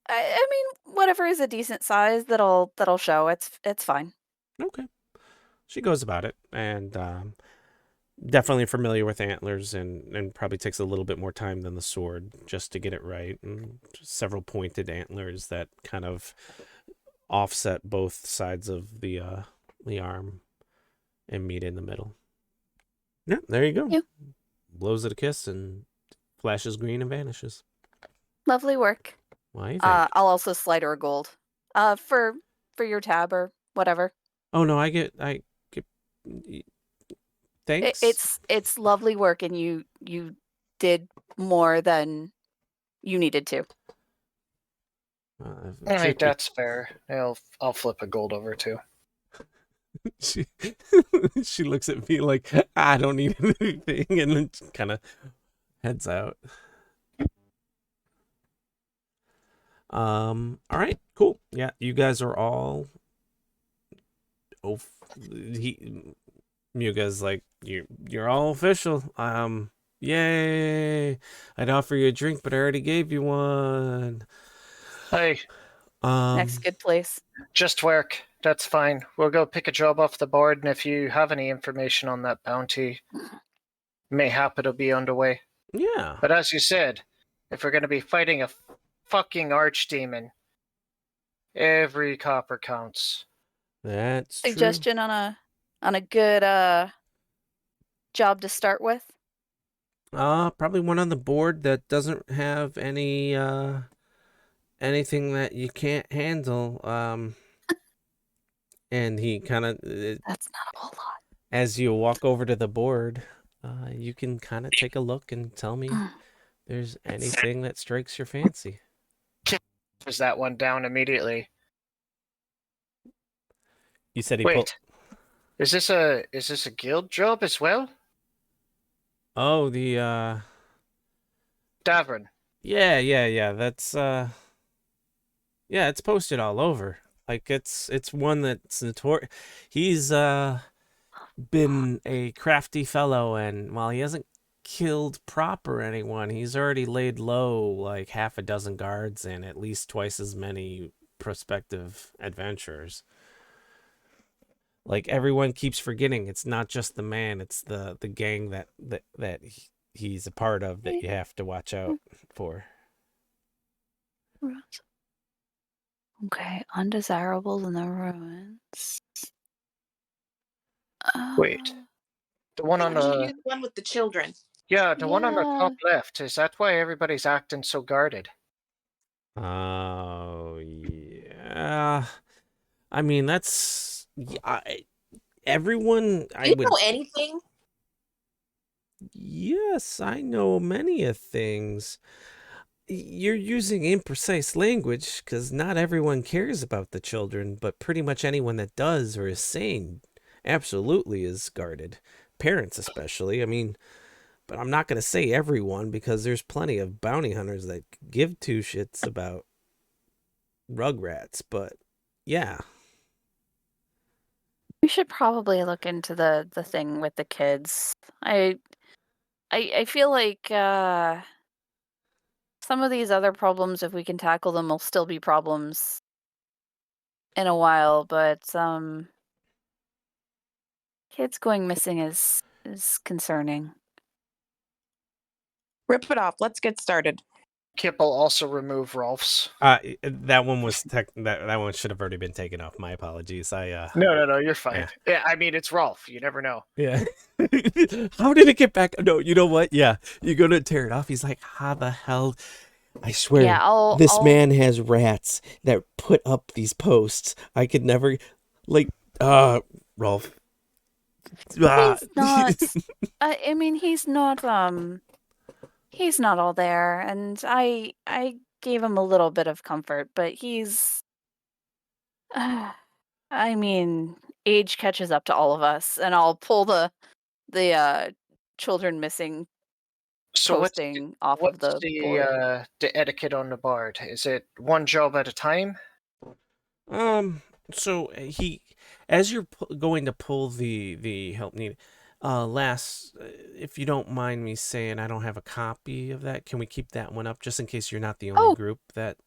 I mean, whatever is a decent size that'll show. It's fine. Okay. She goes about it, and definitely familiar with antlers, and probably takes a little bit more time than the sword just to get it right. And several pointed antlers that kind of offset both sides of the arm and meet in the middle. Yeah, there you go. Yeah. Blows it a kiss and flashes green and vanishes. Lovely work. Why? You think? I'll also slide her a gold. For your tab or whatever. Oh no, I get. Thanks. It's lovely work, and you did more than you needed to. Alright, that's fair. I'll flip a gold over too. She she looks at me like, I don't need anything, and then kind of heads out. All right, cool. Yeah, you guys are all. Oh, Muga's like, you're all official. Yay! I'd offer you a drink, but I already gave you one. Hey, Next good place. just work. That's fine. We'll go pick a job off the board, and if you have any information on that bounty, mayhap it'll be underway. Yeah. But as you said, if we're going to be fighting a fucking archdemon, every copper counts. That's true. Suggestion on a good job to start with. Probably one on the board that doesn't have any anything that you can't handle. And he kind of That's not a whole lot. as you walk over to the board, you can kind of take a look and tell me if there's anything that strikes your fancy. There's that one down immediately. You said he Wait, is this a guild job as well? Oh, the Davern. yeah. That's yeah, it's posted all over. Like it's one that's notorious. He's been a crafty fellow, and while he hasn't killed proper anyone, he's already laid low like half a dozen guards and at least twice as many prospective adventurers. Like everyone keeps forgetting, it's not just the man; it's the gang that he's a part of that you have to watch out for. Okay, undesirables in the ruins. Wait, the one on the The one with the children. the one on the top Yeah. left. Is that why everybody's acting so guarded? Oh yeah. I mean, that's everyone. Do you know anything? Yes, I know many of things. You're using imprecise language because not everyone cares about the children, but pretty much anyone that does or is sane absolutely is guarded. Parents, especially. I mean, but I'm not going to say everyone because there's plenty of bounty hunters that give two shits about rugrats, but yeah. We should probably look into the thing with the kids. I feel like some of these other problems, if we can tackle them, will still be problems in a while, but kids going missing is concerning. Rip it off. Let's get started. Kip will also remove Rolf's. That one was that one should have already been taken off. My apologies. No, you're fine. Yeah. Yeah, I mean it's Rolf. You never know. Yeah. How did it get back? No, you know what? Yeah, you're gonna tear it off. He's like, how the hell? I swear, Yeah, I'll man has rats that put up these posts. I could never, like, Rolf. He's not. I mean, he's not. He's not all there, and I gave him a little bit of comfort, but he's. I mean, age catches up to all of us, and I'll pull the children missing So posting off of what's the board. the etiquette on the board? Is it one job at a time? So as you're going to pull the help need, if you don't mind me saying, I don't have a copy of that. Can we keep that one up just in case you're not the only Oh, group that,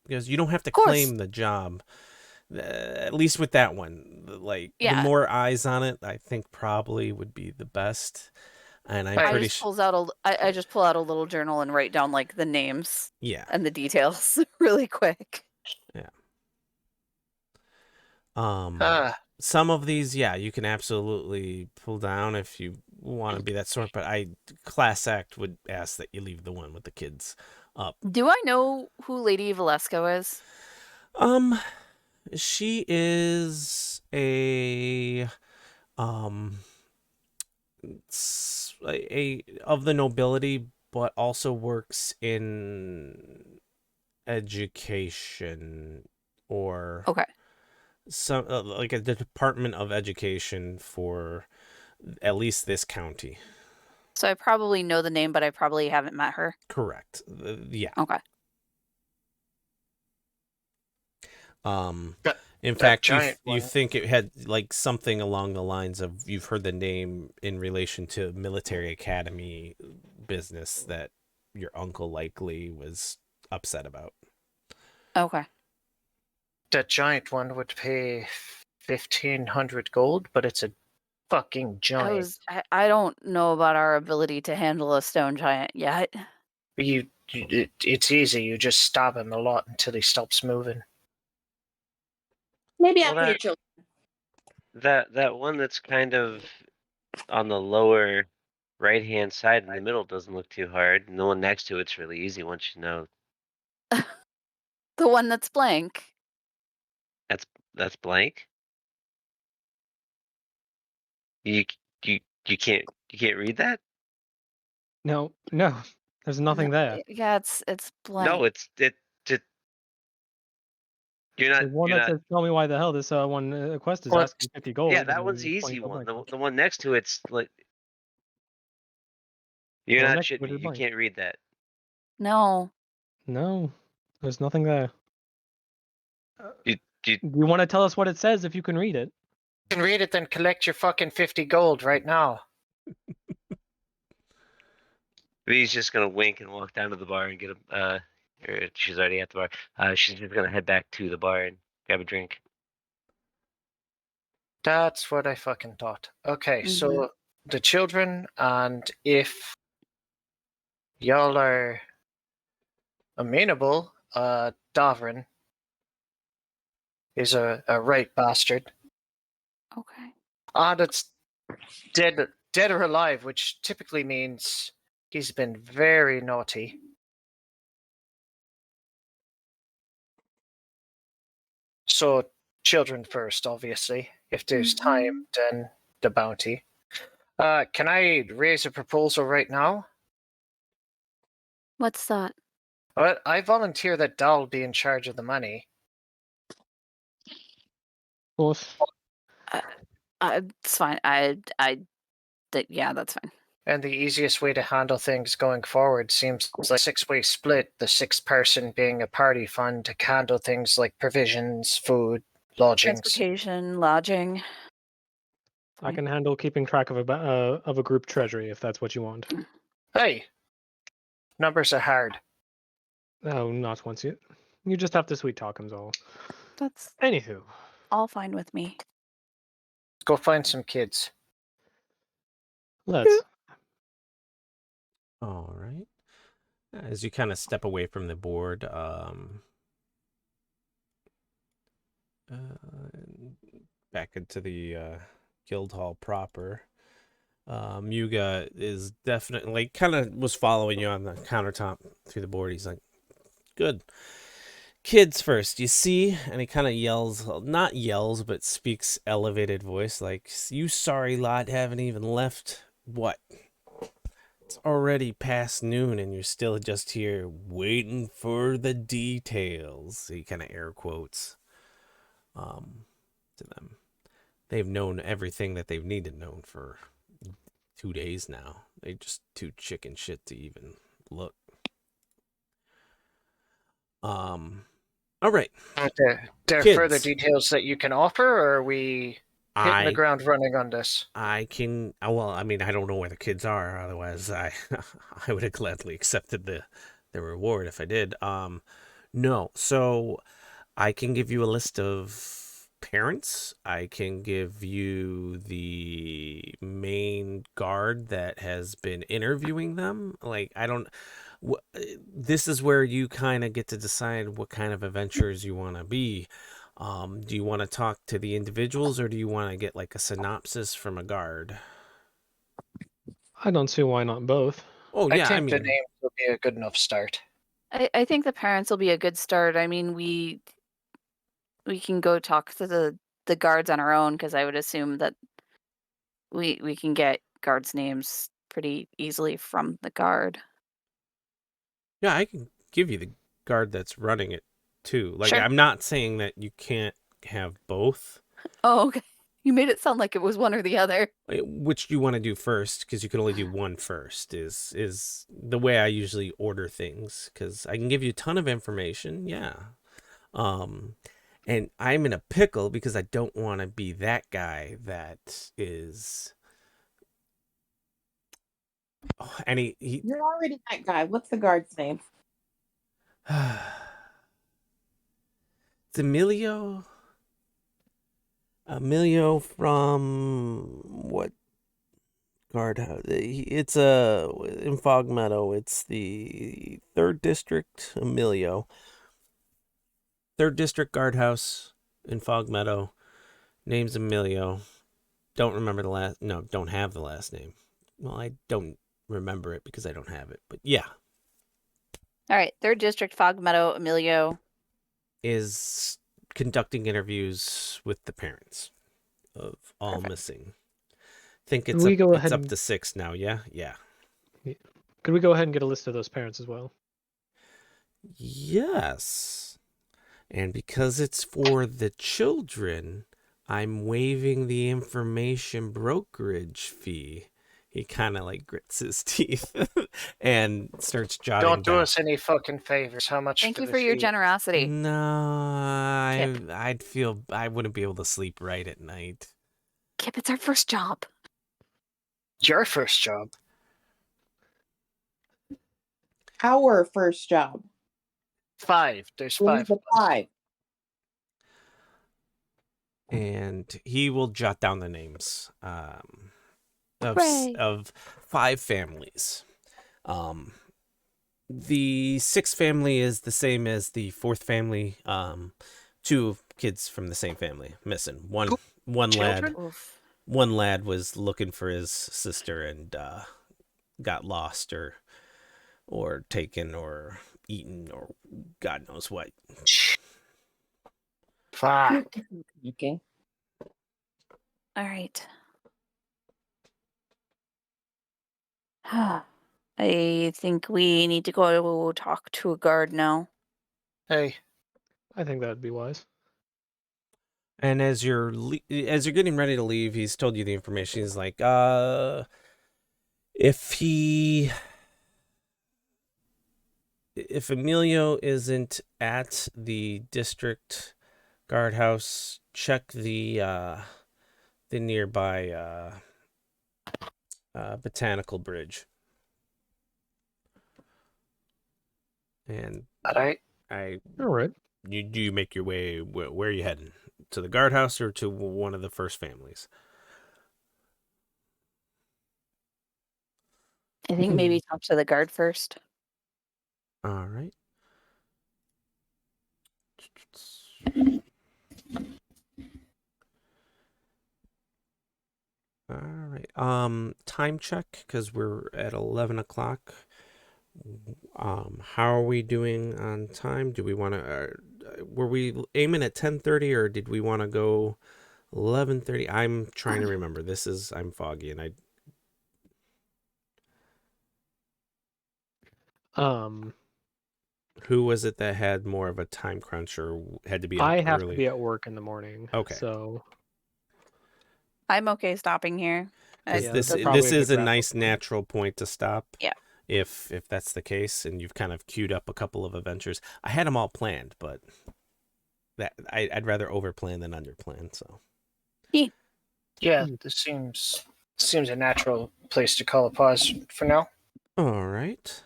because you don't have to of course. claim the job. At least with that one, like the Yeah. more eyes on it, I think probably would be the best. And I'm I pretty just sure. I just pull out a little journal and write down like the names Yeah. and the details really quick. Yeah. Some of these, yeah, you can absolutely pull down if you want to be that sort, but Class Act would ask that you leave the one with the kids up. Do I know who Lady Valesco is? She is a of the nobility, but also works in education or Okay. some like the Department of Education for at least this county. So I probably know the name, but I probably haven't met her. Correct. Yeah. Okay. In fact, you one. think it had like something along the lines of, you've heard the name in relation to military academy business that your uncle likely was upset about. Okay. That giant one would pay 1,500 gold, but it's a fucking giant. I don't know about our ability to handle a stone giant yet. It's easy. You just stab him a lot until he stops moving. Maybe Well, after your children. That one that's kind of on the lower right-hand side in the middle doesn't look too hard, and the one next to it's really easy once you know. The one that's blank. That's blank. You can't read that? No, there's nothing No, there. Yeah, it's blank. No, it you're The one that not. says, "Tell me why the hell this one quest is Well, asking 50 gold." Yeah, and that one's then the easy 24 one. blank. The one next to it's like you're The one not next to shitting it me. is You blank. can't read that. No. No, there's nothing there. You Do you want to tell us what it says if you can read it? you can read it, then collect your fucking 50 gold right now. He's just gonna wink and walk down to the bar and get Or she's already at the bar. She's just gonna head back to the bar and grab a drink. That's what I fucking thought. Okay, Mhm. so the children, and if y'all are amenable, Davrin is a right bastard. Okay. That's dead or alive, which typically means he's been very naughty. So children first, obviously. If there's time, then the bounty. Can I raise a proposal right now? What's that? Well, I volunteer that Dal be in charge of the money. Both. It's fine. Yeah, that's fine. And the easiest way to handle things going forward seems like a six-way split, the sixth person being a party fund to handle things like provisions, food, lodgings. Transportation, lodging. I can handle keeping track of a group treasury if that's what you want. Hey, numbers are hard. Oh, not once you. You just have to sweet talk him, all. That's Anywho, all fine with me. Go find some kids. let's. All right. As you kind of step away from the board, back into the guild hall proper, Muga is definitely like kind of was following you on the countertop through the board. He's like, "Good, kids first, you see?" And he kind of yells, not yells, but speaks elevated voice, like, "You sorry lot haven't even left. What? It's already past noon and you're still just here waiting for the details." He kind of air quotes to them. They've known everything that they've needed known for 2 days now. They just too chicken shit to even look. All right. There are Kids. further details that you can offer, or are we hitting the ground running on this? I can. Well, I mean, I don't know where the kids are. Otherwise, I I would have gladly accepted the reward if I did. No. So I can give you a list of parents. I can give you the main guard that has been interviewing them. Like, I don't. This is where you kind of get to decide what kind of adventures you want to be. Do you want to talk to the individuals or do you want to get like a synopsis from a guard? I don't see why not both. Oh, I yeah, I think the mean, name will be a good enough start. I think the parents will be a good start. I mean, we can go talk to the guards on our own because I would assume that we can get guards' names pretty easily from the guard. yeah, I can give you the guard that's running it too. Like, Sure. I'm not saying that you can't have both. Oh, okay. You made it sound like it was one or the other. Which do you want to do first? Because you can only do one first. Is the way I usually order things. Because I can give you a ton of information. Yeah. And I'm in a pickle because I don't want to be that guy that is. Oh, and he You're already that guy. What's the guard's name? it's Emilio. Emilio from what guardhouse? It's in Fog Meadow. It's the 3rd District. Emilio. 3rd District guardhouse in Fog Meadow. Name's Emilio. Don't remember the last. No, don't have the last name. Well, I don't remember it because I don't have it. But yeah, All right, 3rd District, Fog Meadow, Emilio. is conducting interviews with the parents of all Perfect. missing. Think Could it's we up, go it's ahead up and- to 6 now, yeah? Yeah. Could we go ahead and get a list of those parents as well? Yes. And because it's for the children, I'm waiving the information brokerage fee. He kind of like grits his teeth and starts jotting Don't do down. us any fucking favors. How much Thank for you the for your fee? generosity. No, Kip. I'd feel I wouldn't be able to sleep right at night. Kip, it's our first job. Your first job. Our first job. 5. There's We 5 need the of us. 5. And he will jot down the names Hooray. of 5 families. The 6th family is the same as the 4th family. 2 kids from the same family missing. One lad. Children? Oof. One lad was looking for his sister and got lost or taken or eaten or God knows what. Fuck. Okay. All right. I think we need to go talk to a guard now. Hey, I think that'd be wise. And as you're getting ready to leave, he's told you the information. He's like, if Emilio isn't at the district guardhouse, check the nearby botanical bridge. And all right. All right. you make your way. Where are you heading? To the guardhouse or to one of the first families? I think maybe talk to the guard first. All right. All right. Time check because we're at 11 o'clock. How are we doing on time? Do we want to? Were we aiming at 10:30 or did we want to go 11:30? I'm trying to remember. I'm foggy and who was it that had more of a time crunch or had to be up I have early? to be at work in the morning. Okay. So I'm okay stopping here. Because Yeah, this that's probably this a is good a wrap-up nice point. natural point to stop. Yeah. If that's the case, and you've kind of queued up a couple of adventures, I had them all planned, but I'd rather overplan than underplan. So. Yeah, this seems a natural place to call a pause for now. All right.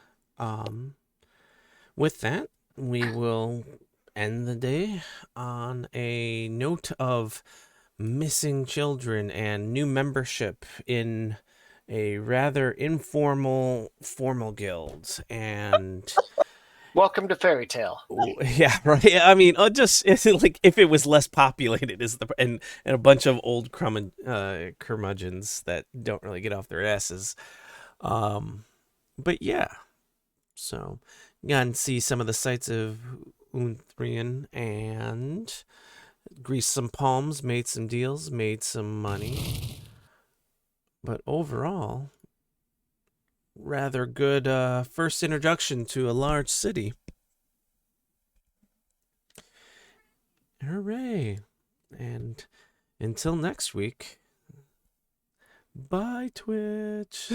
With that, we will end the day on a note of missing children and new membership in a rather informal formal guild. And Welcome to Fairy Tale. yeah, right. I mean, it's like if it was less populated, and a bunch of old curmudgeons that don't really get off their asses. But yeah, so you can see some of the sights of Unthrion and greased some palms, made some deals, made some money. But overall, rather good first introduction to a large city. Hooray! And until next week, bye Twitch.